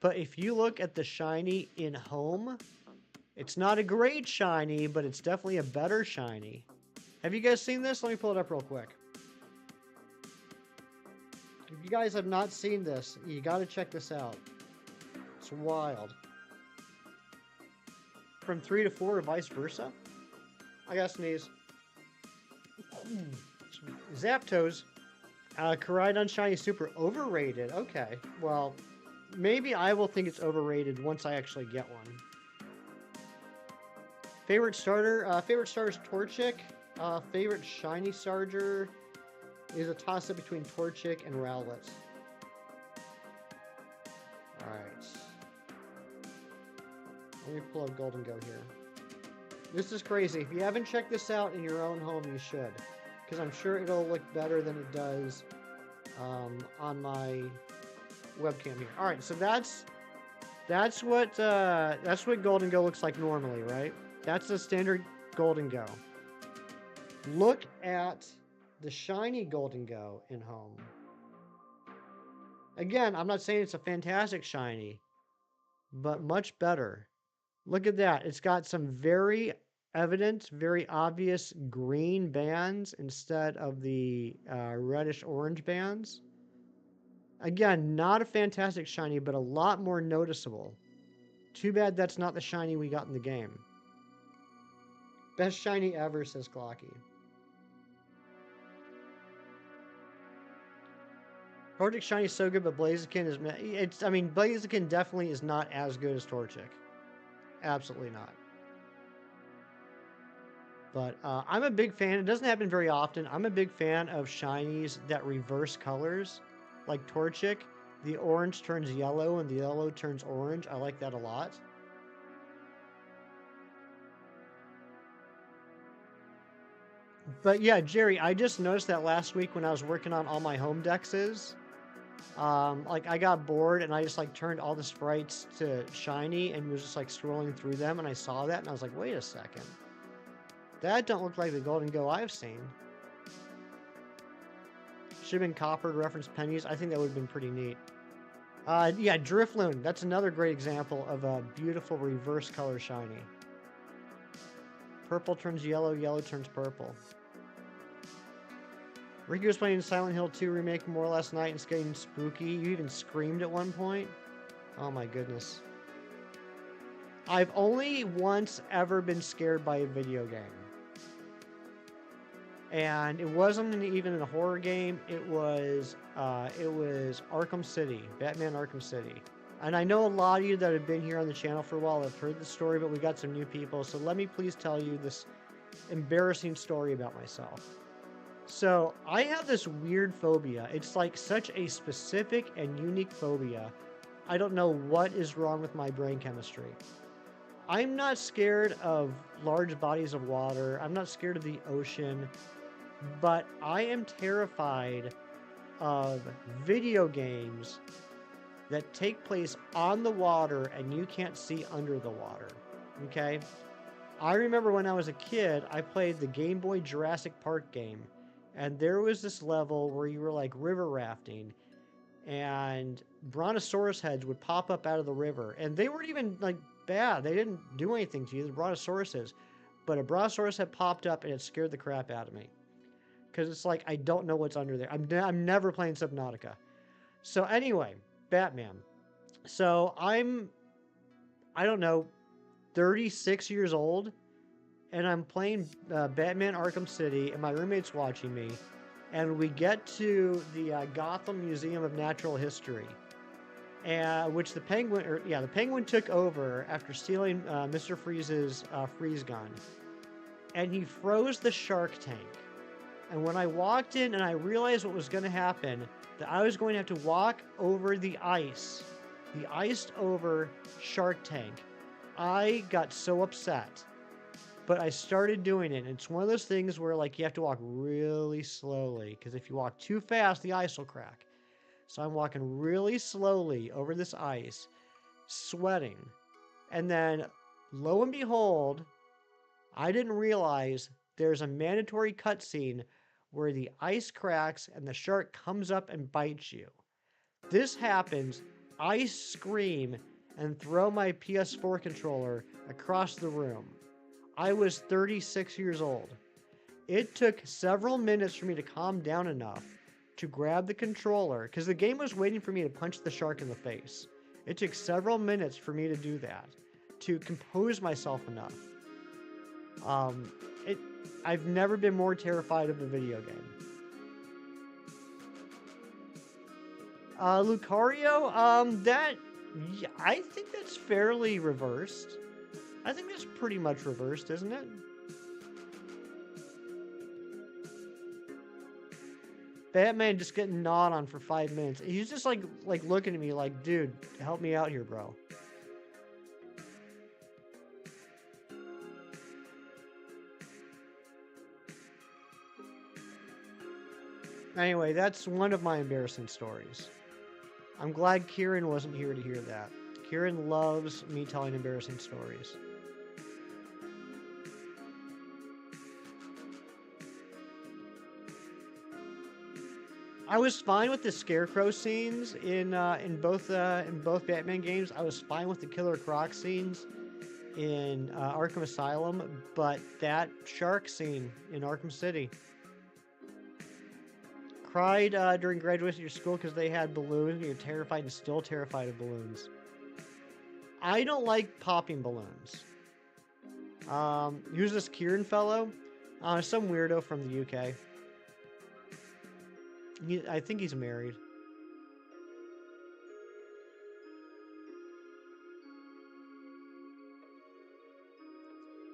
Speaker 2: But if you look at the shiny in home, it's not a great shiny, but it's definitely a better shiny. Have you guys seen this? Let me pull it up real quick. If you guys have not seen this, you got to check this out. It's wild. From 3 to 4 or vice versa? I gotta sneeze. Zapdos. Koraidon Shiny Super overrated. Okay, well, maybe I will think it's overrated once I actually get one. Favorite starter? Favorite starter is Torchic. Favorite shiny Starter is a toss-up between Torchic and Rowlet. Alright. Let me pull up Golden Go here. This is crazy. If you haven't checked this out in your own home, you should. Because I'm sure it'll look better than it does on my webcam here. Alright, so that's what Golden Go looks like normally, right? That's the standard Golden Go. Look at the shiny Golden Go in home. Again, I'm not saying it's a fantastic shiny, but much better. Look at that. It's got some very evident, very obvious green bands instead of the reddish-orange bands. Again, not a fantastic shiny, but a lot more noticeable. Too bad that's not the shiny we got in the game. Best shiny ever, says Glocky. Torchic shiny is so good, but Blaziken is... I mean, Blaziken definitely is not as good as Torchic. Absolutely not. But I'm a big fan. It doesn't happen very often. I'm a big fan of shinies that reverse colors. Like Torchic, the orange turns yellow and the yellow turns orange. I like that a lot. But yeah, Jerry, I just noticed that last week when I was working on all my home dexes. Like I got bored and I just like turned all the sprites to shiny and was just like scrolling through them, and I saw that and I was like, wait a second. That don't look like the Golden Go I've seen. Should have been copper to reference pennies. I think that would have been pretty neat. Yeah, Drifloon. That's another great example of a beautiful reverse color shiny. Purple turns yellow, yellow turns purple. Ricky was playing Silent Hill 2 remake more last night and it's getting spooky. You even screamed at one point. Oh my goodness. I've only once ever been scared by a video game. And it wasn't even a horror game. It was Arkham City, Batman Arkham City. And I know a lot of you that have been here on the channel for a while have heard the story, but we got some new people. So let me please tell you this embarrassing story about myself. So I have this weird phobia. It's like such a specific and unique phobia. I don't know what is wrong with my brain chemistry. I'm not scared of large bodies of water. I'm not scared of the ocean. But I am terrified of video games that take place on the water and you can't see under the water. Okay? I remember when I was a kid, I played the Game Boy Jurassic Park game. And there was this level where you were like river rafting and brontosaurus heads would pop up out of the river. And they weren't even like bad. They didn't do anything to you, the brontosauruses. But a brontosaurus had popped up and it scared the crap out of me. Because it's like, I don't know what's under there. I'm never playing Subnautica. So anyway, Batman. So I don't know, 36 years old. And I'm playing Batman Arkham City, and my roommate's watching me. And we get to the Gotham Museum of Natural History. which the penguin took over after stealing Mr. Freeze's freeze gun, and he froze the shark tank. And when I walked in and I realized what was going to happen, that I was going to have to walk over the iced over shark tank, I got so upset. But I started doing it, and it's one of those things where like you have to walk really slowly, because if you walk too fast, the ice will crack. So I'm walking really slowly over this ice, sweating. And then, lo and behold, I didn't realize there's a mandatory cutscene where the ice cracks and the shark comes up and bites you. This happens, I scream and throw my PS4 controller across the room. I was 36 years old. It took several minutes for me to calm down enough to grab the controller, because the game was waiting for me to punch the shark in the face. It took several minutes for me to do that, to compose myself enough. I've never been more terrified of a video game. Lucario, I think that's fairly reversed. I think that's pretty much reversed, isn't it? Batman just getting gnawed on for 5 minutes. He's just like looking at me like, dude, help me out here, bro. Anyway, that's one of my embarrassing stories. I'm glad Kieran wasn't here to hear that. Kieran loves me telling embarrassing stories. I was fine with the Scarecrow scenes in both Batman games. I was fine with the Killer Croc scenes in Arkham Asylum, but that shark scene in Arkham City. Cried during graduation at your school because they had balloons. You're terrified and still terrified of balloons. I don't like popping balloons. Who's this Kieran fellow? Some weirdo from the UK. I think he's married.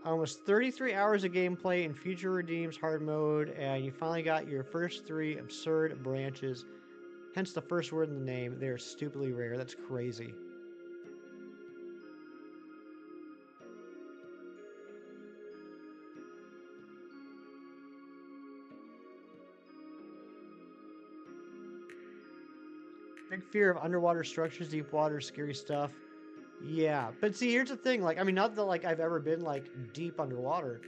Speaker 2: Almost 33 hours of gameplay in Future Redeems hard mode, and you finally got your first 3 absurd branches. Hence the first word in the name. They're stupidly rare. That's crazy. Big fear of underwater structures, deep water, scary stuff. Yeah, but see, here's the thing. Like, I mean, not that like I've ever been like deep underwater,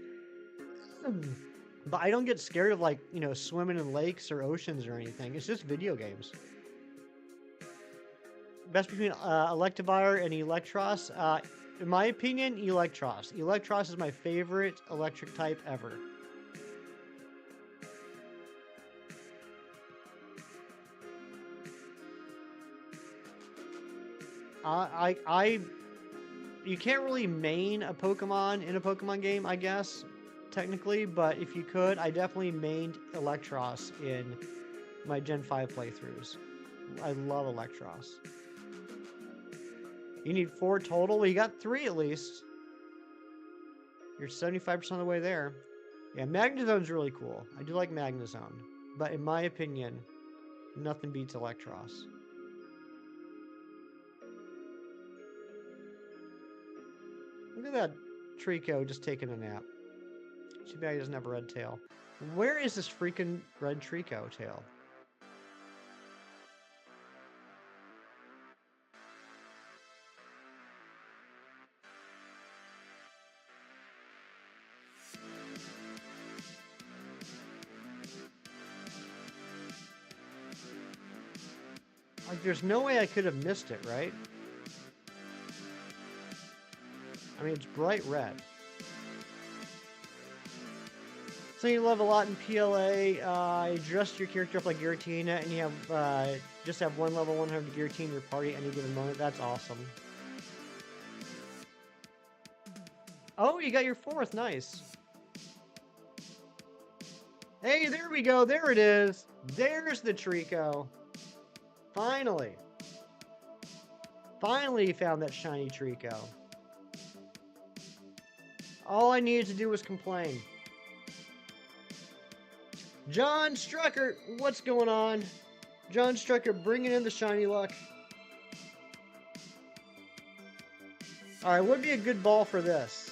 Speaker 2: but I don't get scared of like, you know, swimming in lakes or oceans or anything. It's just video games. Best between Electivire and Electros. In my opinion, Electros. Electros is my favorite electric type ever. You can't really main a Pokemon in a Pokemon game, I guess, technically, but if you could, I definitely mained Electros in my Gen 5 playthroughs. I love Electros. You need 4 total? Well, you got 3 at least. You're 75% of the way there. Yeah, Magnezone's really cool. I do like Magnezone. But in my opinion, nothing beats Electros. Look at that Treecko just taking a nap. Too bad he doesn't have a red tail. Where is this freaking red Treecko tail? Like, there's no way I could have missed it, right? I mean, it's bright red. So you level a lot in PLA. You dress your character up like Giratina, and you have just have 1 level 100 Giratina in your party at any given moment. That's awesome. Oh, you got your 4th. Nice. Hey, there we go. There it is. There's the Treecko. Finally. Finally found that shiny Treecko. All I needed to do was complain. John Strucker, what's going on? John Strucker bringing in the shiny luck. Alright, what would be a good ball for this?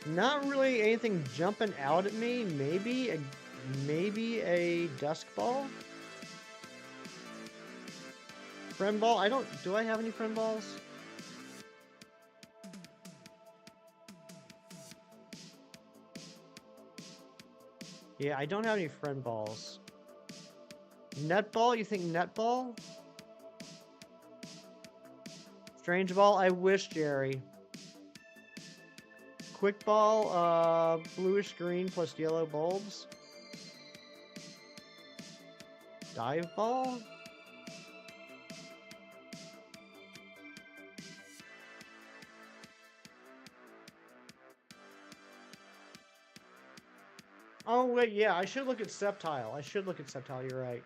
Speaker 2: Not really anything jumping out at me. Maybe a dusk ball? Friend ball? Do I have any friend balls? Yeah, I don't have any friend balls. Netball? You think netball? Strange ball? I wish, Jerry. Quick ball, bluish green plus yellow bulbs. Dive ball? Oh, wait, yeah, I should look at Sceptile. You're right.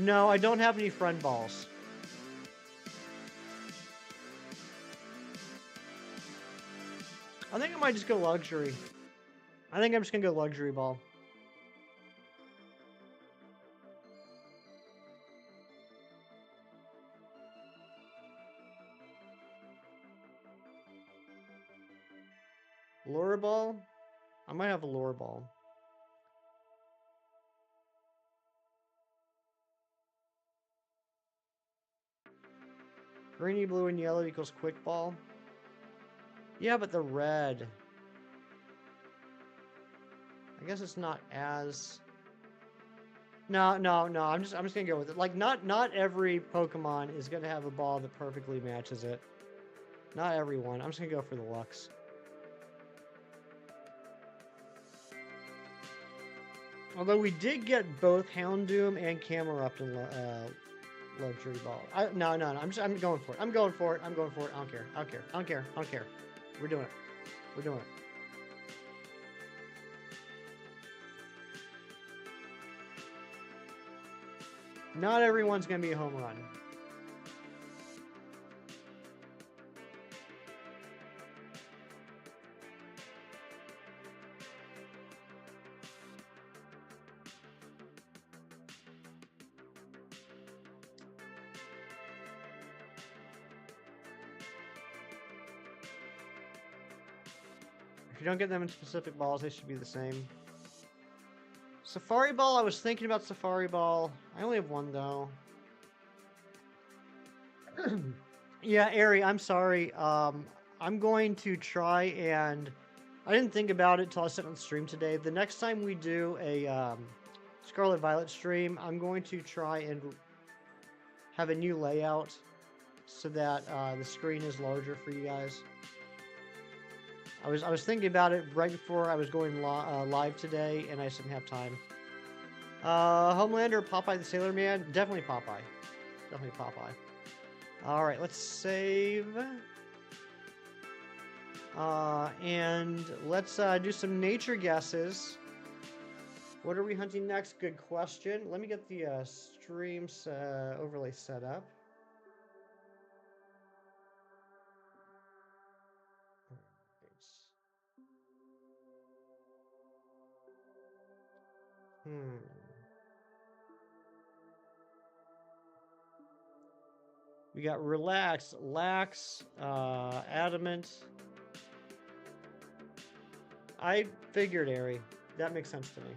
Speaker 2: No, I don't have any friend balls. I think I might just go luxury. I think I'm just gonna go luxury ball. Lure ball? I might have a lure ball. Greeny, blue, and yellow equals quick ball. Yeah, but the red. I guess it's not as. No. I'm just gonna go with it. Like, not every Pokemon is gonna have a ball that perfectly matches it. Not everyone. I'm just gonna go for the Lux. Although we did get both Houndoom and Camerupt in luxury ball. No. I'm going for it. I'm going for it. I don't care. We're doing it. Not everyone's gonna be a home run. If you don't get them in specific balls, they should be the same. Safari Ball, I was thinking about Safari Ball. I only have one, though. Yeah, Ari, I'm sorry. I'm going to try and... I didn't think about it till I sat on the stream today. The next time we do a Scarlet Violet stream, I'm going to try and have a new layout so that the screen is larger for you guys. I was thinking about it right before I was going live today, and I just didn't have time. Homelander, Popeye the Sailor Man? Definitely Popeye. Alright, let's save. And let's do some nature guesses. What are we hunting next? Good question. Let me get the stream overlay set up. We got Relax, Lax, Adamant. I figured, Ari. That makes sense to me.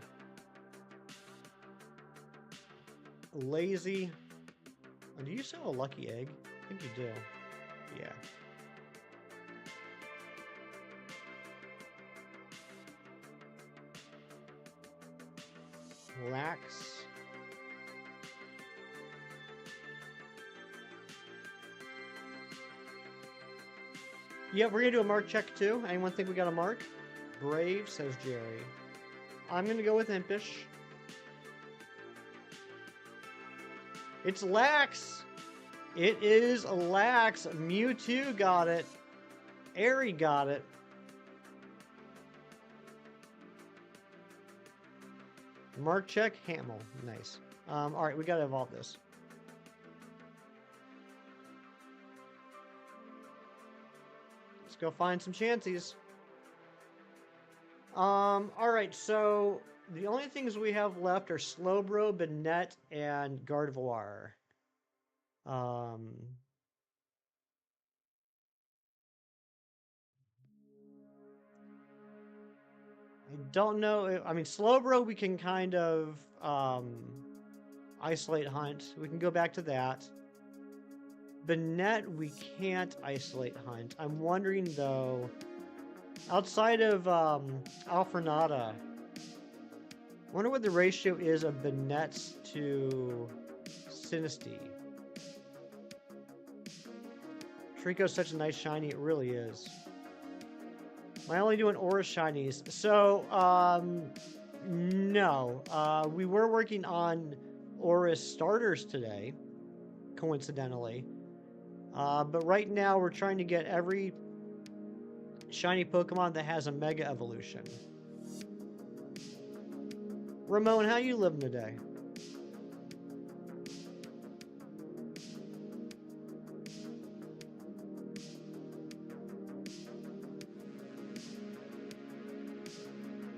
Speaker 2: Lazy. Oh, do you sell a lucky egg? I think you do. Yeah. Lax. Yeah, we're gonna do a mark check too. Anyone think we got a mark? Brave, says Jerry. I'm gonna go with Impish. It's Lax! It is Lax. Mewtwo got it. Airy got it. Mark check, Hamel. Nice. Alright, we gotta evolve this. Let's go find some chances. Alright, so the only things we have left are Slowbro, Banette, and Gardevoir. I don't know. I mean, Slowbro we can kind of isolate hunt. We can go back to that. Banette we can't isolate hunt. I'm wondering though, outside of Alfrenata, I wonder what the ratio is of Banette's to Sinistea. Treecko's such a nice shiny, it really is. Am I only doing Aura shinies? So, no. We were working on Aura starters today, coincidentally. But right now we're trying to get every shiny Pokemon that has a Mega Evolution. Ramon, how you living today?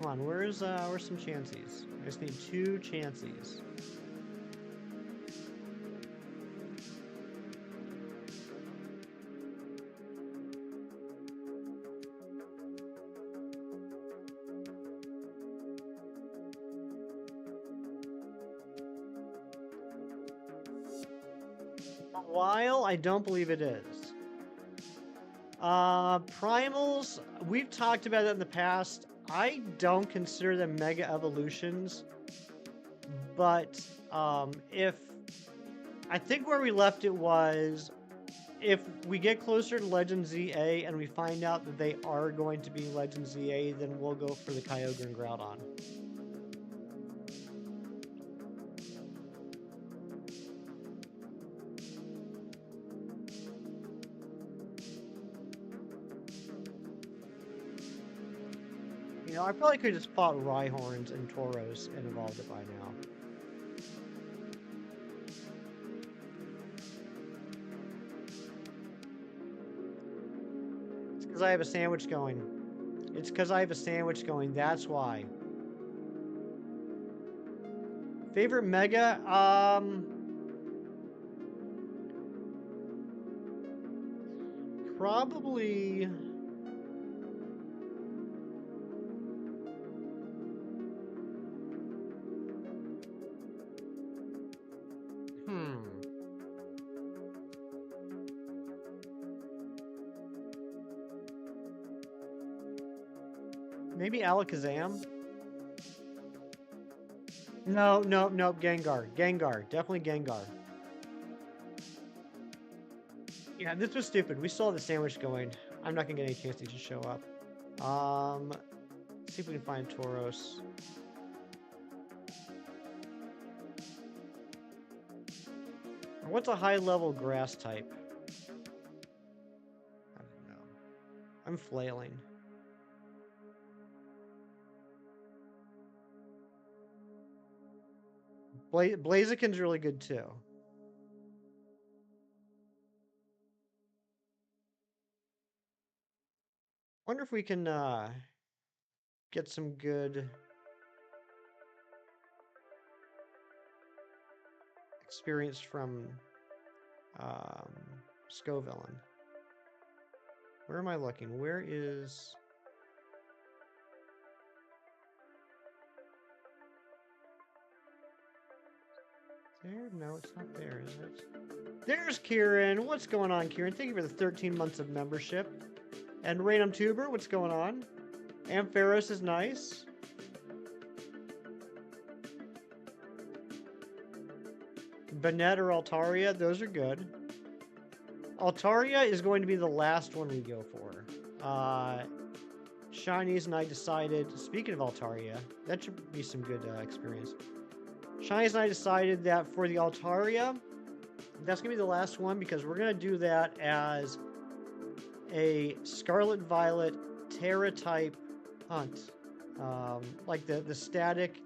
Speaker 2: Come on, where's some chances? I just need 2 chances. While I don't believe it is. Primals, we've talked about it in the past. I don't consider them Mega Evolutions, but if I think where we left it was if we get closer to Legend ZA and we find out that they are going to be Legend ZA, then we'll go for the Kyogre and Groudon. You know, I probably could have just fought Rhyhorns and Tauros and evolved it by now. It's because I have a sandwich going. It's because I have a sandwich going, that's why. Favorite Mega? Probably... Maybe Alakazam? No, Gengar. Gengar. Definitely Gengar. Yeah, this was stupid. We still have the sandwich going. I'm not gonna get any chance to just show up. Let's see if we can find Tauros. What's a high-level grass type? I don't know. I'm flailing. Blaziken's really good too. Wonder if we can get some good experience from Scovillain. Where am I looking? Where is... There? No, it's not there, is it? There's Kieran! What's going on, Kieran? Thank you for the 13 months of membership. And Random Tuber, what's going on? Ampharos is nice. Banette or Altaria, those are good. Altaria is going to be the last one we go for. Shinies and I decided, speaking of Altaria, that should be some good experience. Shinies and I decided that for the Altaria, that's going to be the last one because we're going to do that as a Scarlet Violet Terra type hunt. Like the static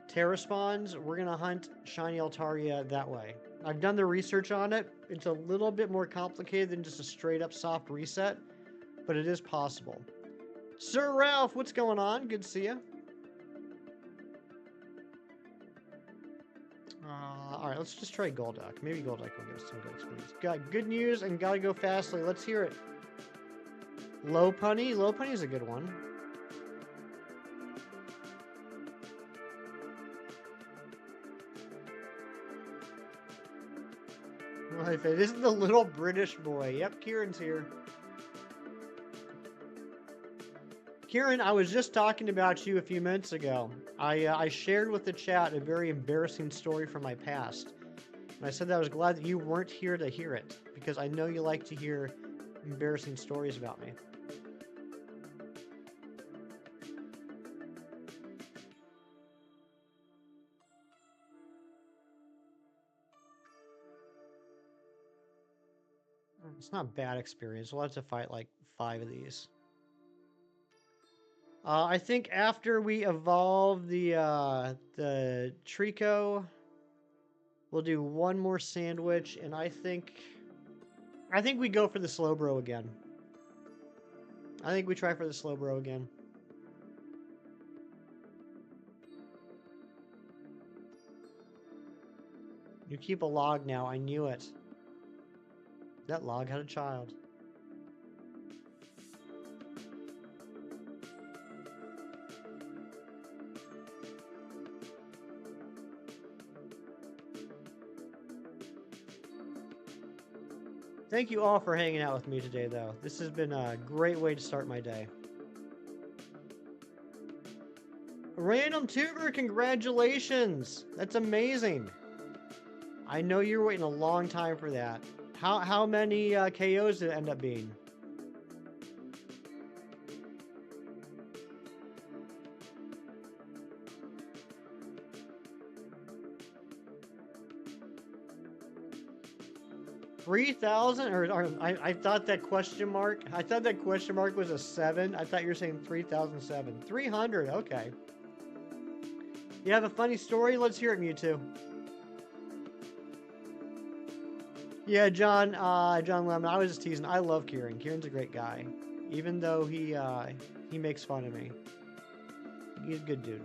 Speaker 2: Terra spawns, we're going to hunt Shiny Altaria that way. I've done the research on it. It's a little bit more complicated than just a straight up soft reset, but it is possible. Sir Ralph, what's going on? Good to see you. Alright, let's just try Golduck. Maybe Golduck will give us some good experience. Got good news and gotta go fastly. Let's hear it. Lopunny. Lopunny is a good one. If it isn't the little British boy. Yep, Kieran's here. Kieran, I was just talking about you a few minutes ago. I shared with the chat a very embarrassing story from my past. And I said that I was glad that you weren't here to hear it, because I know you like to hear embarrassing stories about me. It's not a bad experience. We'll have to fight like 5 of these. I think after we evolve the Treecko, we'll do one more sandwich, and I think we go for the Slowbro again. I think we try for the Slowbro again. You keep a log now. I knew it. That log had a child. Thank you all for hanging out with me today, though. This has been a great way to start my day. Random Tuber, congratulations! That's amazing. I know you were waiting a long time for that. How many KOs did it end up being? $3,000? Or I thought that question mark. I thought that question mark was a 7. I thought you were saying 3,007. 300. Okay. You have a funny story? Let's hear it, Mewtwo. Yeah, John Lemon. I was just teasing. I love Kieran. Kieran's a great guy, even though he makes fun of me. He's a good dude.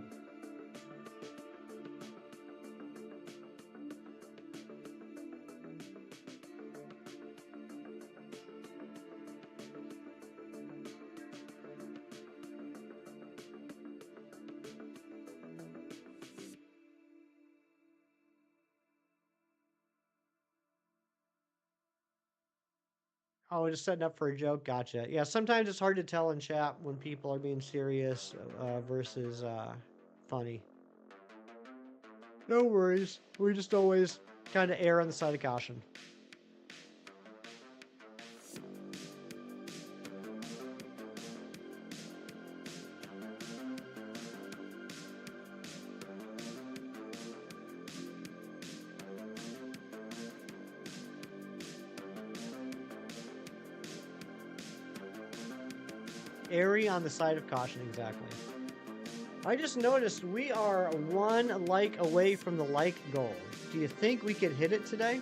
Speaker 2: Oh, just setting up for a joke. Gotcha. Yeah, sometimes it's hard to tell in chat when people are being serious versus funny. No worries. We just always kind of err on the side of caution. Airy on the side of caution, exactly. I just noticed we are 1 like away from the like goal. Do you think we could hit it today?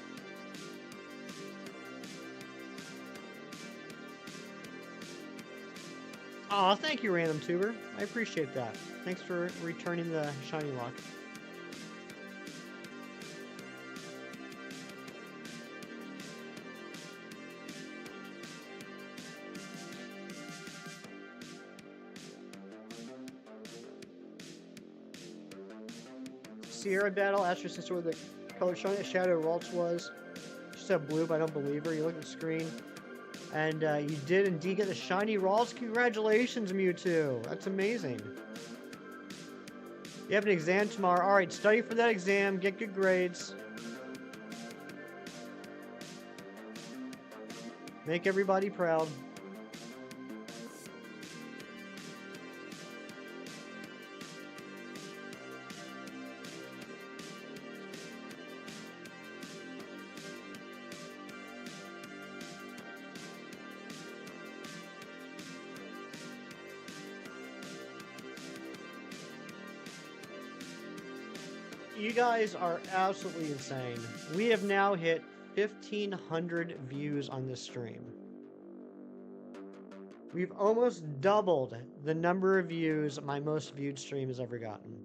Speaker 2: Aw, thank you, Random Tuber. I appreciate that. Thanks for returning the shiny lock. Sierra battle, asked her sister what the color shiny Shadow Ralts was. She said blue, but I don't believe her. You look at the screen. And you did indeed get the shiny Ralts. Congratulations, Mewtwo. That's amazing. You have an exam tomorrow. Alright, study for that exam. Get good grades. Make everybody proud. You guys are absolutely insane. We have now hit 1,500 views on this stream. We've almost doubled the number of views my most viewed stream has ever gotten.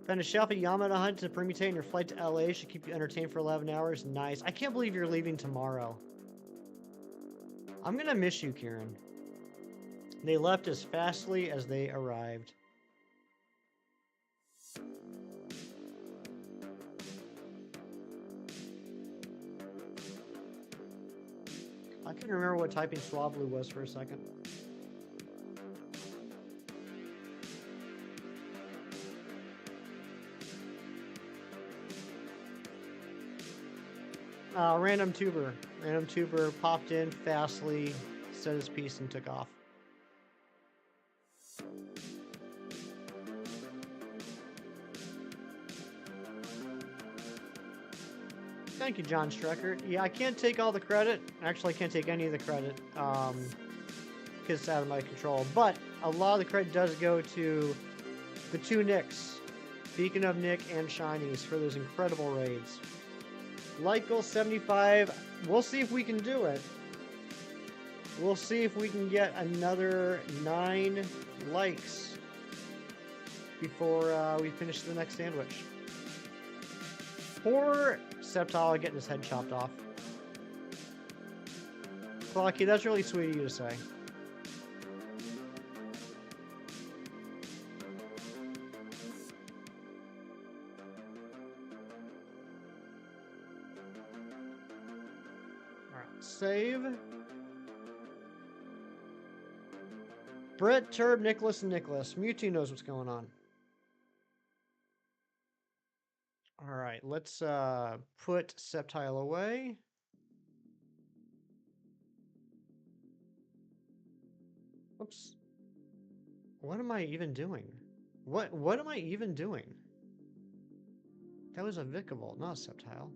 Speaker 2: Found a shelf at Yamada Hunt to permutate your flight to LA. Should keep you entertained for 11 hours. Nice. I can't believe you're leaving tomorrow. I'm gonna miss you, Kieran. They left as fastly as they arrived. I couldn't remember what typing Slowbro was for a second. Random tuber. Random tuber popped in fastly, said his piece, and took off. Thank you, John Strecker. Yeah, I can't take all the credit. Actually, I can't take any of the credit because it's out of my control. But a lot of the credit does go to the two Nicks, Beacon of Nick and Shinies, for those incredible raids. Like goal 75. We'll see if we can do it. We'll see if we can get another 9 likes before we finish the next sandwich. Poor Sceptile getting his head chopped off. Clocky, that's really sweet of you to say. Alright, save. Brett, Turb, Nicholas, and Nicholas. Mewtwo knows what's going on. Alright, let's put Sceptile away. Whoops. What am I even doing? What am I even doing? That was a Vikavolt, not a Sceptile.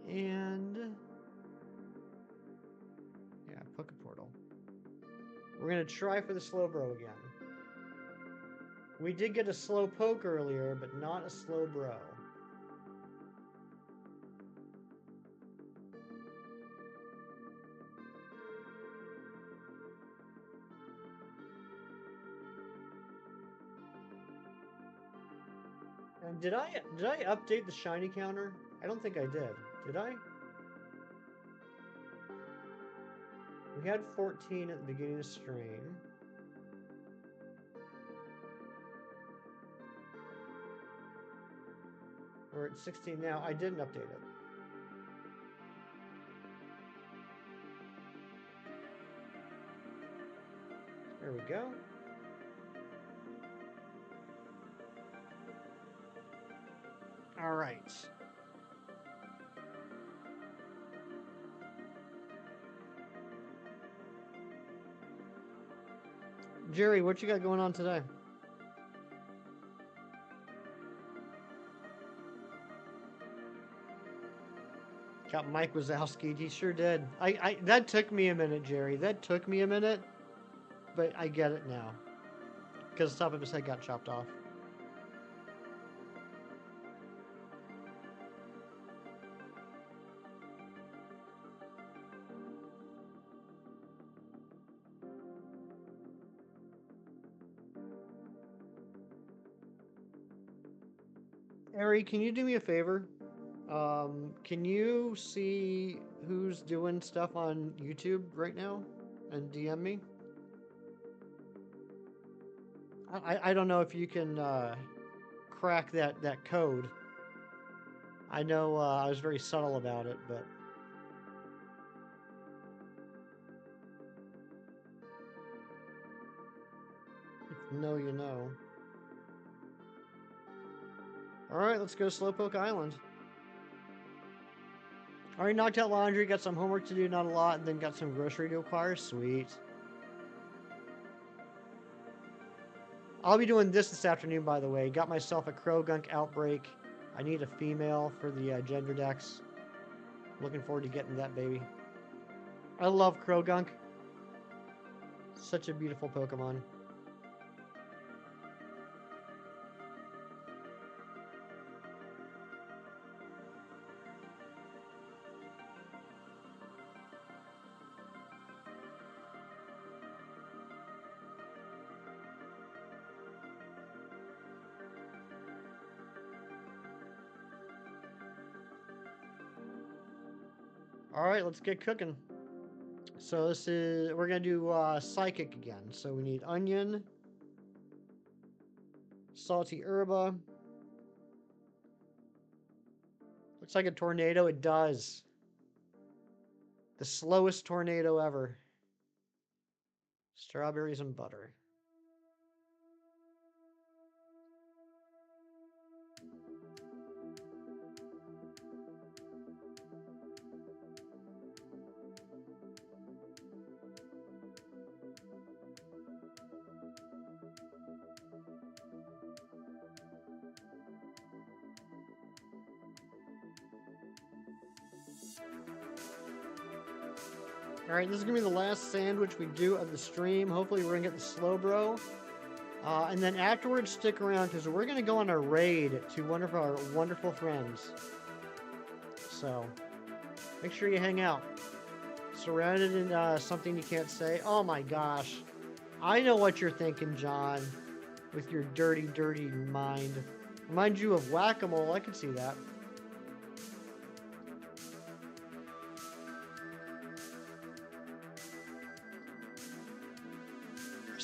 Speaker 2: And yeah, Poke Portal. We're gonna try for the Slowbro again. We did get a Slowpoke earlier, but not a Slowbro. And did I update the shiny counter? I don't think I did. Did I? We had 14 at the beginning of the stream. We're at 16 now. I didn't update it. There we go. All right. Jerry, what you got going on today? Got Mike Wazowski. He sure did. That took me a minute, Jerry. That took me a minute, but I get it now. Because the top of his head got chopped off. Ari, can you do me a favor? Can you see who's doing stuff on YouTube right now and DM me? I don't know if you can crack that code. I know I was very subtle about it, but if you know, you know. Alright, let's go to Slowpoke Island. Already knocked out laundry, got some homework to do, not a lot, and then got some grocery to acquire. Sweet. I'll be doing this afternoon, by the way. Got myself a Krogunk outbreak. I need a female for the gender dex. Looking forward to getting that baby. I love Krogunk. Such a beautiful Pokemon. Alright, let's get cooking. So we're gonna do Psychic again. So we need Onion, Salty Herba. Looks like a tornado, it does. The slowest tornado ever. Strawberries and butter. Alright, this is going to be the last sandwich we do of the stream. Hopefully we're going to get the Slowbro. And then afterwards, stick around because we're going to go on a raid to one of our wonderful friends. So, make sure you hang out. Surrounded in something you can't say. Oh my gosh. I know what you're thinking, John. With your dirty, dirty mind. Reminds you of Whack-A-Mole. I can see that.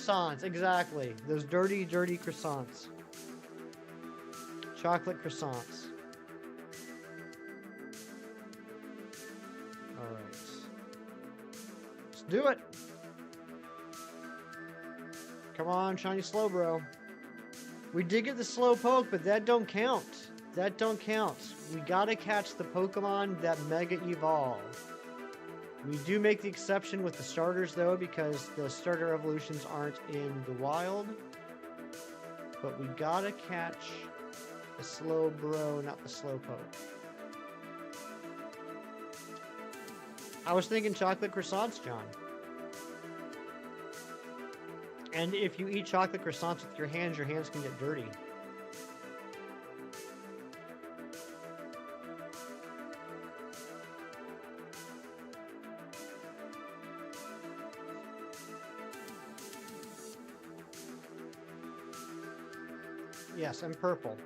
Speaker 2: Croissants, exactly. Those dirty, dirty croissants. Chocolate croissants. Alright. Let's do it! Come on, shiny Slowbro. We did get the Slowpoke, but that don't count. That don't count. We gotta catch the Pokemon that Mega Evolve. We do make the exception with the starters, though, because the starter evolutions aren't in the wild. But we gotta catch the Slowbro, not the Slowpoke. I was thinking chocolate croissants, John. And if you eat chocolate croissants with your hands can get dirty. Yes, and purple.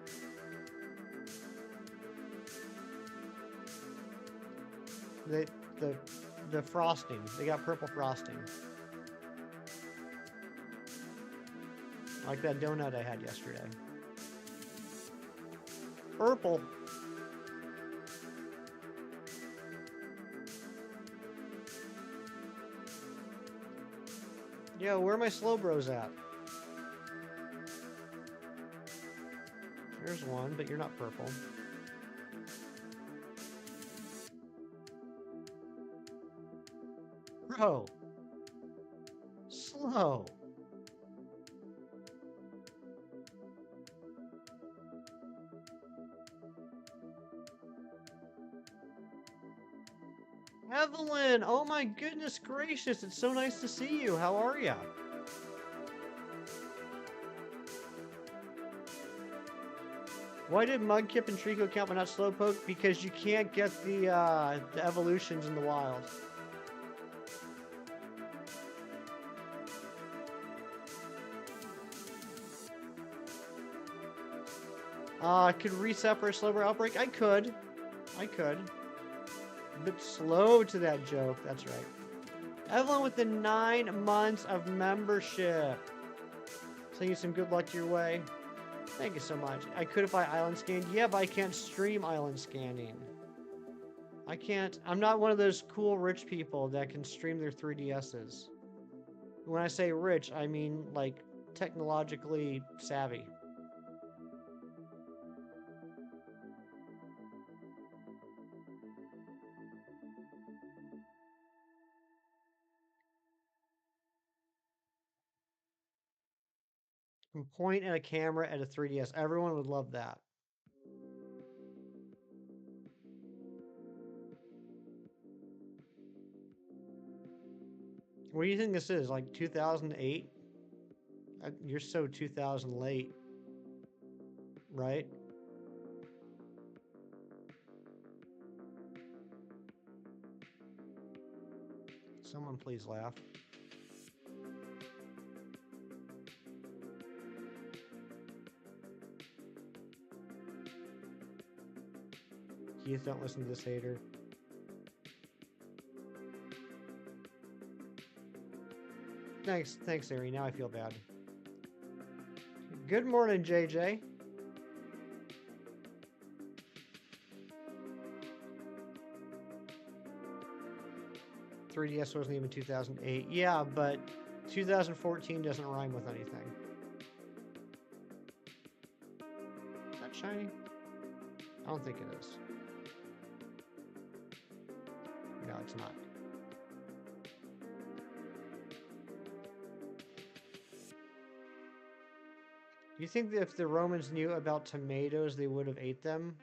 Speaker 2: The frosting. They got purple frosting. Like that donut I had yesterday. Purple. Yo, where are my Slowbros at? There's one, but you're not purple. Bro. Slow. Evelyn! Oh my goodness gracious, it's so nice to see you. How are ya? Why did Mudkip and Treecko count but not Slowpoke? Because you can't get the evolutions in the wild. Could reset for a Slowbro outbreak? I could. I could. A bit slow to that joke, that's right. Evelyn with the 9 months of membership. Sending you some good luck your way. Thank you so much. I could if I island scanned. Yeah, but I can't stream island scanning. I can't. I'm not one of those cool rich people that can stream their 3DSs. When I say rich, I mean like technologically savvy. can point at a camera at a 3DS. Everyone would love that. What do you think this is? Like 2008? You're so 2000 late, right? Someone please laugh. Keith, don't listen to this hater. Thanks, Ari. Now I feel bad. Good morning, JJ. .3DS wasn't even 2008. Yeah, but 2014 doesn't rhyme with anything. Is that shiny? I don't think it is. No, it's not. Do you think that if the Romans knew about tomatoes, they would have ate them?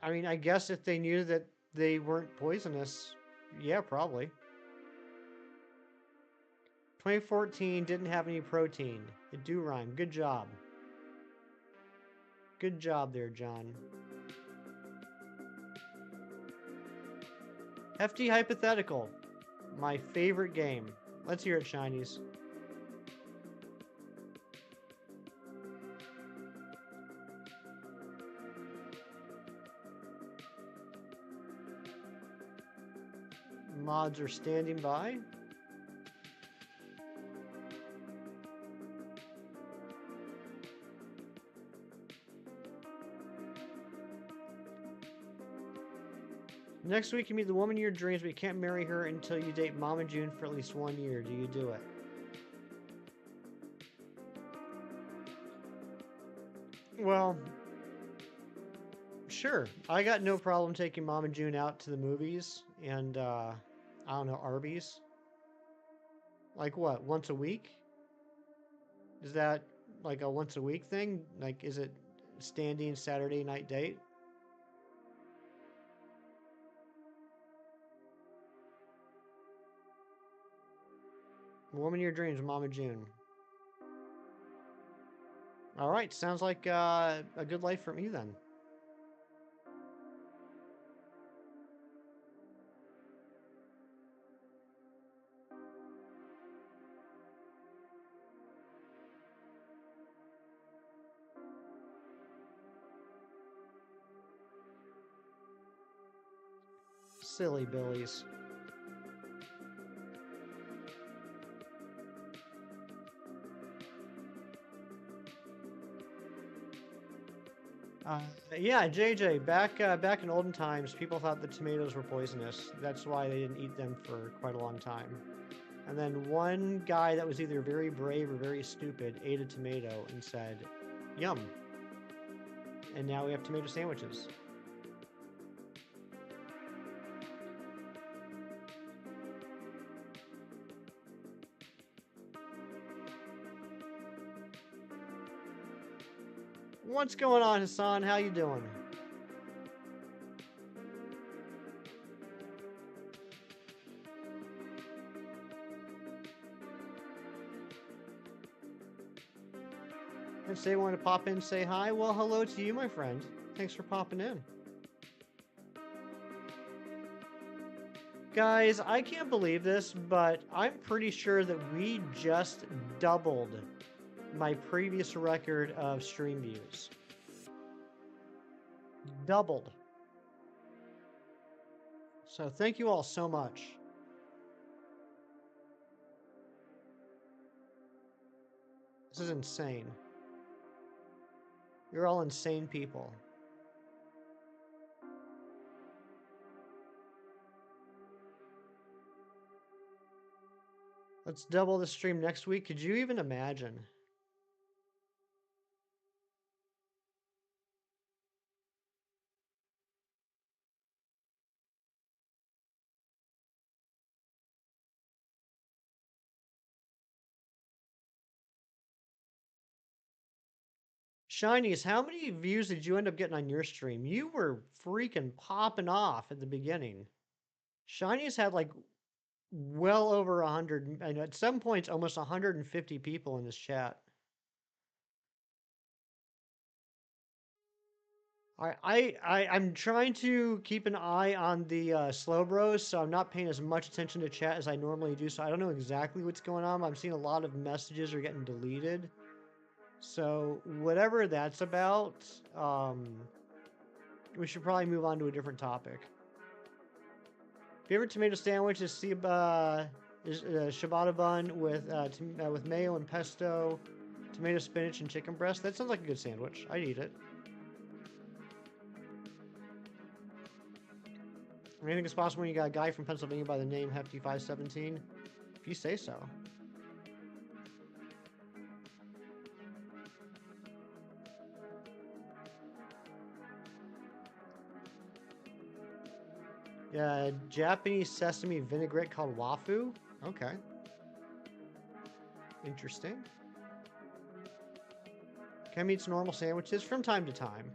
Speaker 2: I mean, I guess if they knew that they weren't poisonous, yeah, probably. 2014 didn't have any protein. It do rhyme. Good job. Good job there, John. Hefty Hypothetical. My favorite game. Let's hear it, Shinies. Mods are standing by. Next week you meet the woman of your dreams, but you can't marry her until you date Mama June for at least 1 year. Do you do it? Well, sure. I got no problem taking Mama June out to the movies and, I don't know, Arby's. Like what, once a week? Is that like a once a week thing? Like, is it standing Saturday night date? Woman of your dreams, Mama June. All right, sounds like a good life for me then. Silly billies. Yeah, JJ. Back in olden times, people thought that tomatoes were poisonous. That's why they didn't eat them for quite a long time. And then one guy that was either very brave or very stupid ate a tomato and said, "Yum." And now we have tomato sandwiches. What's going on, Hassan? How you doing? If they want to pop in and say hi, well, hello to you, my friend. Thanks for popping in. Guys, I can't believe this, but I'm pretty sure that we just doubled my previous record of stream views. Doubled. So thank you all so much. This is insane. You're all insane people. Let's double the stream next week. Could you even imagine? Shinies, how many views did you end up getting on your stream? You were freaking popping off at the beginning. Shinies had like well over 100, and at some points almost 150 people in this chat. I'm trying to keep an eye on the Slowbros, so I'm not paying as much attention to chat as I normally do, so I don't know exactly what's going on. I'm seeing a lot of messages are getting deleted. So whatever that's about, we should probably move on to a different topic. Favorite tomato sandwich is ciabatta bun with mayo and pesto, tomato, spinach, and chicken breast. That sounds like a good sandwich. I'd eat it. Anything is possible when you got a guy from Pennsylvania by the name Hefty517. If you say so. Yeah, Japanese sesame vinaigrette called wafu. Okay. Interesting. Kem eats normal sandwiches from time to time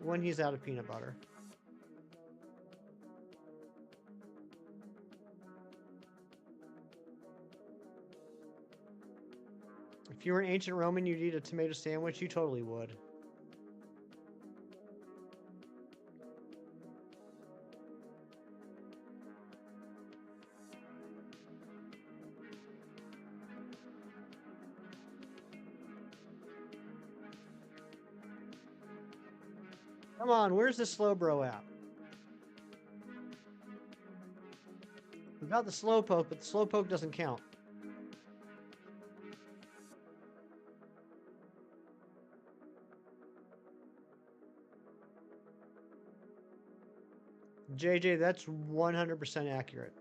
Speaker 2: when he's out of peanut butter. If you were an ancient Roman, you'd eat a tomato sandwich. You totally would. Come on, where's the Slowbro app? We got the Slowpoke, but the Slowpoke doesn't count. JJ, that's 100% accurate.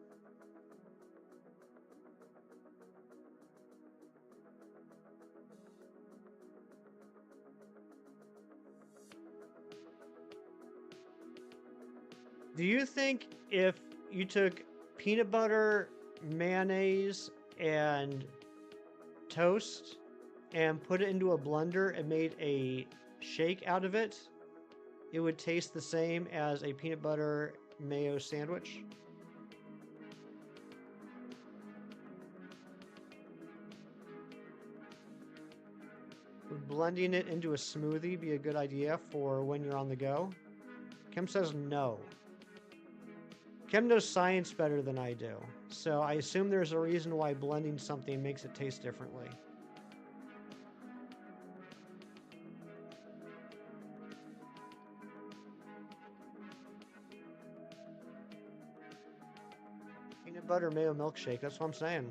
Speaker 2: Do you think if you took peanut butter, mayonnaise, and toast and put it into a blender and made a shake out of it, it would taste the same as a peanut butter mayo sandwich? Would blending it into a smoothie be a good idea for when you're on the go? Kem says no. Kem knows science better than I do, so I assume there's a reason why blending something makes it taste differently. Peanut butter mayo milkshake, that's what I'm saying.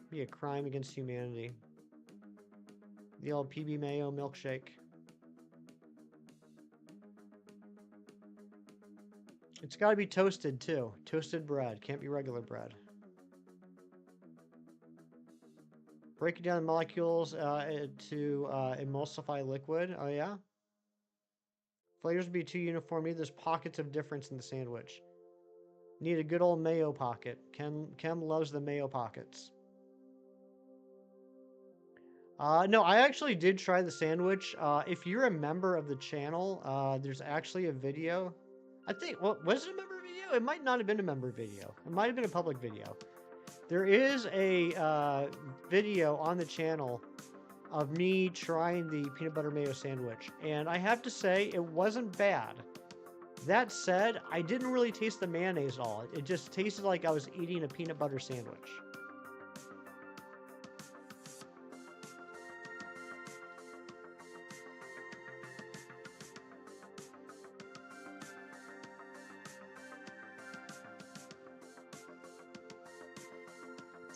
Speaker 2: Be a crime against humanity. The old PB mayo milkshake. It's got to be toasted too. Toasted bread. Can't be regular bread. Break down the molecules to emulsify liquid. Oh yeah? Flavors would be too uniform. There's pockets of difference in the sandwich. Need a good old mayo pocket. Kem loves the mayo pockets. No, I actually did try the sandwich. If you're a member of the channel, there's actually a video. I think, well, was it a member video? It might not have been a member video. It might have been a public video. There is a video on the channel of me trying the peanut butter mayo sandwich, and I have to say it wasn't bad. That said, I didn't really taste the mayonnaise at all. It just tasted like I was eating a peanut butter sandwich.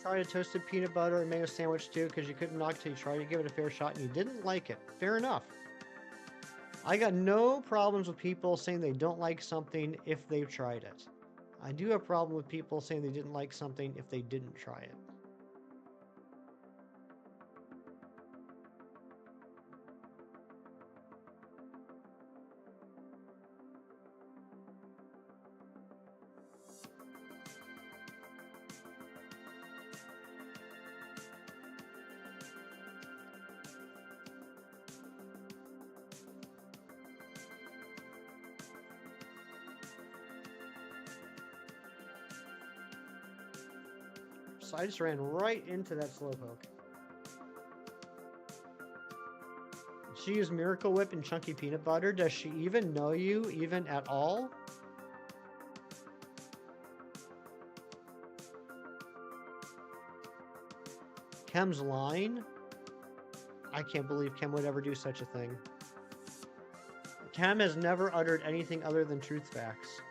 Speaker 2: Tried a toasted peanut butter and mayo sandwich too because you couldn't knock till you tried to give it a fair shot and you didn't like it. Fair enough. I got no problems with people saying they don't like something if they've tried it. I do have a problem with people saying they didn't like something if they didn't try it. I just ran right into that Slowpoke. She used Miracle Whip and Chunky Peanut Butter. Does she even know you, even at all? Chem's line? I can't believe Chem would ever do such a thing. Chem has never uttered anything other than truth facts.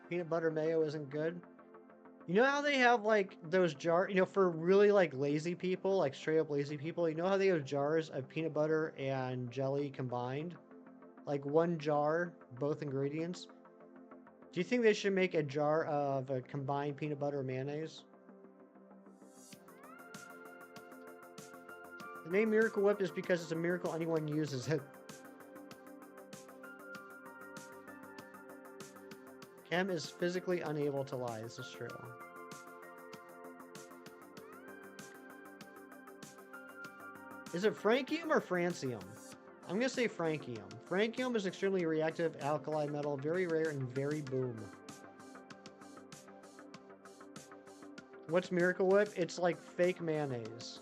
Speaker 2: Peanut butter mayo isn't good. You know how they have like those jars, you know, for really like lazy people, like straight up lazy people, you know how they have jars of peanut butter and jelly combined? Like one jar, both ingredients. Do you think they should make a jar of a combined peanut butter and mayonnaise? The name Miracle Whip is because it's a miracle anyone uses it. Chem is physically unable to lie. This is true. Is it francium or francium? I'm going to say francium. Francium is extremely reactive alkali metal, very rare and very boom. What's Miracle Whip? It's like fake mayonnaise.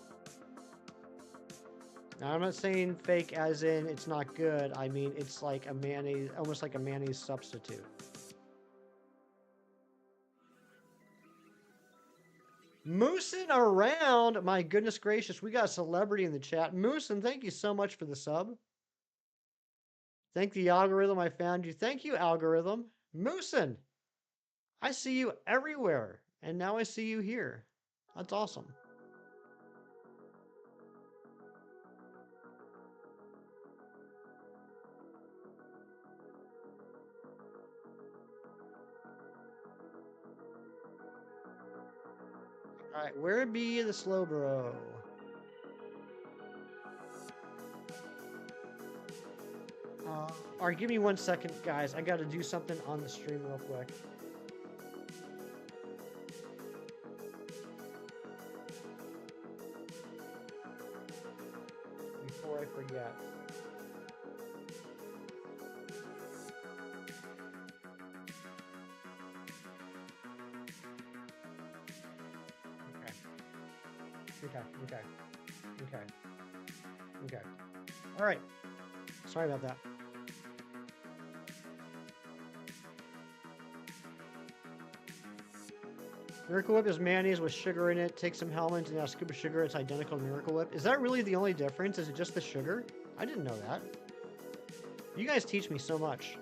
Speaker 2: Now, I'm not saying fake as in it's not good. I mean, it's like a mayonnaise, almost like a mayonnaise substitute. Moosin' around. My goodness gracious, we got a celebrity in the chat. Moosin', thank you so much for the sub. Thank the algorithm I found you. Thank you, algorithm. Moosin', I see you everywhere. And now I see you here. That's awesome. Alright, where be the Slowbro? Alright, give me 1 second, guys. I gotta do something on the stream real quick. Before I forget. Okay. All right. Sorry about that. Miracle Whip is mayonnaise with sugar in it. Take some Hellmann's and a scoop of sugar. It's identical to Miracle Whip. Is that really the only difference? Is it just the sugar? I didn't know that. You guys teach me so much.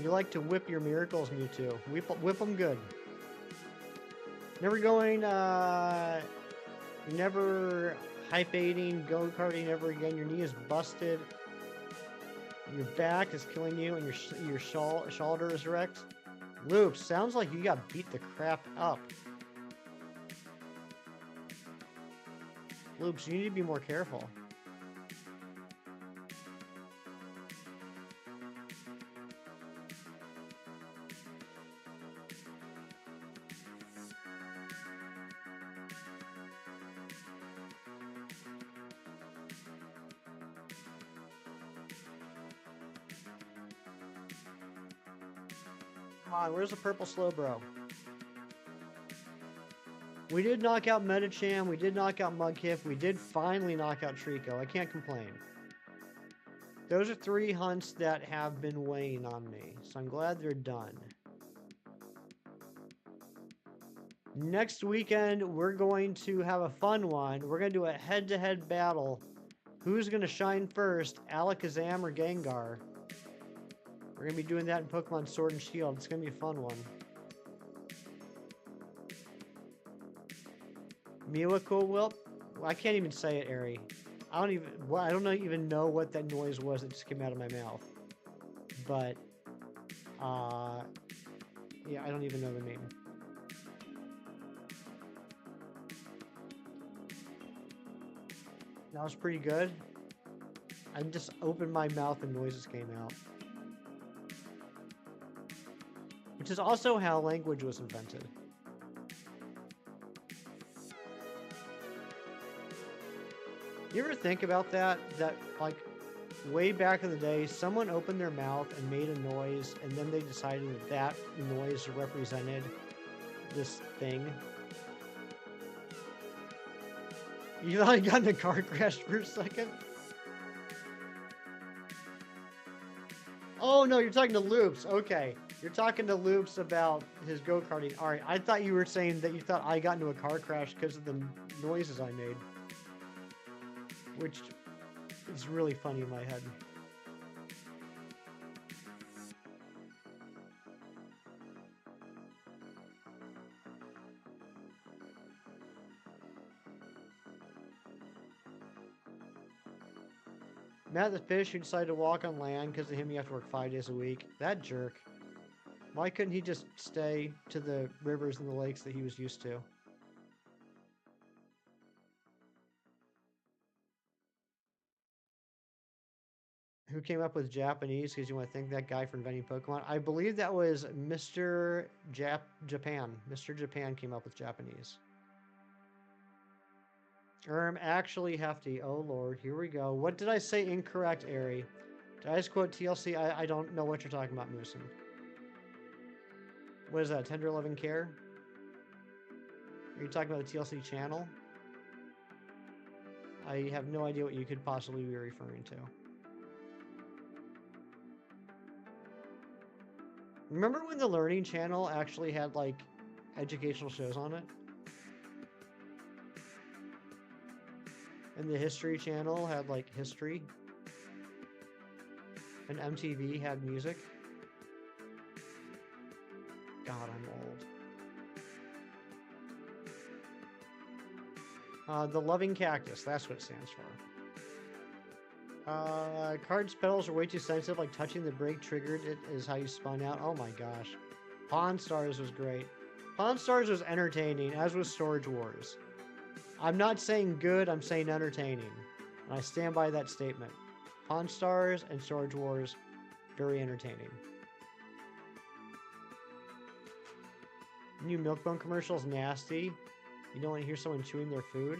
Speaker 2: You like to whip your miracles, Mewtwo. Whip them good. Never going, never hype-aiding, go-karting ever again. Your knee is busted. Your back is killing you, and your shoulder is wrecked. Loops, sounds like you got beat the crap up. Loops, you need to be more careful. Come on, where's the purple Slowbro? We did knock out Medicham, we did knock out Mudkip, we did finally knock out Treecko. I can't complain. Those are 3 hunts that have been weighing on me, so I'm glad they're done. Next weekend, we're going to have a fun one. We're going to do a head-to-head battle. Who's going to shine first, Alakazam or Gengar? We're going to be doing that in Pokemon Sword and Shield. It's going to be a fun one. Miracle Whip? Well, I can't even say it, Ari. I don't even know what that noise was that just came out of my mouth. But, yeah, I don't even know the name. That was pretty good. I just opened my mouth and noises came out. Which is also how language was invented. You ever think about that? That, like, way back in the day, someone opened their mouth and made a noise, and then they decided that that noise represented this thing. You thought I got in a car crash for a second? Oh, no, you're talking to Loops. Okay. You're talking to Loops about his go-karting. All right, I thought you were saying that you thought I got into a car crash because of the noises I made. Which is really funny in my head. Matt the fish who decided to walk on land because of him you have to work 5 days a week. That jerk. Why couldn't he just stay to the rivers and the lakes that he was used to? Who came up with Japanese? Because you want to thank that guy for inventing Pokemon. I believe that was Mr. Japan. Mr. Japan came up with Japanese. Actually hefty. Oh lord, here we go. What did I say incorrect, Airy? Did I just quote TLC? I don't know what you're talking about, Moosin. What is that? Tender Loving Care? Are you talking about the TLC channel? I have no idea what you could possibly be referring to. Remember when the Learning Channel actually had, like, educational shows on it? And the History Channel had, like, history? And MTV had music? God, I'm old. The Loving Cactus, that's what it stands for. Card's pedals are way too sensitive, like touching the brake triggered it is how you spun out. Oh my gosh. Pawn Stars was great. Pawn Stars was entertaining, as was Storage Wars. I'm not saying good, I'm saying entertaining. And I stand by that statement. Pawn Stars and Storage Wars, very entertaining. New Milkbone commercials, nasty. You don't want to hear someone chewing their food?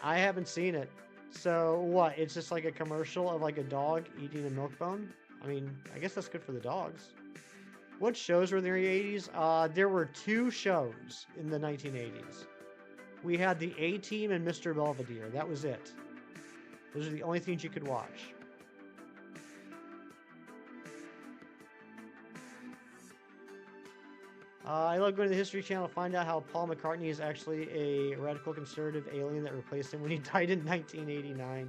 Speaker 2: I haven't seen it. So what? It's just like a commercial of like a dog eating a Milkbone? I mean, I guess that's good for the dogs. What shows were there in the 80s? There were 2 shows in the 1980s. We had the A-Team and Mr. Belvedere. That was it. Those are the only things you could watch. I love going to the History Channel to find out how Paul McCartney is actually a radical conservative alien that replaced him when he died in 1989.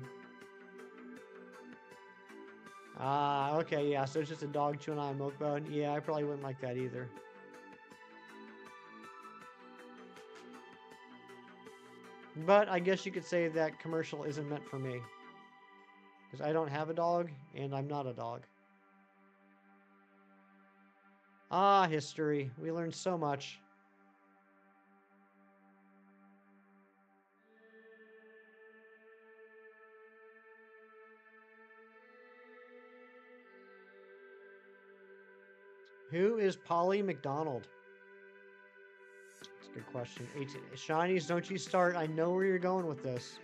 Speaker 2: Okay, yeah, so it's just a dog chewing on a Milkbone. Yeah, I probably wouldn't like that either. But I guess you could say that commercial isn't meant for me. Because I don't have a dog, and I'm not a dog. History. We learned so much. Who is Polly McDonald? That's a good question. 18. Shinies, don't you start. I know where you're going with this.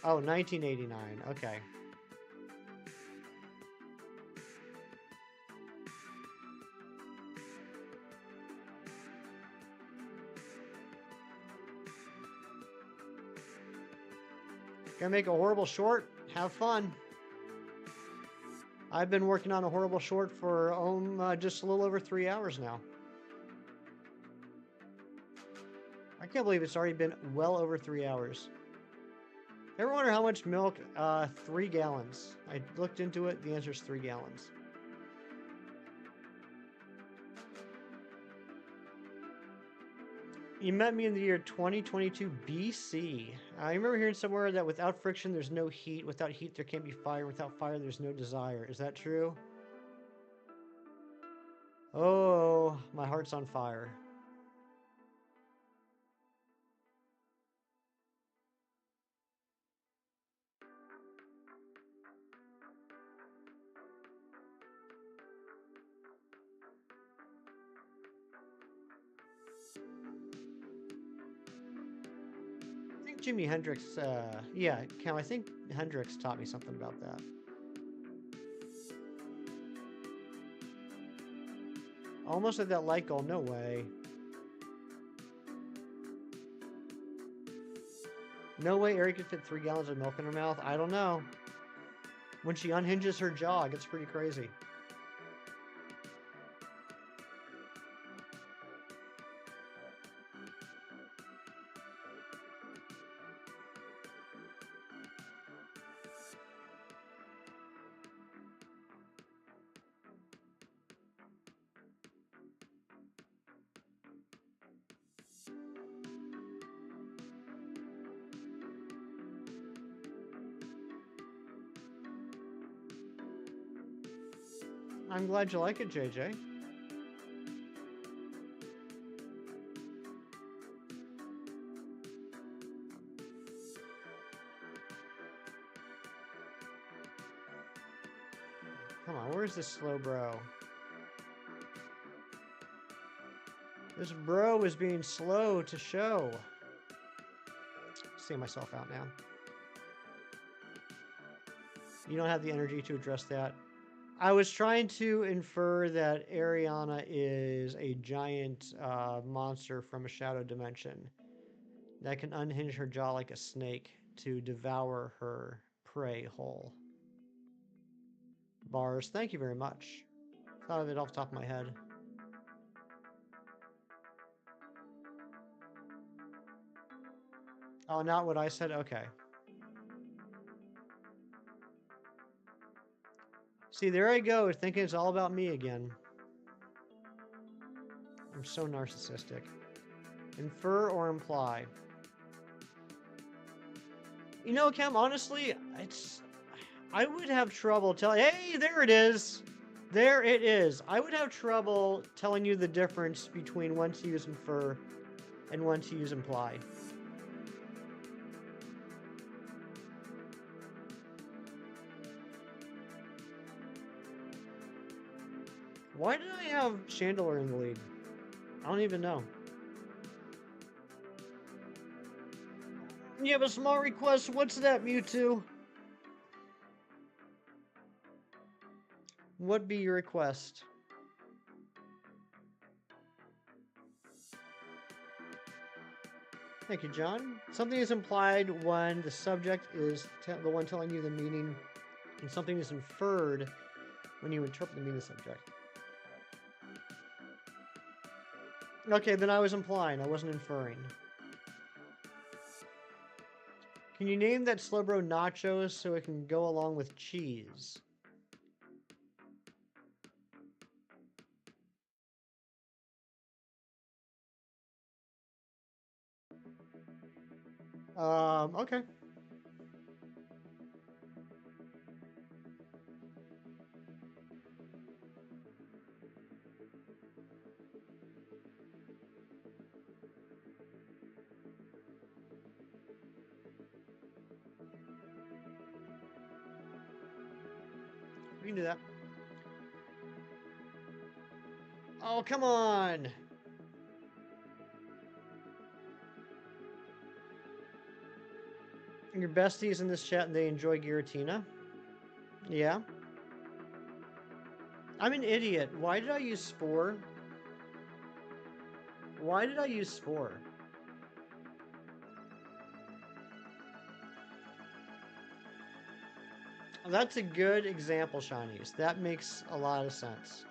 Speaker 2: Oh, 1989. Okay. Gonna make a horrible short? Have fun. I've been working on a horrible short for just a little over 3 hours now. I can't believe it's already been well over 3 hours. Ever wonder how much milk? 3 gallons. I looked into it. The answer is 3 gallons. You met me in the year 2022 BC. I remember hearing somewhere that without friction, there's no heat. Without heat, there can't be fire. Without fire, there's no desire. Is that true? Oh, my heart's on fire. Jimi Hendrix, yeah, Cam, I think Hendrix taught me something about that. Almost at that light goal, no way. No way Ari could fit 3 gallons of milk in her mouth. I don't know. When she unhinges her jaw, it gets pretty crazy. I'm glad you like it, JJ. Come on, where's this Slowbro? This bro is being slow to show. See myself out now. You don't have the energy to address that. I was trying to infer that Ariana is a giant monster from a shadow dimension that can unhinge her jaw like a snake to devour her prey whole. Bars, thank you very much. Thought of it off the top of my head. Oh, not what I said? Okay. See, there I go, thinking it's all about me again. I'm so narcissistic. Infer or imply? You know, Cam, honestly, I would have trouble telling... Hey, there it is! There it is. I would have trouble telling you the difference between when to use infer and when to use imply. Why did I have Chandler in the lead? I don't even know. You have a small request. What's that, Mewtwo? What be your request? Thank you, John. Something is implied when the subject is the one telling you the meaning, and something is inferred when you interpret the meaning of the subject. Okay, then I was implying. I wasn't inferring. Can you name that Slowbro nachos so it can go along with cheese? Okay. We can do that. Oh, come on! Your besties in this chat and they enjoy Giratina? Yeah. I'm an idiot. Why did I use Spore? Why did I use Spore? That's a good example, Shinies. That makes a lot of sense.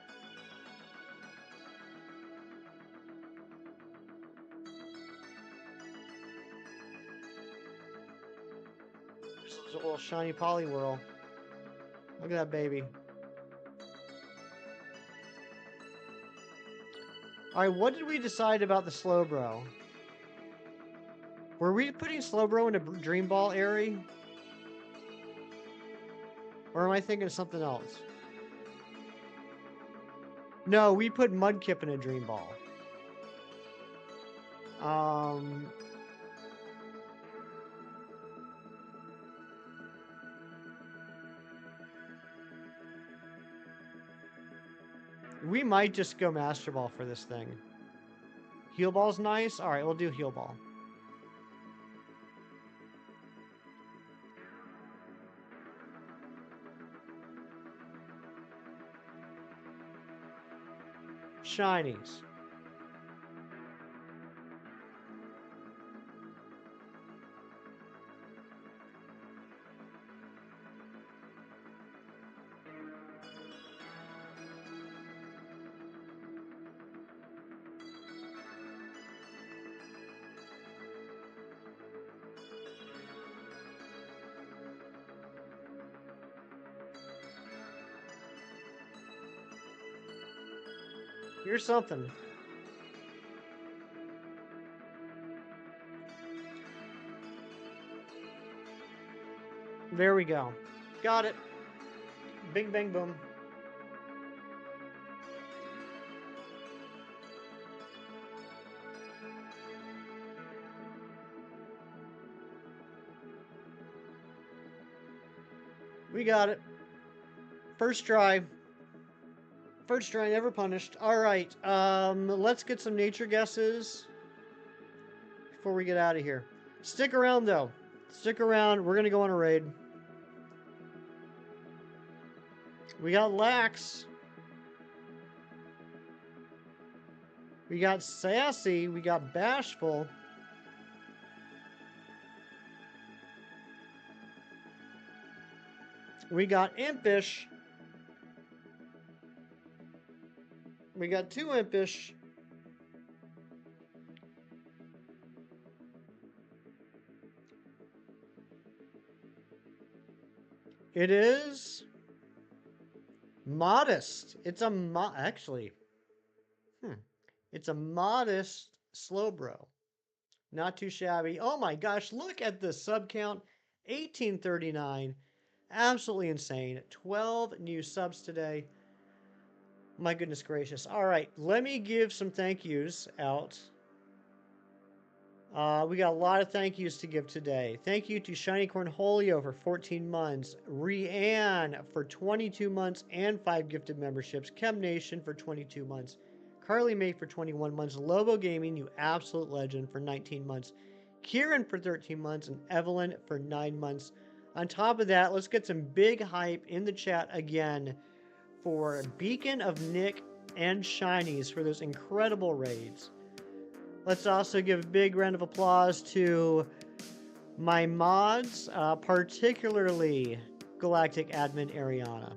Speaker 2: This is a little shiny Poliwhirl. Look at that baby. Alright, what did we decide about the Slowbro? Were we putting Slowbro in a Dream Ball area? Or am I thinking of something else? No, we put Mudkip in a Dream Ball. We might just go Master Ball for this thing. Heal Ball's nice? Alright, we'll do Heal Ball. shinies. Here's something. There we go. Got it. Bing, bang, boom. We got it. First try. First try, never punished. Alright, let's get some nature guesses before we get out of here. Stick around, though. Stick around. We're going to go on a raid. We got Lax. We got Sassy. We got Bashful. We got Impish. We got 2 Impish. It is modest. It's a actually. It's a modest Slowbro. Not too shabby. Oh my gosh, look at the sub count. 1839. Absolutely insane. 12 new subs today. My goodness gracious. All right, let me give some thank yous out. We got a lot of thank yous to give today. Thank you to Shiny Cornholio for 14 months, Rianne for 22 months and 5 gifted memberships, Chem Nation for 22 months, Carly May for 21 months, Lobo Gaming, you absolute legend, for 19 months, Kieran for 13 months, and Evelyn for 9 months. On top of that, let's get some big hype in the chat again for Beacon of Nick and Shinies for those incredible raids. Let's also give a big round of applause to my mods, particularly Galactic Admin Ariana.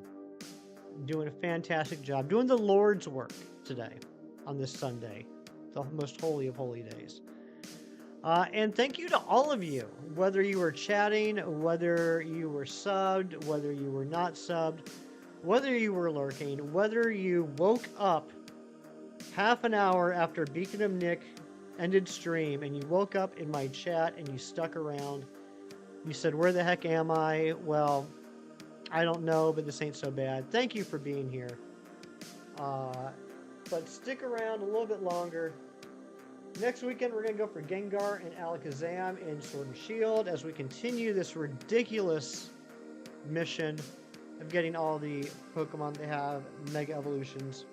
Speaker 2: Doing a fantastic job, doing the Lord's work today on this Sunday, the most holy of holy days. And thank you to all of you, whether you were chatting, whether you were subbed, whether you were not subbed, whether you were lurking, whether you woke up half an hour after Beacon of Nick ended stream and you woke up in my chat and you stuck around. You said, where the heck am I? Well, I don't know, but this ain't so bad. Thank you for being here. But stick around a little bit longer. Next weekend, we're going to go for Gengar and Alakazam in Sword and Shield as we continue this ridiculous mission of getting all the Pokemon that have Mega Evolutions.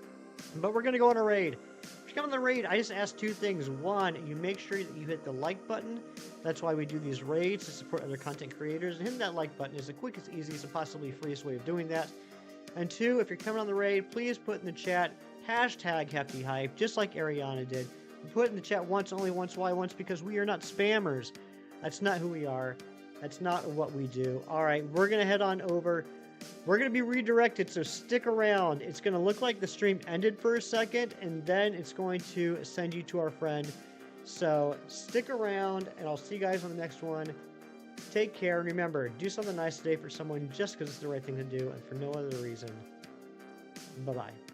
Speaker 2: But we're going to go on a raid. If you come on the raid, I just ask 2 things. 1, you make sure that you hit the like button. That's why we do these raids, to support other content creators. And hitting that like button is the quickest, easiest, and possibly freest way of doing that. And 2, if you're coming on the raid, please put in the chat #HeftyHype, just like Ariana did. Put it in the chat once, only once. Why once? Because we are not spammers. That's not who we are. That's not what we do. All right, we're going to head on over. We're going to be redirected, so stick around. It's going to look like the stream ended for a second, and then it's going to send you to our friend. So stick around, and I'll see you guys on the next one. Take care, and remember, do something nice today for someone just because it's the right thing to do and for no other reason. Bye-bye.